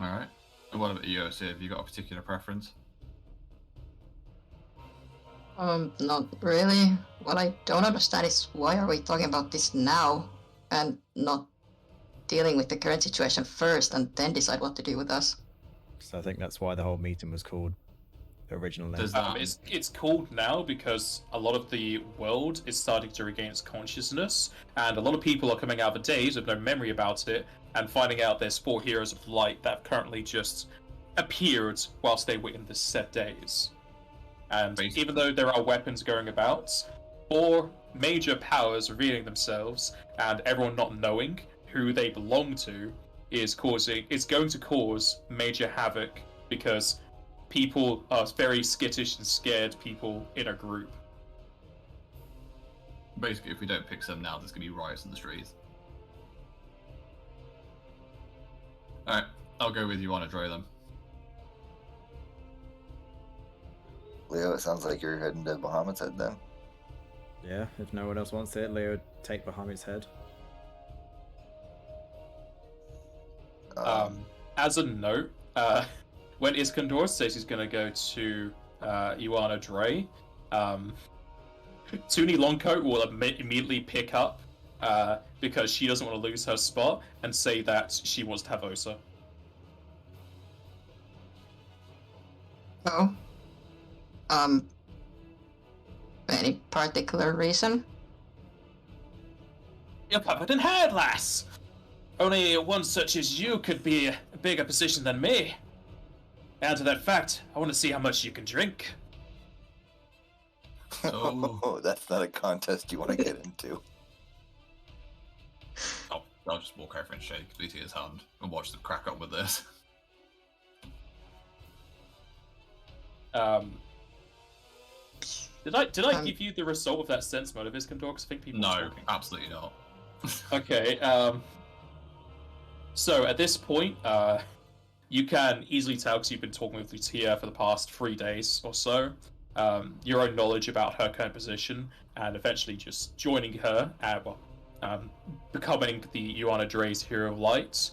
Alright. And what about you, OC? Have you got a particular preference? Not really. What I don't understand is why are we talking about this now and not dealing with the current situation first and then decide what to do with us? So I think that's why the whole meeting was called the original name. Does- It's called now because a lot of the world is starting to regain its consciousness, and a lot of people are coming out of the days with no memory about it and finding out there's 4 Heroes of Light that have currently just appeared whilst they were in the set days. And Basically. even though there are weapons going about, 4 major powers revealing themselves, and everyone not knowing who they belong to is going to cause major havoc because people are very skittish and scared people in a group. Basically, if we don't pick some now, there's going to be riots in the streets. Alright, I'll go with you on a Dre then. Leo, it sounds like you're heading to Bahamut's Head then. Yeah, if no one else wants it, Leo would take Bahamut's Head. As a note, when Iskandar says he's going to go to Ioana Dre, Tuni Longcoat will immediately pick up because she doesn't want to lose her spot and say that she wants to have Osa. Oh. Any particular reason? You're covered in hair, lass. Only one such as you could be a bigger position than me. And to that fact, I want to see how much you can drink. Oh. That's not a contest you want to get into. I'll just walk over and shake Lutia's hand and watch them crack up with this. Did I give you the result of that sense motive, Iskandar? Because I think people were No, talking. absolutely not. Okay, so at this point, you can easily tell because you've been talking with Lucia for the past 3 days or so, your own knowledge about her current position, and eventually just joining her, becoming the Ioana Dre's Hero of Light.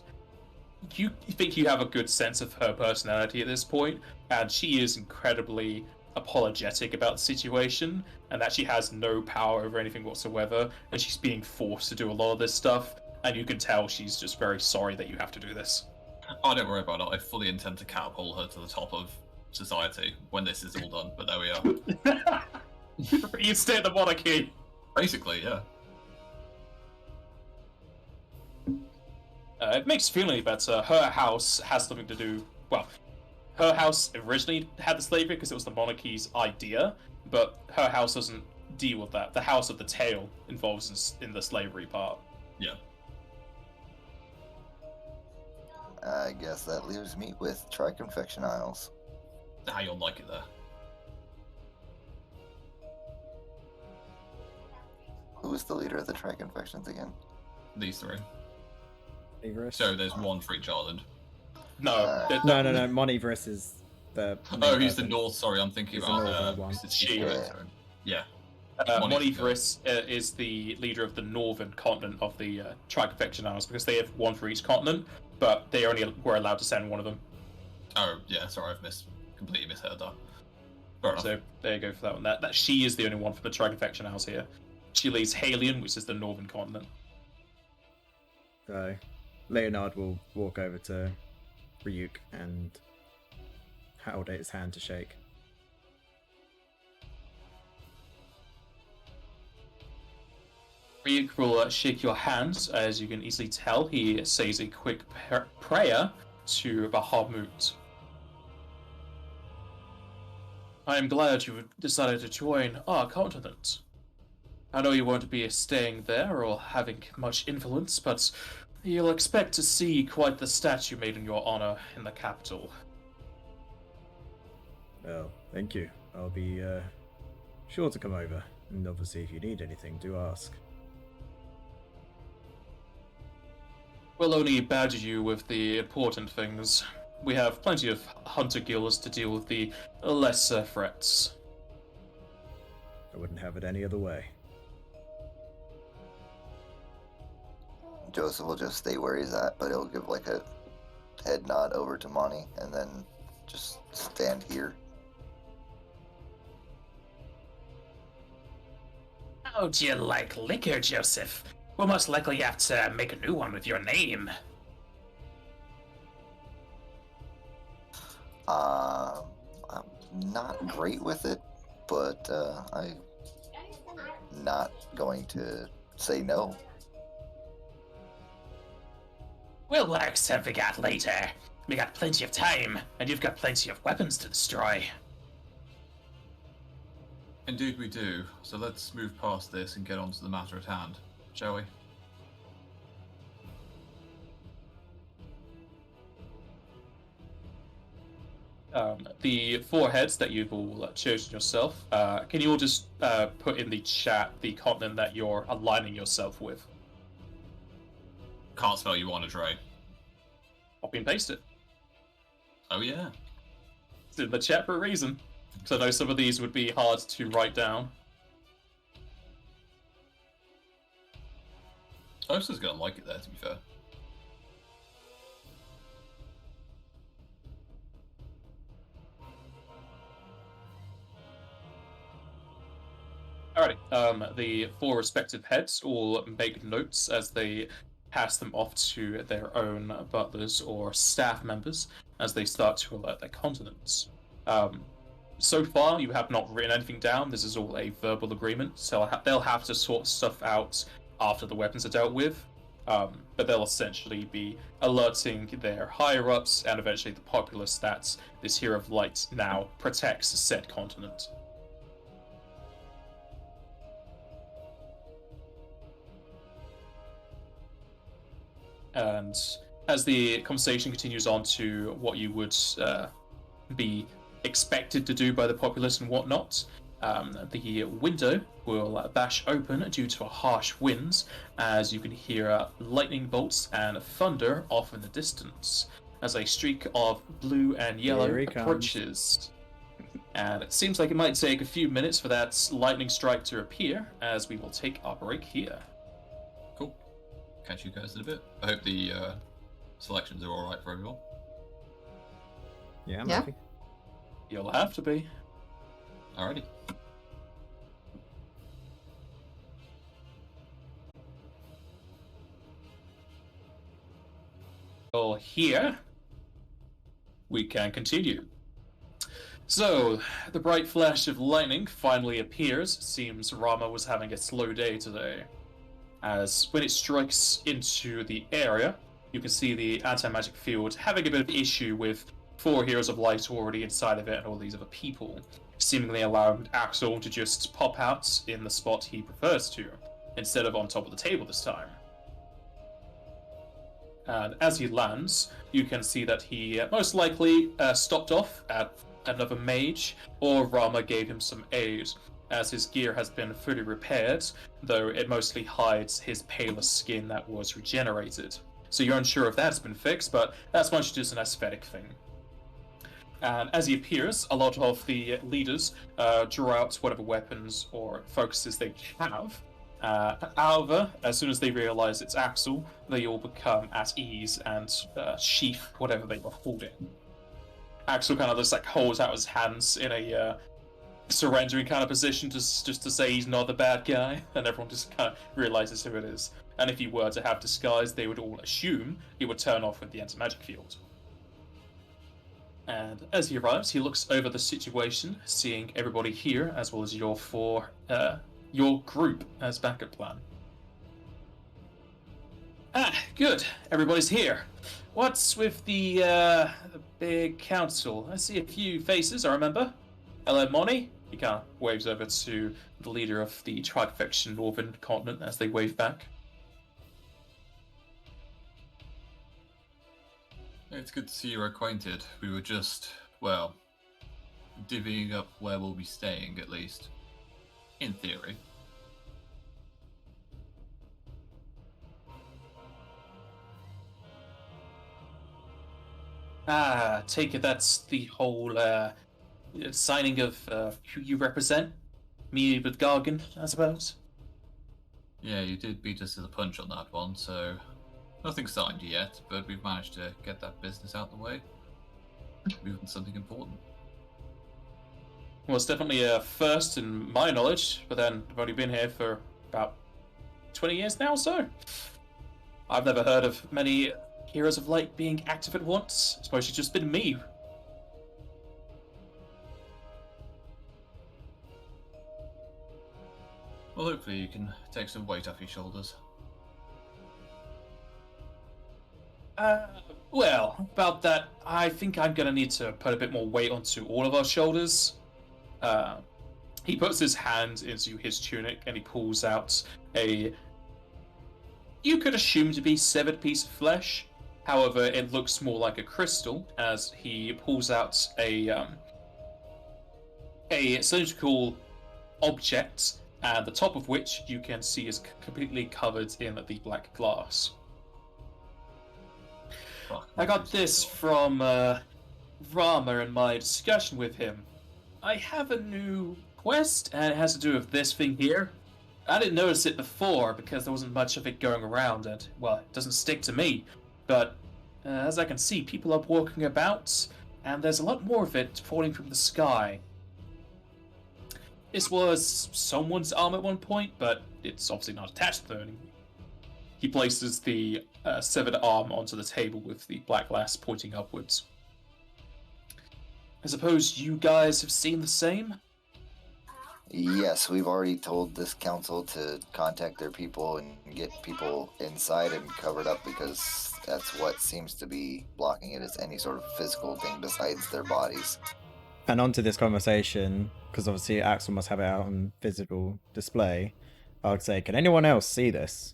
You think you have a good sense of her personality at this point, and she is incredibly apologetic about the situation, and that she has no power over anything whatsoever, and she's being forced to do a lot of this stuff, and you can tell she's just very sorry that you have to do this. Oh, don't worry about it. I fully intend to catapult her to the top of society when this is all done, but there we are. You stay at the monarchy. Basically, yeah. It makes you feel any better. Her house has something to do. Well, her house originally had the slavery because it was the monarchy's idea, but her house doesn't deal with that. The House of the Tail involves in the slavery part. Yeah. I guess that leaves me with Tri-Confection Isles. How you'll like it there. Who is the leader of the Tri-Confections again? These three. Everest? So there's one for each island. No, No. Moniverse is the. Oh, he's the north. Sorry, I'm thinking He's the about northern one. this is She. Yeah. Monivris is the leader of the northern continent of the Tri-Confection Isles because they have one for each continent, but they only were allowed to send one of them. Oh, yeah. Sorry, I've completely misheard that. Fair enough. So there you go for that one. That she is the only one for the Tri-Confection Isles here. She leads Halion, which is the northern continent. So, Leonard will walk over to Ryuk and hold out his hand to shake. Ryuk will shake your hand. As you can easily tell, he says a quick prayer to Bahamut. I am glad you decided to join our continent. I know you won't be staying there or having much influence, but you'll expect to see quite the statue made in your honor in the capital. Well, thank you. I'll be sure to come over. And obviously, if you need anything, do ask. We'll only badger you with the important things. We have plenty of hunter guilds to deal with the lesser threats. I wouldn't have it any other way. Joseph will just stay where he's at, but he'll give like a head nod over to Monty and then just stand here. How do you like liquor, Joseph? We'll most likely have to make a new one with your name. I'm not great with it, but I'm not going to say no. We'll figure out later. We got plenty of time, and you've got plenty of weapons to destroy. Indeed we do. So let's move past this and get on to the matter at hand, shall we? The 4 heads that you've all chosen yourself, can you all just put in the chat the continent that you're aligning yourself with? Can't spell you on a Dre. Copy and paste it. Oh yeah. It's in the chat for a reason. So I know some of these would be hard to write down. I was just gonna like it there, to be fair. Alrighty. The 4 respective heads all make notes as they pass them off to their own butlers or staff members as they start to alert their continents. So far, you have not written anything down. This is all a verbal agreement, so they'll have to sort stuff out after the weapons are dealt with. But they'll essentially be alerting their higher-ups and eventually the populace that this Hero of Light now protects said continent. And as the conversation continues on to what you would be expected to do by the populace and whatnot, the window will bash open due to a harsh winds, as you can hear lightning bolts and thunder off in the distance, as a streak of blue and yellow Here he comes. approaches. And it seems like it might take a few minutes for that lightning strike to appear, as we will take our break here. Cool. Catch you guys in a bit. I hope the selections are alright for everyone. Yeah, I'm Yeah. happy. You'll have to be. Alrighty. Well, here we can continue. So, the bright flash of lightning finally appears. Seems Rama was having a slow day today. As when it strikes into the area, you can see the anti-magic field having a bit of issue with 4 Heroes of Light already inside of it and all these other people, seemingly allowing Axel to just pop out in the spot he prefers to, instead of on top of the table this time. And as he lands, you can see that he most likely stopped off at another mage, or Rama gave him some aid, as his gear has been fully repaired, though it mostly hides his paler skin that was regenerated. So you're unsure if that's been fixed, but that's much just an aesthetic thing. And as he appears, a lot of the leaders draw out whatever weapons or focuses they have. However, as soon as they realize it's Axel, they all become at ease and sheath whatever they were holding. Axel kind of just like holds out his hands in a surrendering kind of position, just to say he's not the bad guy, and everyone just kind of realizes who it is. And if he were to have disguise, they would all assume he would turn off with the anti-magic field. And as he arrives, he looks over the situation, seeing everybody here, as well as your group as backup plan. Ah, good. Everybody's here. What's with the big council? I see a few faces, I remember. Hello, Moni. He kind of waves over to the leader of the Trifection Northern Continent as they wave back. It's good to see you're acquainted. We were just, well, divvying up where we'll be staying, at least. In theory. Ah, take it that's the whole signing of who you represent? Me with Gargan, I suppose? Yeah, you did beat us to the punch on that one, so nothing's signed yet, but we've managed to get that business out the way. Moving something important. Well, it's definitely a first in my knowledge, but then I've only been here for about 20 years now, so I've never heard of many Heroes of Light being active at once. It's mostly just been me. Well, hopefully you can take some weight off your shoulders. Well, about that, I think I'm gonna need to put a bit more weight onto all of our shoulders. He puts his hand into his tunic and he pulls out a, you could assume to be severed piece of flesh. However, it looks more like a crystal as he pulls out a cylindrical object, and the top of which you can see is completely covered in the black glass. Fuck, I got this from Rama in my discussion with him. I have a new quest, and it has to do with this thing here. I didn't notice it before because there wasn't much of it going around, and, well, it doesn't stick to me. But as I can see, people are walking about, and there's a lot more of it falling from the sky. This was someone's arm at one point, but it's obviously not attached to them. He places the severed arm onto the table with the black glass pointing upwards. I suppose you guys have seen the same? Yes, we've already told this council to contact their people and get people inside and covered up because that's what seems to be blocking it, is any sort of physical thing besides their bodies. And onto this conversation, because obviously Axel must have it out on visible display, I would say, can anyone else see this?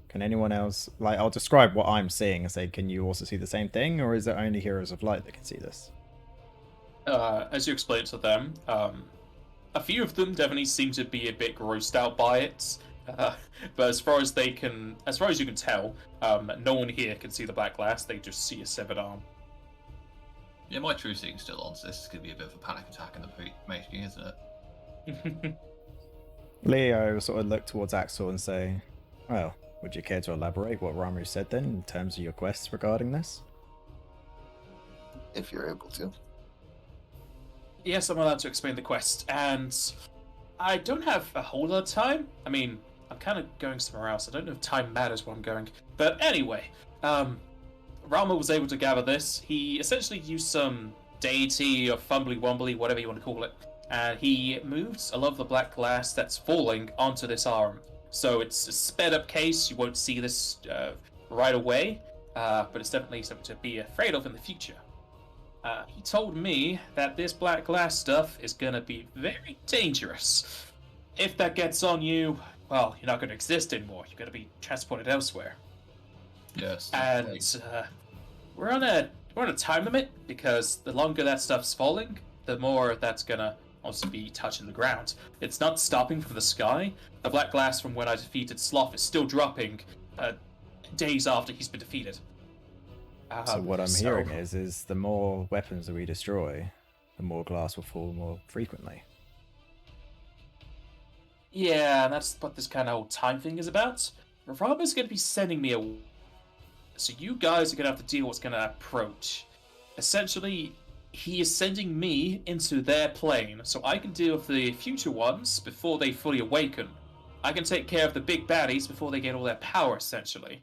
Can anyone else, like, I'll describe what I'm seeing and say, can you also see the same thing, or is it only Heroes of Light that can see this? As you explain to them, a few of them definitely seem to be a bit grossed out by it. But as far as you can tell, no one here can see the black glass. They just see a severed arm. Yeah, my true seeing's still on, so this is going to be a bit of a panic attack in the making, isn't it? Leo sort of look towards Axel and say, well, would you care to elaborate what Ramu said then in terms of your quests regarding this? If you're able to. Yes, I'm allowed to explain the quest, and I don't have a whole lot of time. I mean, I'm kind of going somewhere else. I don't know if time matters where I'm going. But anyway, Rama was able to gather this. He essentially used some deity or fumbly wumbly, whatever you want to call it, and he moved a lot of the black glass that's falling onto this arm. So it's a sped up case. You won't see this right away, but it's definitely something to be afraid of in the future. He told me that this black glass stuff is gonna be very dangerous. If that gets on you, well, you're not gonna exist anymore. You're gonna be transported elsewhere. Yes. And we're on a time limit because the longer that stuff's falling, the more that's gonna also be touching the ground. It's not stopping from the sky. The black glass from when I defeated Sloth is still dropping days after he's been defeated. So what I'm hearing is the more weapons that we destroy, the more glass will fall more frequently. Yeah, and that's what this kind of whole time thing is about. Ravaba's going to be sending me a... So you guys are going to have to deal with what's going to approach. Essentially, he is sending me into their plane, so I can deal with the future ones before they fully awaken. I can take care of the big baddies before they get all their power, essentially.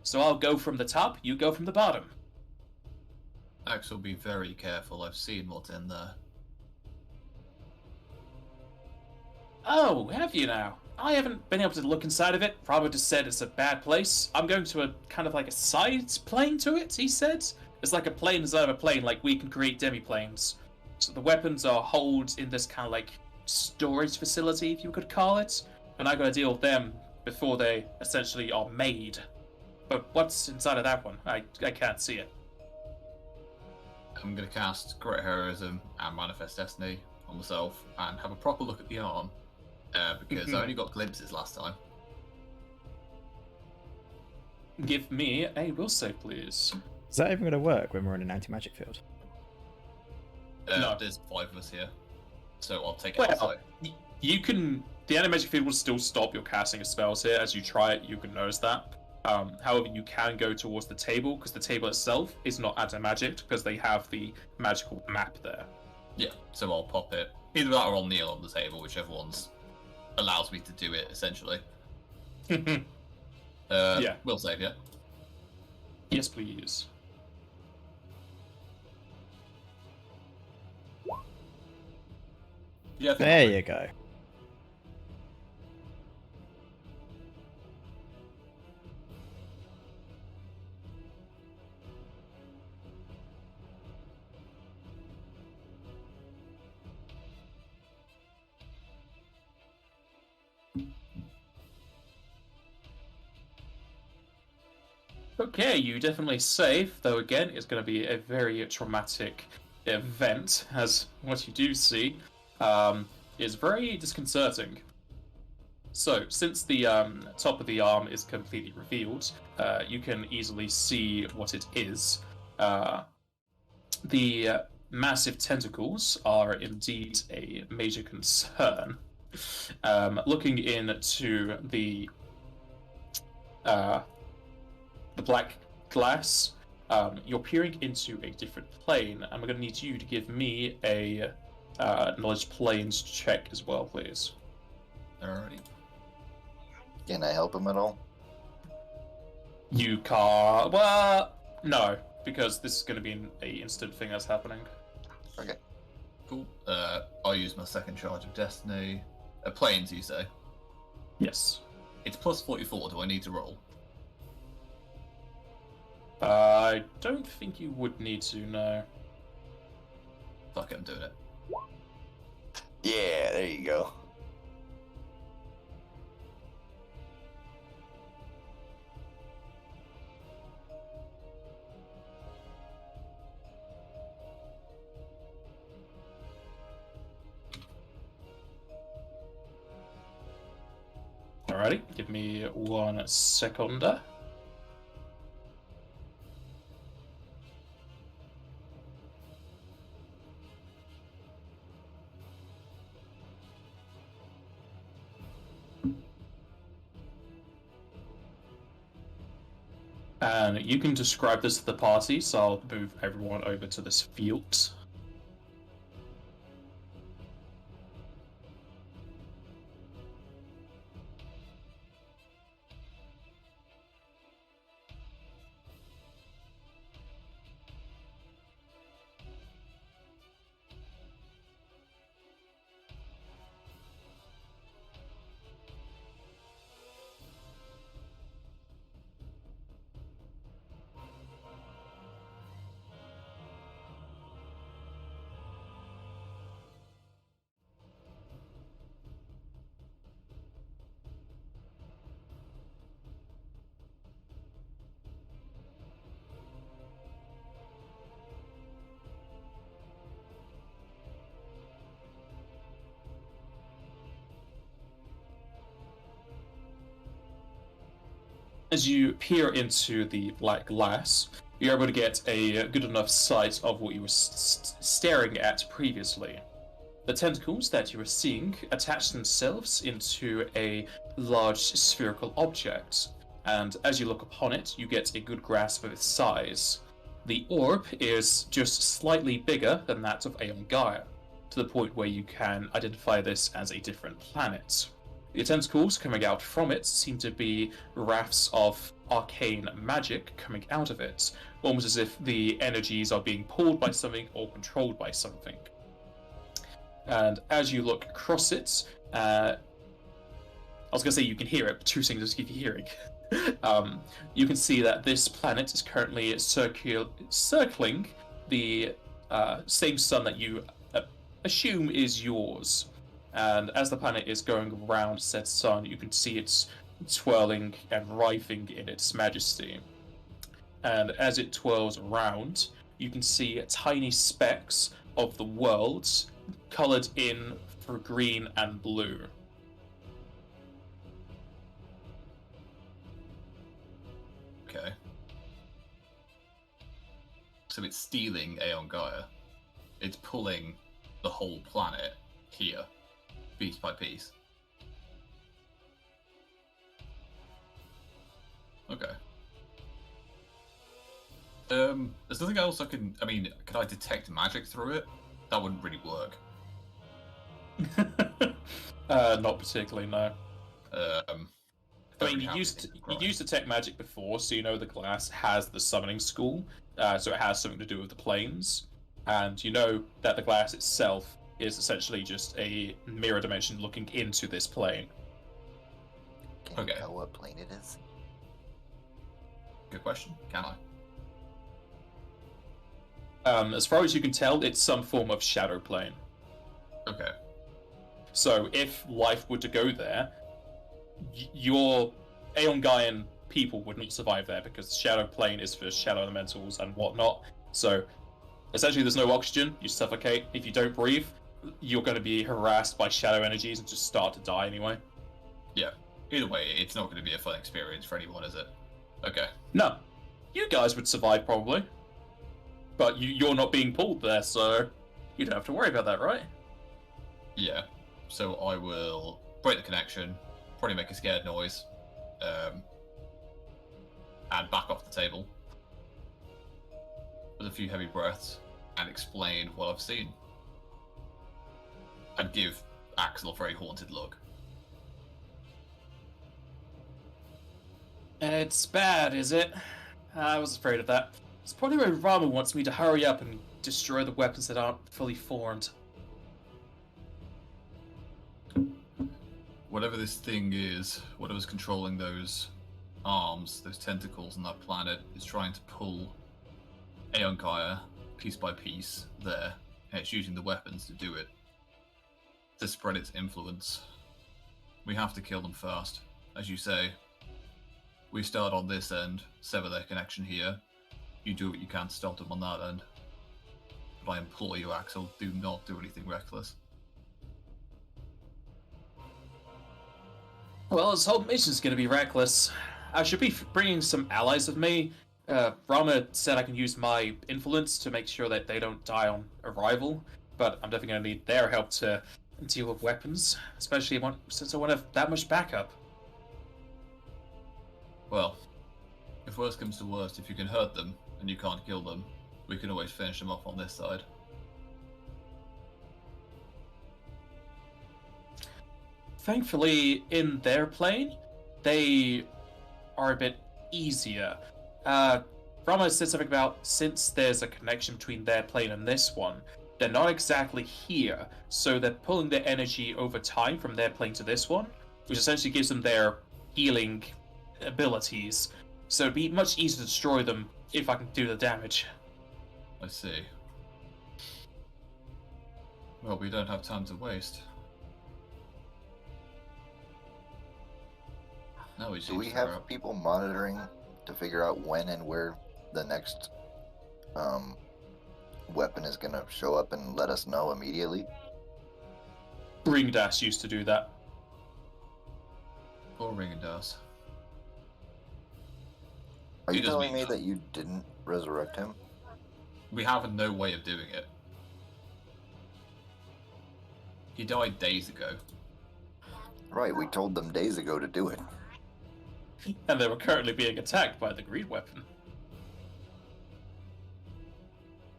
So I'll go from the top, you go from the bottom. Axel, be very careful. I've seen what's in there. Oh, have you now? I haven't been able to look inside of it. Robert just said it's a bad place. I'm going to a kind of like a side plane to it, he said. It's like a plane inside of a plane, like we can create demi-planes. So the weapons are holed in this kind of like storage facility, if you could call it. And I gotta deal with them before they essentially are made. But what's inside of that one? I can't see it. I'm going to cast Great Heroism and Manifest Destiny on myself and have a proper look at the arm. Because I only got glimpses last time. Give me a will save, please. Is that even going to work when we're in an anti-magic field? No. There's 5 of us here. So I'll take it Well, outside. you can... The animagic field will still stop your casting of spells here. As you try it, you can notice that. However, you can go towards the table, because the table itself is not anti-magic, because they have the magical map there. Yeah, so I'll pop it. Either that or I'll kneel on the table, whichever one's allows me to do it, essentially. Yeah. Will save, yeah? Yes, please. Yeah, I think There you go. Okay, you definitely save, though again, it's going to be a very traumatic event, as what you do see is very disconcerting. So, since the top of the arm is completely revealed, you can easily see what it is. The massive tentacles are indeed a major concern. Looking into the black glass, you're peering into a different plane. I'm going to need you to give me a knowledge planes check as well, please. Alrighty. Can I help him at all? You can't. Well, no, because this is going to be an instant thing that's happening. Okay. Cool. I'll use my second charge of destiny. Planes, you say? Yes. It's plus 44. Do I need to roll? I don't think you would need to, no. Fuck it, I'm doing it. Yeah, there you go. Alrighty, give me 1 second. And you can describe this to the party, so I'll move everyone over to this field. As you peer into the black glass, you're able to get a good enough sight of what you were staring at previously. The tentacles that you were seeing attach themselves into a large spherical object, and as you look upon it, you get a good grasp of its size. The orb is just slightly bigger than that of Aeon Gaia, to the point where you can identify this as a different planet. The tentacles coming out from it seem to be rafts of arcane magic coming out of it, almost as if the energies are being pulled by something or controlled by something. And as you look across it, I was going to say you can hear it, but 2 seconds just give you hearing. You can see that this planet is currently circling the same sun that you assume is yours. And as the planet is going around said sun, you can see it twirling and writhing in its majesty. And as it twirls around, you can see tiny specks of the worlds coloured in for green and blue. Okay. So it's stealing Aeon Gaia. It's pulling the whole planet here, piece by piece. Okay. There's nothing else can I detect magic through it? That wouldn't really work. Not particularly, no. I mean, you used detect magic before, so you know the glass has the summoning school, so it has something to do with the planes, and you know that the glass itself is essentially just a mirror dimension looking into this plane. Can you Okay. tell what plane it is? Good question. Can I? As far as you can tell, it's some form of shadow plane. Okay. So if life were to go there, your Aeon Gaian people would not survive there because the shadow plane is for shadow elementals and whatnot. So essentially, there's no oxygen. You suffocate. If you don't breathe, you're going to be harassed by shadow energies and just start to die anyway. Yeah. Either way, it's not going to be a fun experience for anyone, is it? Okay. No, you guys would survive probably, but you're not being pulled there, so you don't have to worry about that, right? Yeah. So I will break the connection, probably make a scared noise, and back off the table with a few heavy breaths and explain what I've seen. And give Axel a very haunted look. It's bad, is it? I was afraid of that. It's probably why Rama wants me to hurry up and destroy the weapons that aren't fully formed. Whatever this thing is, whatever's controlling those arms, those tentacles on that planet, is trying to pull Aonkaya piece by piece there, and it's using the weapons to do it, to spread its influence. We have to kill them first. As you say, we start on this end, sever their connection here. You do what you can to stop them on that end. But I implore you, Axel, do not do anything reckless. Well, this whole mission's going to be reckless. I should be bringing some allies with me. Rama said I can use my influence to make sure that they don't die on arrival, but I'm definitely going to need their help to deal with weapons, especially since I won't have that much backup. Well, if worst comes to worst, if you can hurt them and you can't kill them, we can always finish them off on this side. Thankfully, in their plane, they are a bit easier. Rama said something about since there's a connection between their plane and this one, they're not exactly here, so they're pulling their energy over time from their plane to this one, which essentially gives them their healing abilities. So it'd be much easier to destroy them if I can do the damage. I see. Well, we don't have time to waste. No, Do we have people monitoring to figure out when and where the next weapon is going to show up and let us know immediately? Ringdas used to do that. Poor Ringendas. Are He you doesn't telling mean me that you didn't resurrect him? We have no way of doing it. He died days ago. Right, we told them days ago to do it. And they were currently being attacked by the greed weapon.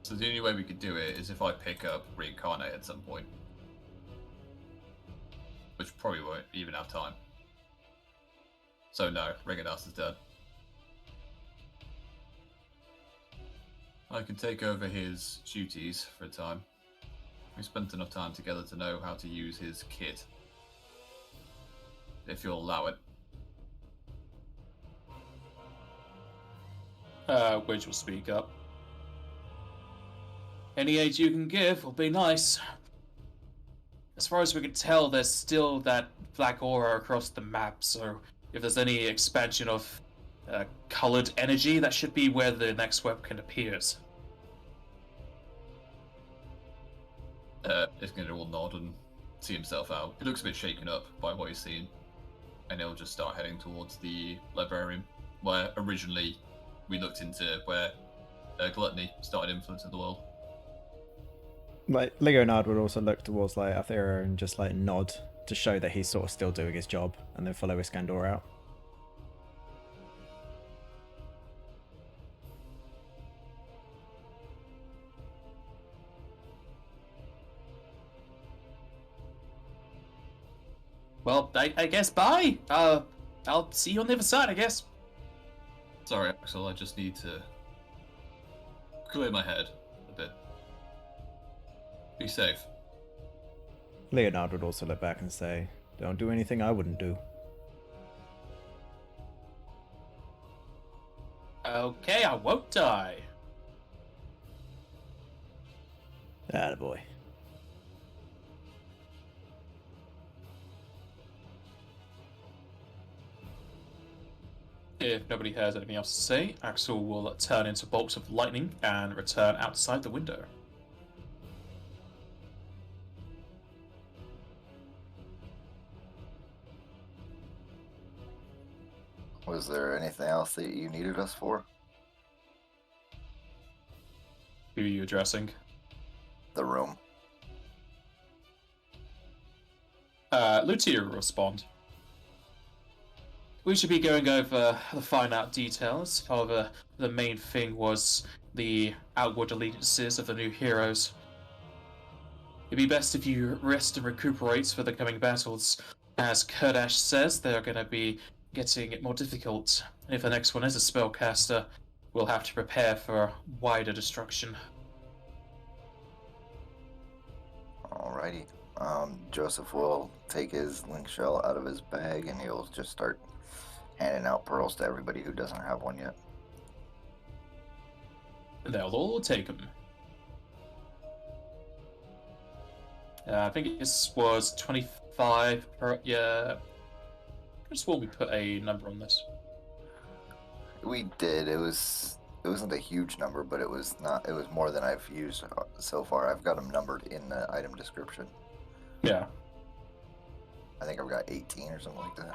So the only way we could do it is if I pick up Reincarnate at some point. Which probably won't even have time. So no, Ringendas is dead. I can take over his duties for a time. We spent enough time together to know how to use his kit. If you'll allow it. Wedge will speak up. Any aid you can give will be nice. As far as we can tell, there's still that black aura across the map, so if there's any expansion of colored energy, that should be where the next weapon appears. Iskander will nod and see himself out. He looks a bit shaken up by what he's seen. And he'll just start heading towards the librarium, where originally we looked into where gluttony started influencing the world. Like Leonard would also look towards like Athera and just like nod to show that he's sort of still doing his job, and then follow Iskander out. Well, I guess bye. I'll see you on the other side, I guess. Sorry, Axel, I just need to clear my head a bit. Be safe. Leonard would also look back and say, "Don't do anything I wouldn't do." Okay, I won't die. Attaboy. If nobody has anything else to say, Axel will turn into bolts of lightning and return outside the window. Was there anything else that you needed us for? Who are you addressing? The room. Lutia will respond. We should be going over the fine out details. However, the main thing was the outward allegiances of the new heroes. It'd be best if you rest and recuperate for the coming battles. As Kurdash says, they're going to be getting more difficult. And if the next one is a spellcaster, we'll have to prepare for wider destruction. Alrighty. Joseph will take his link shell out of his bag and he'll just start handing out pearls to everybody who doesn't have one yet. They'll all take them. I think this was 25 per. Yeah. I just want we put a number on this. We did. It wasn't a huge number, but it was not. It was more than I've used so far. I've got them numbered in the item description. Yeah. I think I've got 18 or something like that.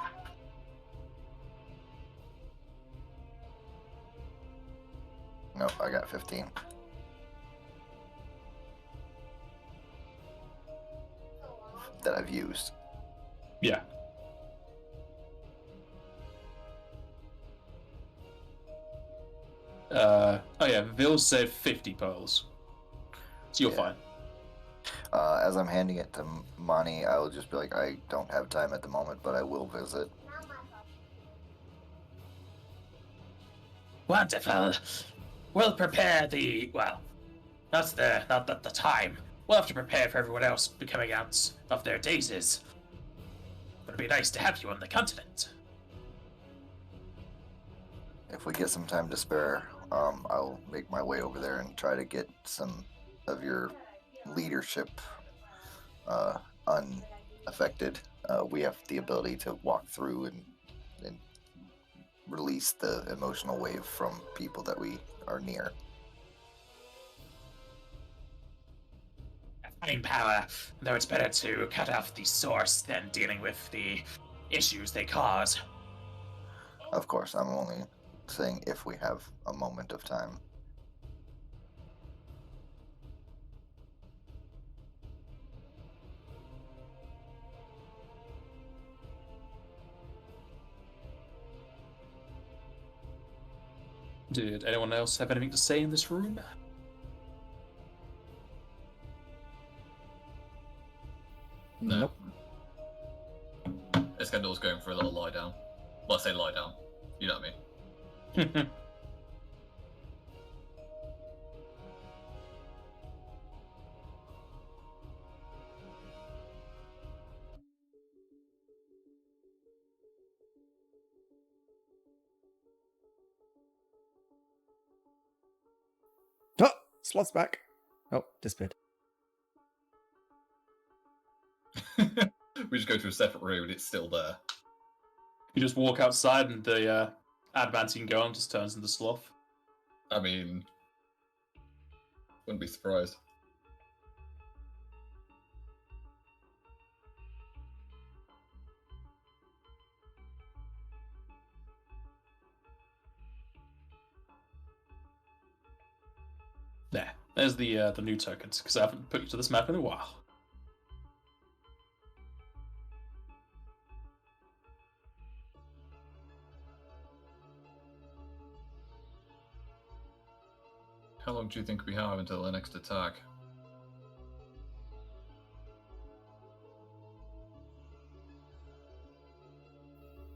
Nope, I got 15. That I've used. Yeah. Oh yeah, Vil said 50 pearls. So you're fine. As I'm handing it to Mani, I will just be like, I don't have time at the moment, but I will visit. Wonderful. We'll prepare not the time. We'll have to prepare for everyone else coming out of their dazes. But it'd be nice to have you on the continent. If we get some time to spare, I'll make my way over there and try to get some of your leadership unaffected. We have the ability to walk through and release the emotional wave from people that we are near. Fine power, though it's better to cut off the source than dealing with the issues they cause. Of course, I'm only saying if we have a moment of time. Did anyone else have anything to say in this room? No. Nope. Iskandor's going for a little lie down. Well, I say lie down. You know what I mean. Oh, slots back. Oh, disappeared. We just go to a separate room and it's still there. You just walk outside and the adamantine golem just turns into sloth. I mean, wouldn't be surprised. There's the new tokens, because I haven't put you to this map in a while. How long do you think we have until the next attack?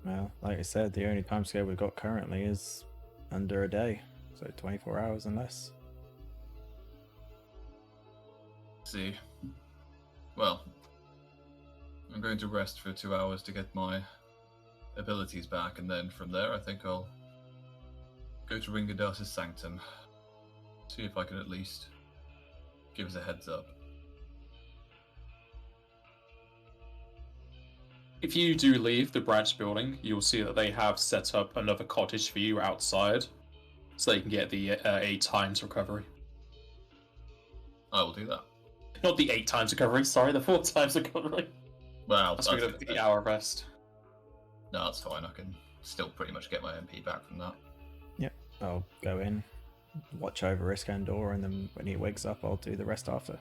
Well, like I said, the only timescale we've got currently is under a day, so 24 hours and less. See. Well, I'm going to rest for 2 hours to get my abilities back, and then from there I think I'll go to Ringadas's sanctum. See if I can at least give us a heads up. If you do leave the branch building, you'll see that they have set up another cottage for you outside, so they can get the 8 times recovery. I will do that. Not the 8 times recovery, sorry, the 4 times recovery. Well, That's going to be hour rest. No, that's fine. I can still pretty much get my MP back from that. Yep, I'll go in, watch over Iskandar, and then when he wakes up, I'll do the rest after.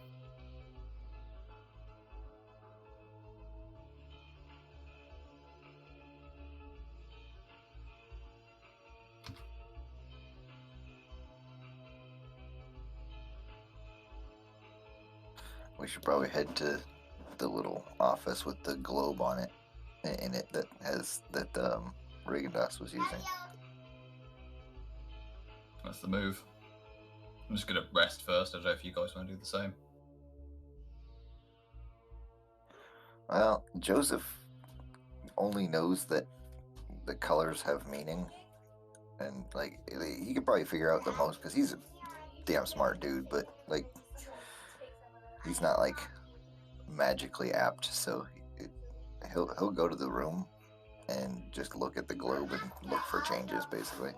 We should probably head to the little office with the globe on it, in it that Regendas was using. That's the move. I'm just gonna rest first. I don't know if you guys want to do the same. Well, Joseph only knows that the colors have meaning, and like he could probably figure out the most because he's a damn smart dude. But like, he's not like magically apt, so he'll go to the room and just look at the globe and look for changes, basically.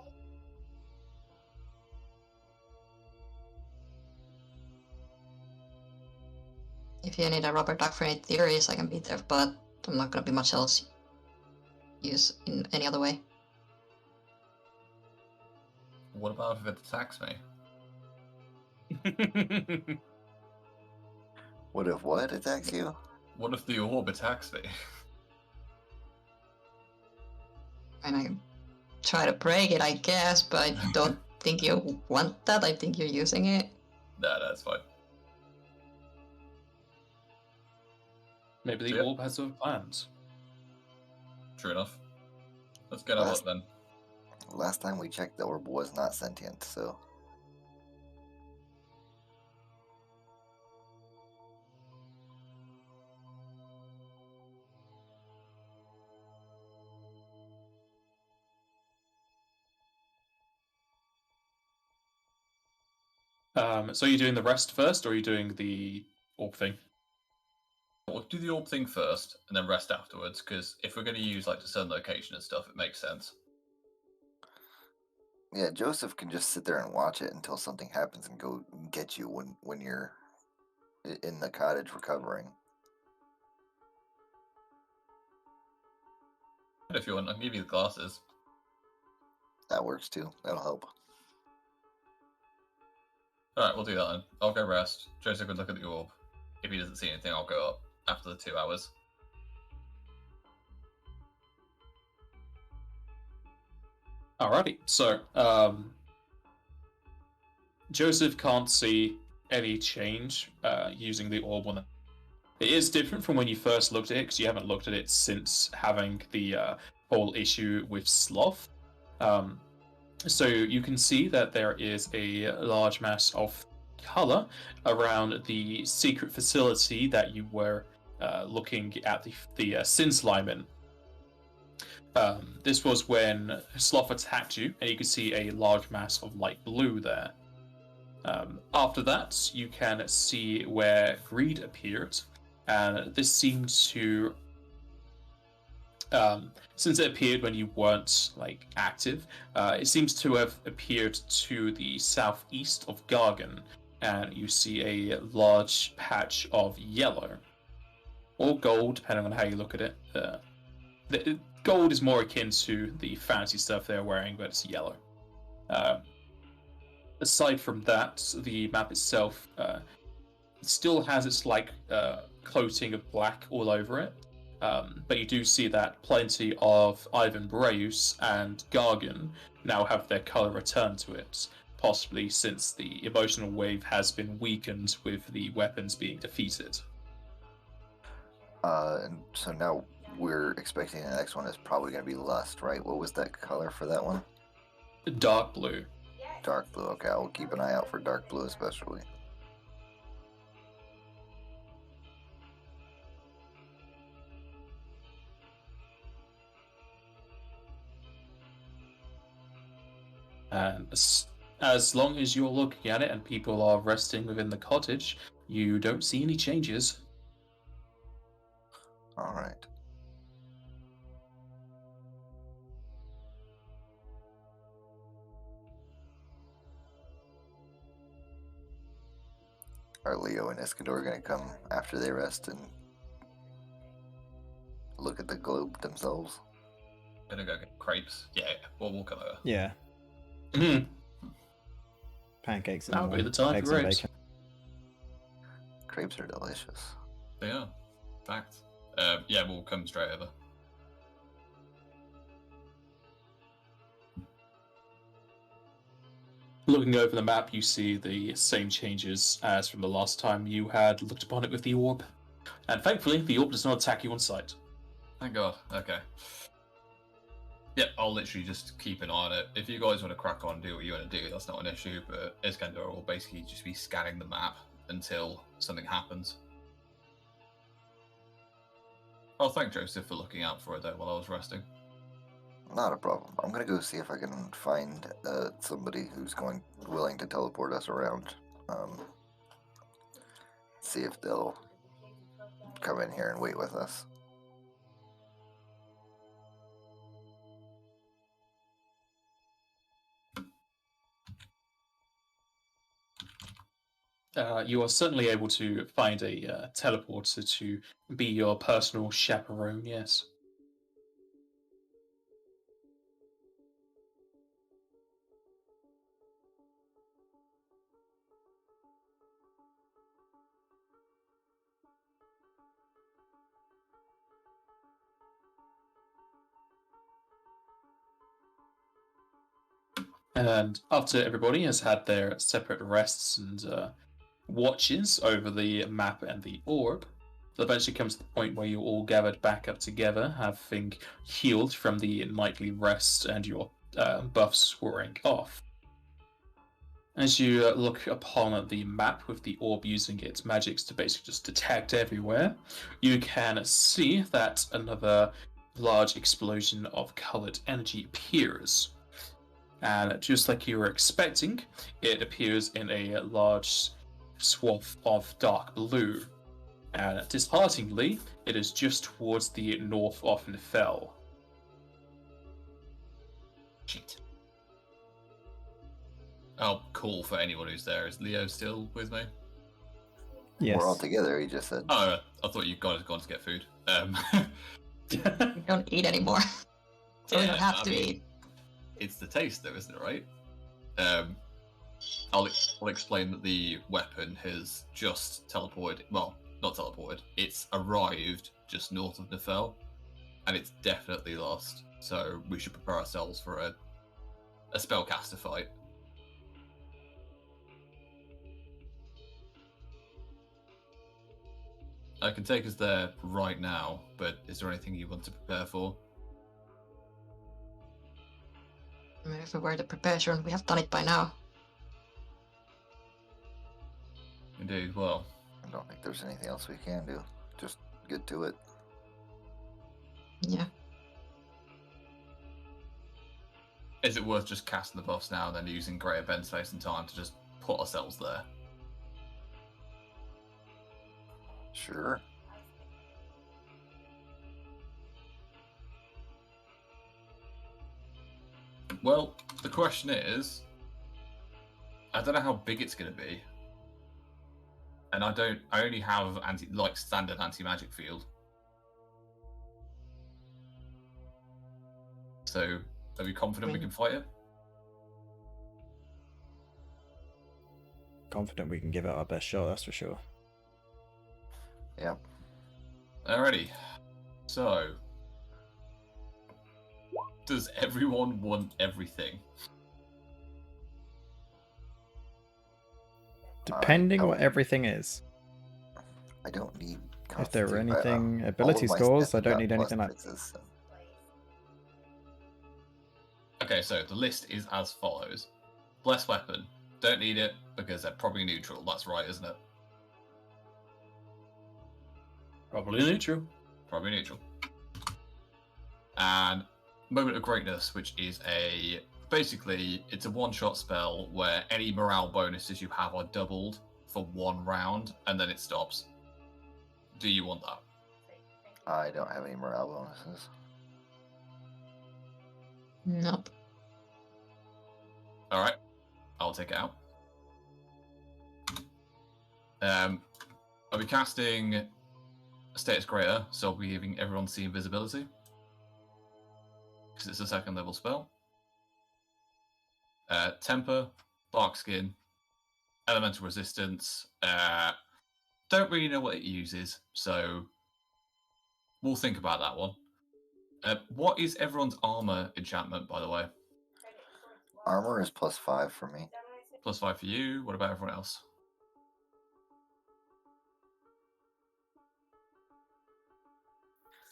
If you need a rubber duck for any theories, I can be there, but I'm not gonna be much else use in any other way. What about if it attacks me? What if what attacks you? What if the orb attacks me? And I can try to break it, I guess, but I don't think you want that. I think you're using it. Nah, that's fine. Maybe the Yep. orb has other plans. True enough. Let's get out then. Last time we checked, the orb was not sentient, so. So are you doing the rest first, or are you doing the orb thing? We'll do the orb thing first, and then rest afterwards, because if we're going to use like the sun location and stuff, it makes sense. Yeah, Joseph can just sit there and watch it until something happens and go get you when you're in the cottage recovering. If you want, I'll give you the glasses. That works too. That'll help. Alright, we'll do that then. I'll go rest. Joseph can look at the orb. If he doesn't see anything, I'll go up after the 2 hours. Alrighty, so Joseph can't see any change using the orb on it. It is different from when you first looked at it, because you haven't looked at it since having the whole issue with Sloth. So you can see that there is a large mass of color around the secret facility that you were looking at the Sin Slime in. This was when Sloth attacked you, and you can see a large mass of light blue there. After that, you can see where Greed appeared, and this seems to, since it appeared when you weren't like active, it seems to have appeared to the southeast of Gargan, and you see a large patch of yellow or gold, depending on how you look at it. The gold is more akin to the fancy stuff they're wearing, but it's yellow. Aside from that, the map itself still has its coating of black all over it, but you do see that plenty of Ivan Breus and Gargan now have their color returned to it, possibly since the emotional wave has been weakened with the weapons being defeated. And so now we're expecting the next one is probably going to be Lust, right? What was that color for that one? Dark blue. Dark blue. Okay, I'll keep an eye out for dark blue especially. And as long as you're looking at it and people are resting within the cottage, you don't see any changes. All right. Are Leo and Iskandor going to come after they rest and look at the globe themselves? Gonna go get crepes. Yeah, we'll come over. Yeah, Mhm. pancakes and That'll be the time eggs for and grapes. bacon. Crepes are delicious. They are. Fact. Yeah, we'll come straight over. Looking over the map, you see the same changes as from the last time you had looked upon it with the orb. And thankfully, the orb does not attack you on sight. Thank God. Okay. Yep, I'll literally just keep an eye on it. If you guys want to crack on and do what you want to do, that's not an issue, but Iskandar will basically just be scanning the map until something happens. I'll thank Joseph for looking out for it though while I was resting. Not a problem. I'm going to go see if I can find somebody who's willing to teleport us around. See if they'll come in here and wait with us. You are certainly able to find a teleporter to be your personal chaperone, yes. And after everybody has had their separate rests and watches over the map and the orb, it eventually comes to the point where you're all gathered back up together, having healed from the nightly rest and your buffs wearing off. As you look upon the map with the orb using its magics to basically just detect everywhere, you can see that another large explosion of colored energy appears. And just like you were expecting, it appears in a large swath of dark blue. And dishearteningly, it is just towards the north of Nefel. Shit. I'll call for anyone who's there. Is Leo still with me? Yes. We're all together, he just said. Oh, I thought you guys had gone to get food. We don't eat anymore. So we don't have I to mean, eat. It's the taste, though, isn't it? Right? I'll explain that the weapon has just teleported. Well, not teleported. It's arrived just north of Nefel, and it's definitely lost. So we should prepare ourselves for a spellcaster fight. I can take us there right now, but is there anything you want to prepare for? I mean, if we were to prepare, sure, we have done it by now. Indeed. Well, I don't think there's anything else we can do. Just get to it. Yeah. is it worth just casting the buffs now and then using greater bend space and time to just put ourselves there? Sure. Well, the question is, I don't know how big it's going to be, and I only have standard anti-magic field. So, are we confident we can fight it? Confident we can give it our best shot, that's for sure. Yep. Alrighty. So, does everyone want everything? Depending what everything is. I don't need. If there are Constitute. anything All ability of my scores, stuff I don't got need anything like. +6s, so. Okay, so the list is as follows. Blessed Weapon. Don't need it because they're probably neutral. That's right, isn't it? Probably neutral. Probably neutral. And Moment of Greatness, which is basically it's a one-shot spell where any morale bonuses you have are doubled for 1 round, and then it stops. Do you want that? I don't have any morale bonuses. Nope. All right, I'll take it out. I'll be casting Status Greater, so I'll be giving everyone see invisibility. Because it's a 2nd level spell. Temper, Bark Skin, Elemental Resistance. Don't really know what it uses, so we'll think about that one. What is everyone's armor enchantment, by the way? Armor is +5 for me. +5 for you. What about everyone else?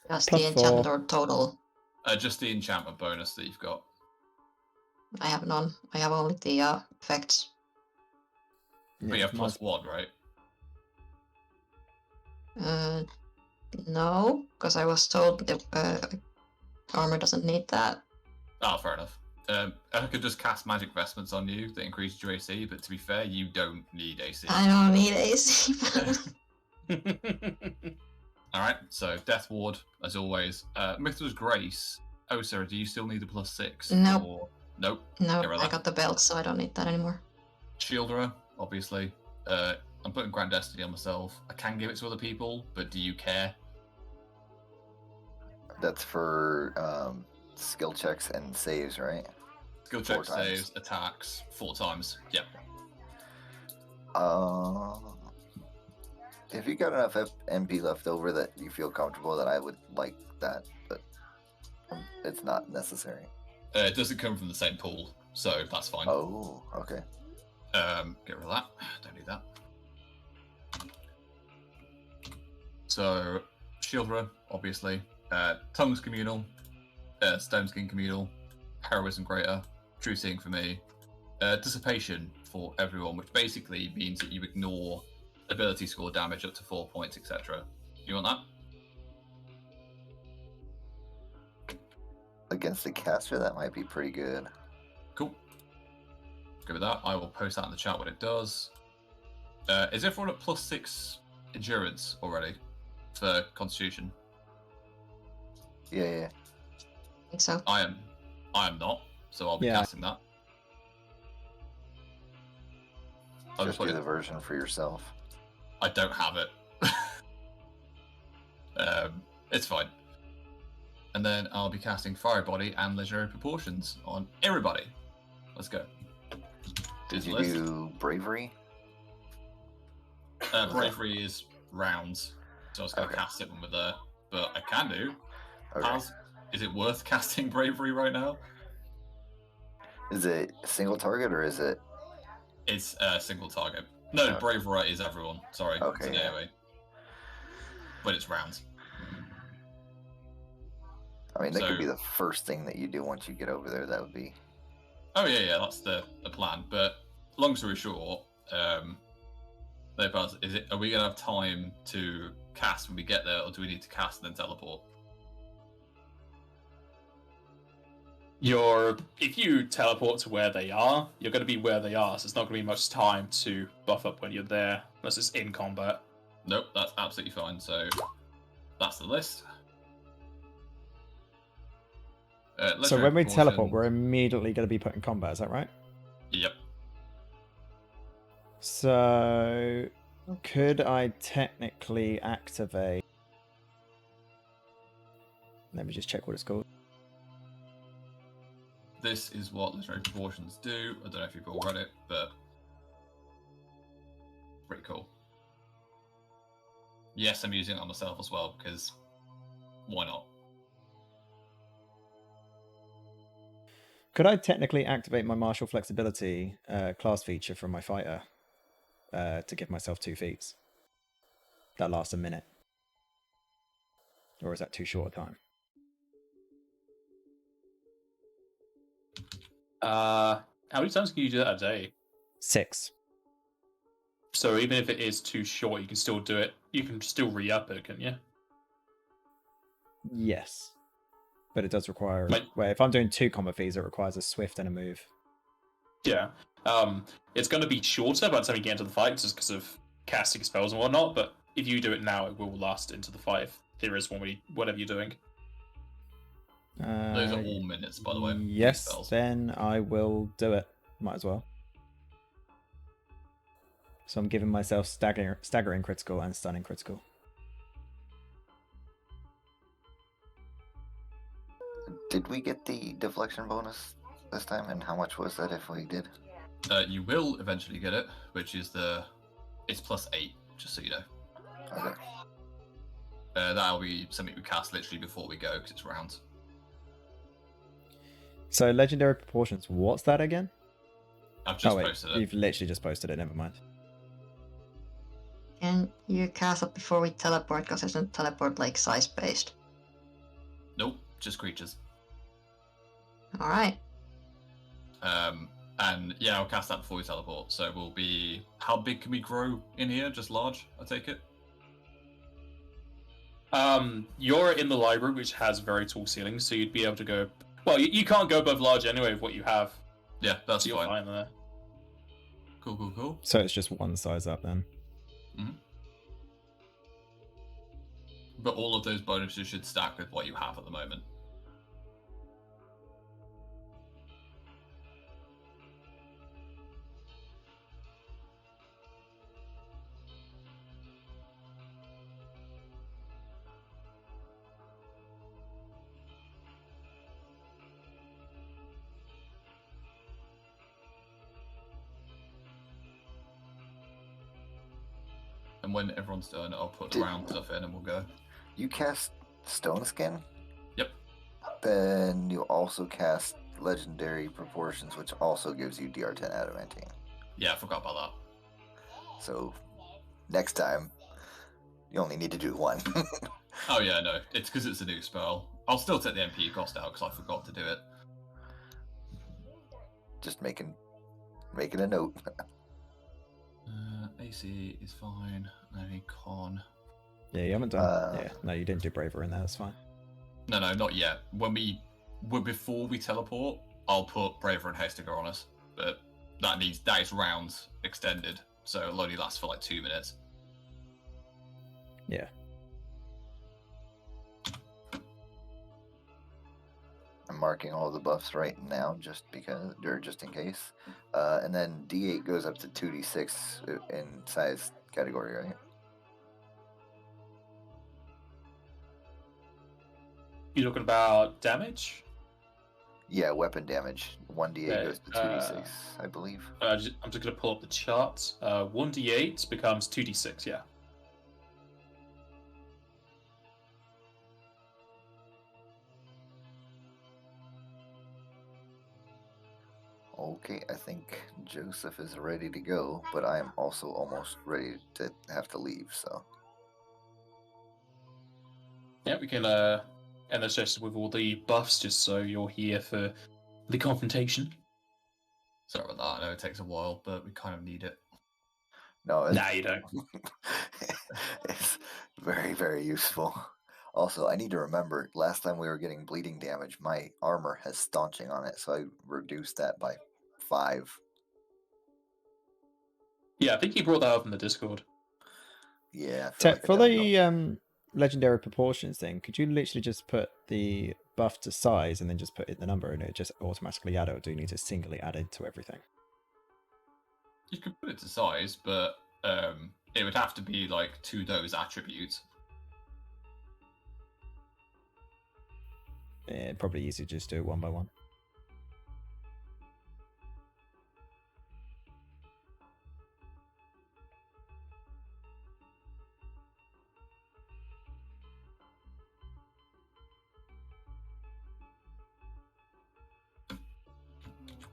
Just Plus the enchantment 4. or total. Just the enchantment bonus that you've got. I have none. I have only the effects. But you have +1, right? No, because I was told the armor doesn't need that. Oh, fair enough. I could just cast magic vestments on you that increase your AC, but to be fair, you don't need AC. I don't need AC. Alright, so Death Ward, as always. Mithra's Grace. Oh, Sarah, do you still need a +6? Nope. Or... Nope. No, Get rid of I that. got the belt, so I don't need that anymore. Shielderer, obviously. I'm putting Grand Destiny on myself. I can give it to other people, but do you care? That's for skill checks and saves, right? Skill 4 check, times. saves, attacks, 4 times. Yep. If you got enough MP left over that you feel comfortable, that I would like that, but it's not necessary. It doesn't come from the same pool, so that's fine. Oh, okay. Get rid of that. Don't need that. So, Shielderer, obviously. Tongues Communal. Stone Skin Communal. Heroism Greater. True Seeing for me. Dissipation for everyone, which basically means that you ignore ability score damage up to 4 points, etc. You want that? Against the caster, that might be pretty good. Cool. Good with that. I will post that in the chat what it does. Is everyone at +6 endurance already for Constitution? Yeah. I think so. I am not, so I'll be casting that. I'll Just do the version for yourself. I don't have it. It's fine. And then I'll be casting Fire Body and Legendary Proportions on everybody. Let's go. Did you list. do Bravery? Bravery is rounds, so I was going to cast it when we're there, but I can do. Okay. Is it worth casting Bravery right now? Is it a single target or is it? It's a single target. No, Bravery is everyone. Sorry, Okay, it's an AoE. But it's rounds. I mean, that could be the first thing that you do once you get over there. That would be. Oh yeah, that's the plan. But long story short, are we gonna have time to cast when we get there, or do we need to cast and then teleport? If you teleport to where they are, you're going to be where they are, so it's not going to be much time to buff up when you're there, unless it's in combat. Nope, that's absolutely fine. So that's the list. So when we teleport, we're immediately going to be put in combat, is that right? Yep. So could I technically activate... Let me just check what it's called. This is what Legendary Proportions do. I don't know if you've all read it, but pretty cool. Yes, I'm using it on myself as well, because why not? Could I technically activate my martial flexibility class feature from my fighter to give myself 2 feats? That lasts a minute. Or is that too short a time? How many times can you do that a day? 6. So even if it is too short, you can still do it. You can still re-up it, can you? Yes. But it does require... Well, if I'm doing 2 combat feats, it requires a swift and a move. Yeah. It's going to be shorter by the time you get into the fight, just because of casting spells and whatnot, but if you do it now, it will last into the fight if there is whatever you're doing. Those are all minutes, by the way. Yes, then I will do it. Might as well. So I'm giving myself staggering critical and stunning critical. Did we get the deflection bonus this time? And how much was that if we did? You will eventually get it, which is it's +8, just so you know. Okay. That'll be something we cast literally before we go, because it's rounds. So legendary proportions, what's that again? I've just wait, posted it. you've literally just posted it, never mind. Can you cast it before we teleport? Because isn't teleport like size based? Nope, just creatures. Alright. And yeah, I'll cast that before we teleport. So we'll be... How big can we grow in here? Just large, I take it? You're in the library, which has very tall ceilings, so you'd be able to go... Well, you can't go above large anyway with what you have. Yeah, that's So you're fine. fine there. Cool. So it's just one size up then. Mm-hmm. But all of those bonuses should stack with what you have at the moment. And when everyone's done, I'll put the round stuff in and we'll go. You cast Stone Skin? Yep. Then you also cast Legendary Proportions, which also gives you DR10 Adamantine. Yeah, I forgot about that. So next time, you only need to do one. Oh yeah, no, it's because it's a new spell. I'll still take the MP cost out because I forgot to do it. Just making a note. AC is fine. Any con. Yeah, you haven't done... yeah, no, you didn't do braver in there, that's fine. No, not yet. Before we teleport, I'll put Braver and Hastiger on us. But that is rounds extended, so it'll only last for like 2 minutes. Yeah. I'm marking all the buffs right now, just in case. And then D8 goes up to 2d6 in size category, right? You talking about damage? Yeah, weapon damage. 1d8 goes to 2d6, I believe. I'm just going to pull up the chart. 1d8 becomes 2d6, yeah. Okay, I think Joseph is ready to go, but I am also almost ready to have to leave, so. Yeah, we can end this session with all the buffs, just so you're here for the confrontation. Sorry about that. I know it takes a while, but we kind of need it. No, Nah, you don't. It's very, very useful. Also, I need to remember, last time we were getting bleeding damage, my armor has staunching on it, so I reduced that by 5. Yeah, I think you brought that up in the Discord. Yeah, I feel like I For definitely the legendary proportions thing, could you literally just put the buff to size and then just put in the number and it just automatically add it, or do you need to singly add it to everything? You could put it to size, but it would have to be like to those attributes. Yeah, probably easier to just do it one by one.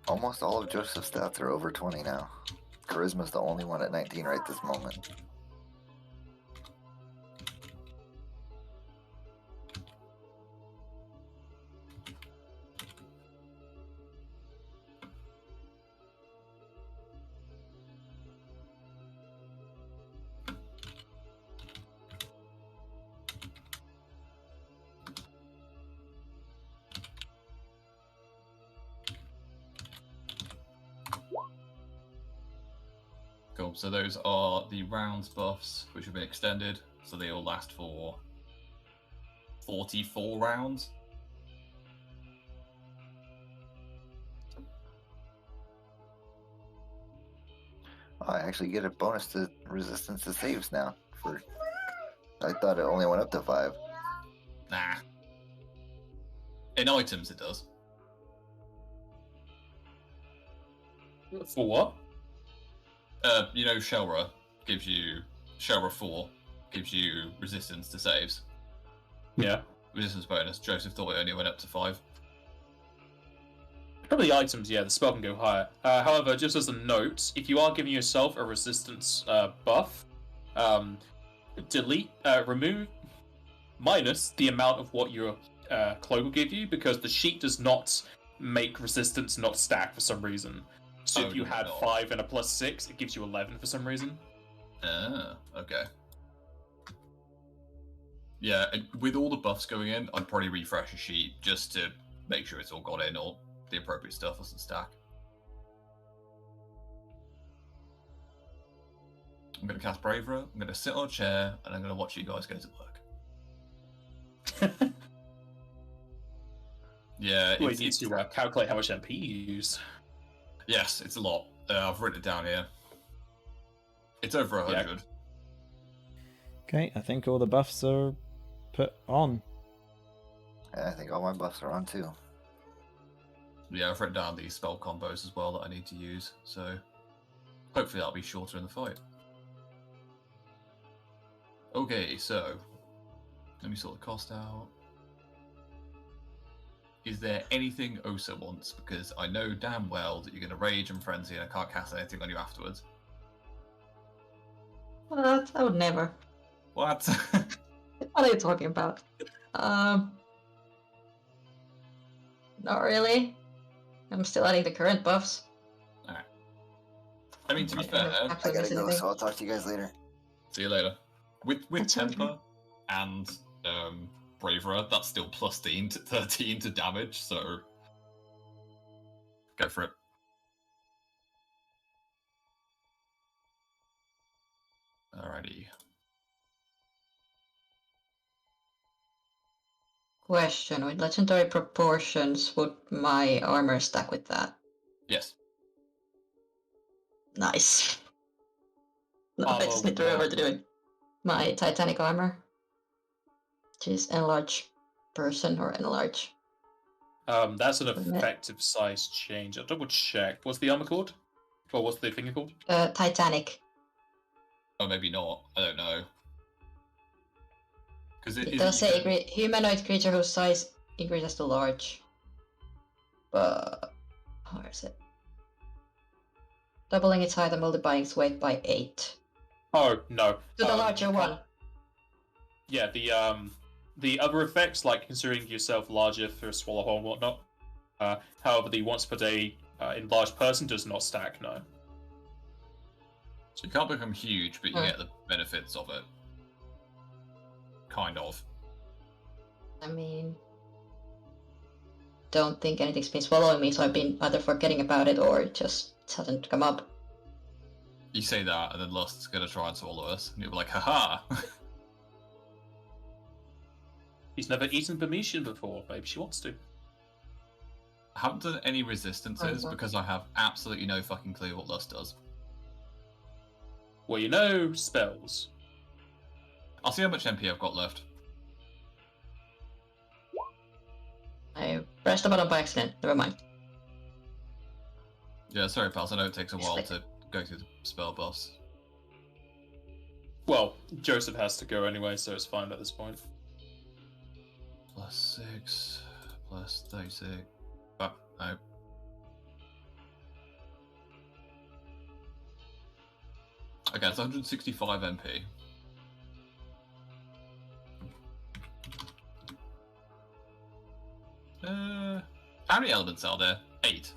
almost all of Joseph's stats are over 20 now. Charisma's the only one at 19 right this moment. Cool. So those are the rounds buffs, which have been extended, so they all last for 44 rounds. Oh, I actually get a bonus to resistance to saves now. I thought it only went up to 5. Nah. In items, it does. For what? Shelra gives you Shelra 4 gives you resistance to saves. Yeah. Resistance bonus. Joseph thought it only went up to 5. For the items, yeah, the spell can go higher. However, just as a note, if you are giving yourself a resistance buff, remove minus the amount of what your cloak will give you, because the sheet does not make resistance not stack for some reason. So if you had 5 and a +6, it gives you 11 for some reason. Ah, okay. Yeah, with all the buffs going in, I'd probably refresh a sheet just to make sure it's all got in, or the appropriate stuff doesn't stack. I'm going to cast Bravery, I'm going to sit on a chair, and I'm going to watch you guys go to work. Yeah, We need to calculate how much MP you use. Yes, it's a lot. I've written it down here. It's over 100. Yeah. Okay, I think all the buffs are put on. Yeah, I think all my buffs are on too. Yeah, I've written down these spell combos as well that I need to use, so hopefully that'll be shorter in the fight. Okay, so let me sort the cost out. Is there anything Osa wants? Because I know damn well that you're going to rage and frenzy and I can't cast anything on you afterwards. What? I would never. What? What are you talking about? Not really. I'm still adding the current buffs. Alright. I mean, to be I fair, haven't I actually gotta missed go, anything. so I'll talk to you guys later. see you later. With That's okay. Temper and Bravery, that's still plus 13 to damage, so go for it. Alrighty. Question: with legendary proportions, would my armor stack with that? Yes. Nice. No, I Armor just need to what? remember to do it. My Titanic armor, which is enlarge person or enlarge. That's an Wouldn't it? effective size change. I'll double check. What's the armor called? Or what's the thing called? Titanic. Oh, maybe not. I don't know. Because It does say humanoid creature whose size increases to large. But where is it? Doubling its height and multiplying its weight by 8. Oh no. To the larger one. Yeah, the other effects, like considering yourself larger for Swallowhole and whatnot. However, the once per day enlarged person does not stack. No. So you can't become huge, but you Hmm. get the benefits of it. Kind of. I mean, don't think anything's been swallowing me, so I've been either forgetting about it or it just hasn't come up. You say that, and then Lust's gonna try and swallow us, and you'll be like, haha! He's never eaten Burmesian before. Maybe she wants to. I haven't done any resistances Oh, because I have absolutely no fucking clue what Lust does. Well, you know spells. I'll see how much MP I've got left. I pressed the button by accident. Never mind. Yeah, sorry pals, I know it takes a while Like- to go through the spell boss. Well, Joseph has to go anyway, so it's fine at this point. Plus 6, plus 36. Oh, no. Okay, it's 165 MP. How many elements are there? 8.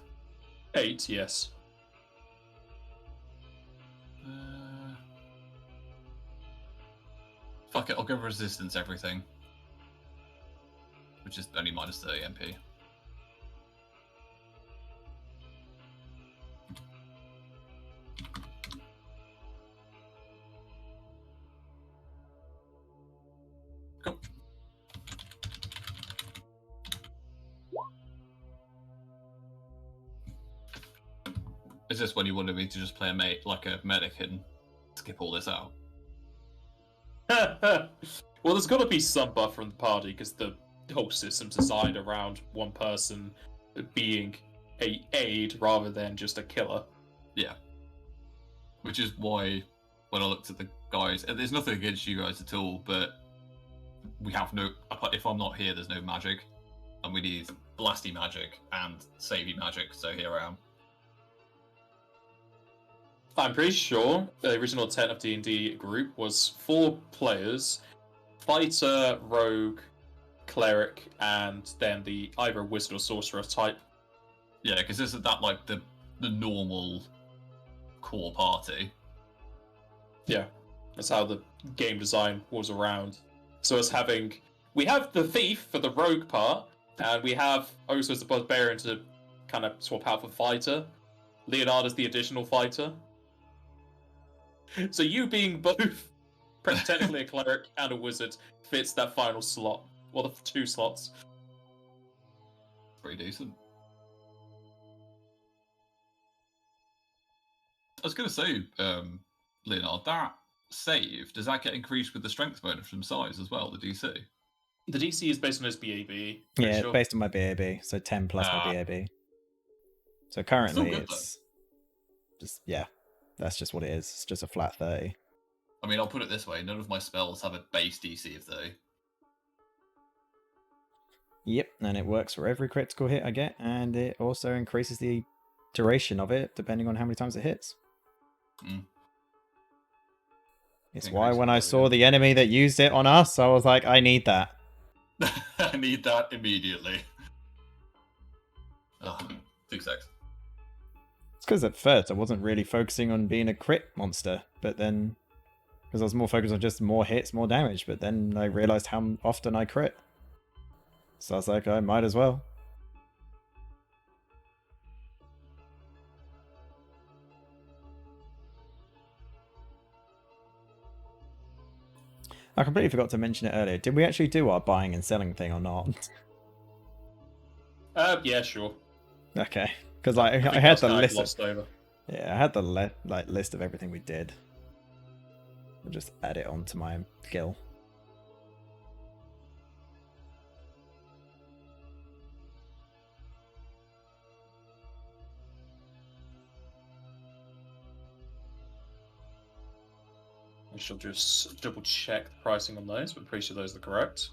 8, yes. Fuck it, I'll go resistance everything. Which is only minus 30 MP. Cool. Is this when you wanted me to just play a medic and skip all this out? Well, there's got to be some buffer in the party because the whole system's designed around one person being a aid rather than just a killer. Yeah. Which is why, when I looked at the guys, and there's nothing against you guys at all, but we have no. If I'm not here, there's no magic, and we need blasty magic and savey magic. So here I am. I'm pretty sure the original intent of D&D group was 4 players, fighter, rogue, cleric, and then the either wizard or sorcerer type. Yeah, because isn't that like the normal core party? Yeah, that's how the game design was around. So as we have the thief for the rogue part, and we have also as the barbarian to kind of swap out for fighter. Leonard is the additional fighter. So you being both technically a cleric and a wizard fits that final slot, or the 2 slots. Pretty decent. I was going to say, Leonard, that save, does that get increased with the strength bonus from size as well, the DC? The DC is based on his BAB. Yeah, Sure. based on my BAB, so 10 plus my BAB. So currently good, it's just, yeah, that's just what it is. It's just a flat 30. I mean, I'll put it this way, none of my spells have a base DC of 30. Yep, and it works for every critical hit I get, and it also increases the duration of it depending on how many times it hits. It's why when I saw the enemy that used it on us, I was like, I need that. I need that immediately. Oh, 2 seconds. It's because at first I wasn't really focusing on being a crit monster, but then, because I was more focused on just more hits, more damage, but then I realized how often I crit. So I was like, I might as well. I completely forgot to mention it earlier. Did we actually do our buying and selling thing or not? Yeah, sure. Okay, because I think had that's the kind of list. glossed over. Yeah, I had the list of everything we did. I'll just add it onto my skill. I shall just double check the pricing on those, but I'm pretty sure those are correct.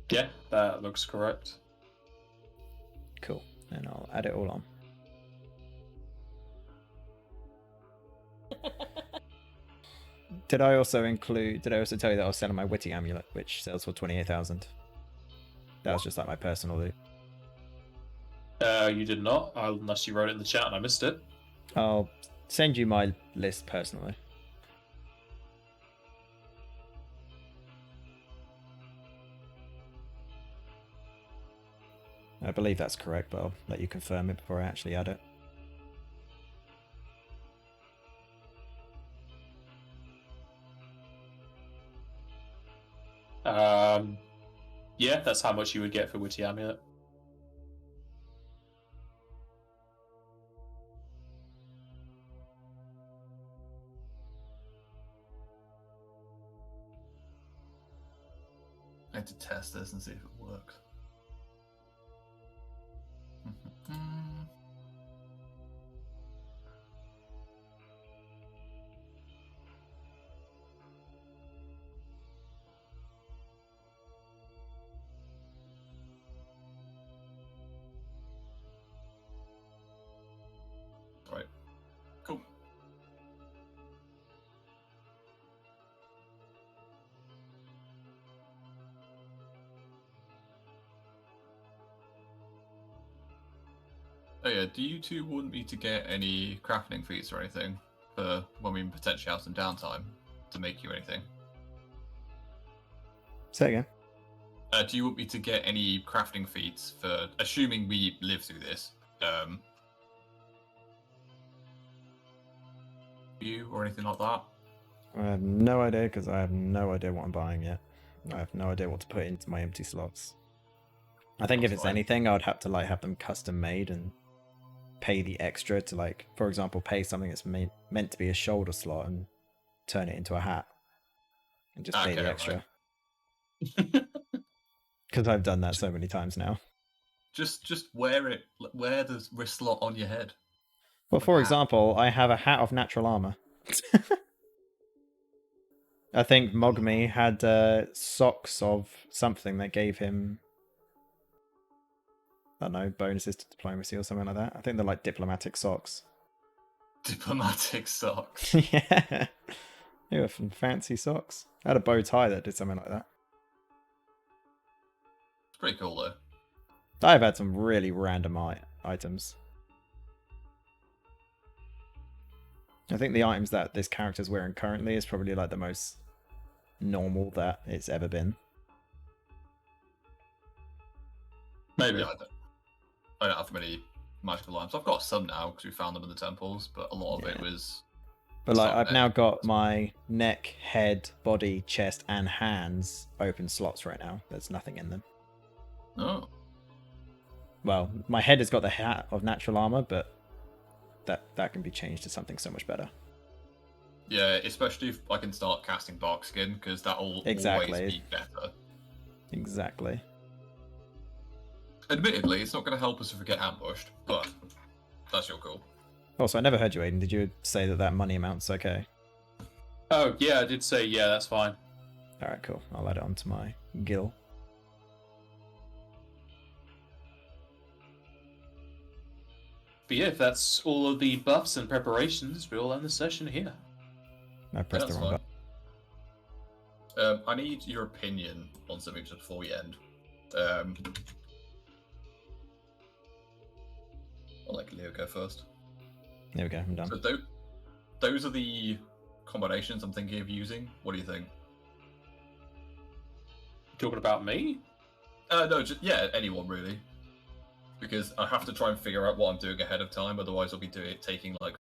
Yeah, that looks correct. Cool, and I'll add it all on. Did I also tell you that I was selling my witty amulet, which sells for 28,000? That was just like my personal loot. You did not, unless you wrote it in the chat and I missed it. I'll send you my list personally. I believe that's correct, but I'll let you confirm it before I actually add it. Yeah, that's how much you would get for Witty Amulet. I need to test this and see if it works. Right. Cool. Oh yeah, do you two want me to get any crafting feats or anything for when we potentially have some downtime to make you anything? Say again. Do you want me to get any crafting feats for, assuming we live through this, you or anything like that? I have no idea because I have no idea what I'm buying yet. I have no idea what to put into my empty slots. I think if That's it's fine. anything, I'd have to like have them custom made and pay the extra to like, for example, pay something that's meant to be a shoulder slot and turn it into a hat and just pay Okay, the right. extra. Because I've done that so many times now. Just wear it. Wear the wrist slot on your head. Well, for hat. example, I have a hat of natural armor. I think Mogmi had socks of something that gave him, I don't know, bonuses to diplomacy or something like that. I think they're like diplomatic socks. Diplomatic socks. Yeah. They were some fancy socks. I had a bow tie that did something like that. It's pretty cool though. I've had some really random items. I think the items that this character's wearing currently is probably like the most normal that it's ever been. Maybe. Yeah, I don't have many magical items. I've got some now because we found them in the temples, but a lot of it was. But like, Some I've now egg. got my neck, head, body, chest, and hands open slots right now. There's nothing in them. Oh, Well, my head has got the hat of natural armor, but that can be changed to something so much better. yeah, especially if I can start casting bark skin because that'll Exactly. always be better. Exactly. Admittedly, it's not going to help us if we get ambushed, but that's your call. Also, I never heard you, Aiden. Did you say that money amount's okay? Oh, yeah, I did say, yeah, that's fine. Alright, cool. I'll add it onto my gil. But yeah, if that's all of the buffs and preparations, we'll end the session here. I pressed the That's wrong fine. button. I need your opinion on something just before we end. I'll let Leo go first. There we go, I'm done. So those are the combinations I'm thinking of using. What do you think? Talking about me? No, just yeah, anyone really. Because I have to try and figure out what I'm doing ahead of time. Otherwise, I'll be taking like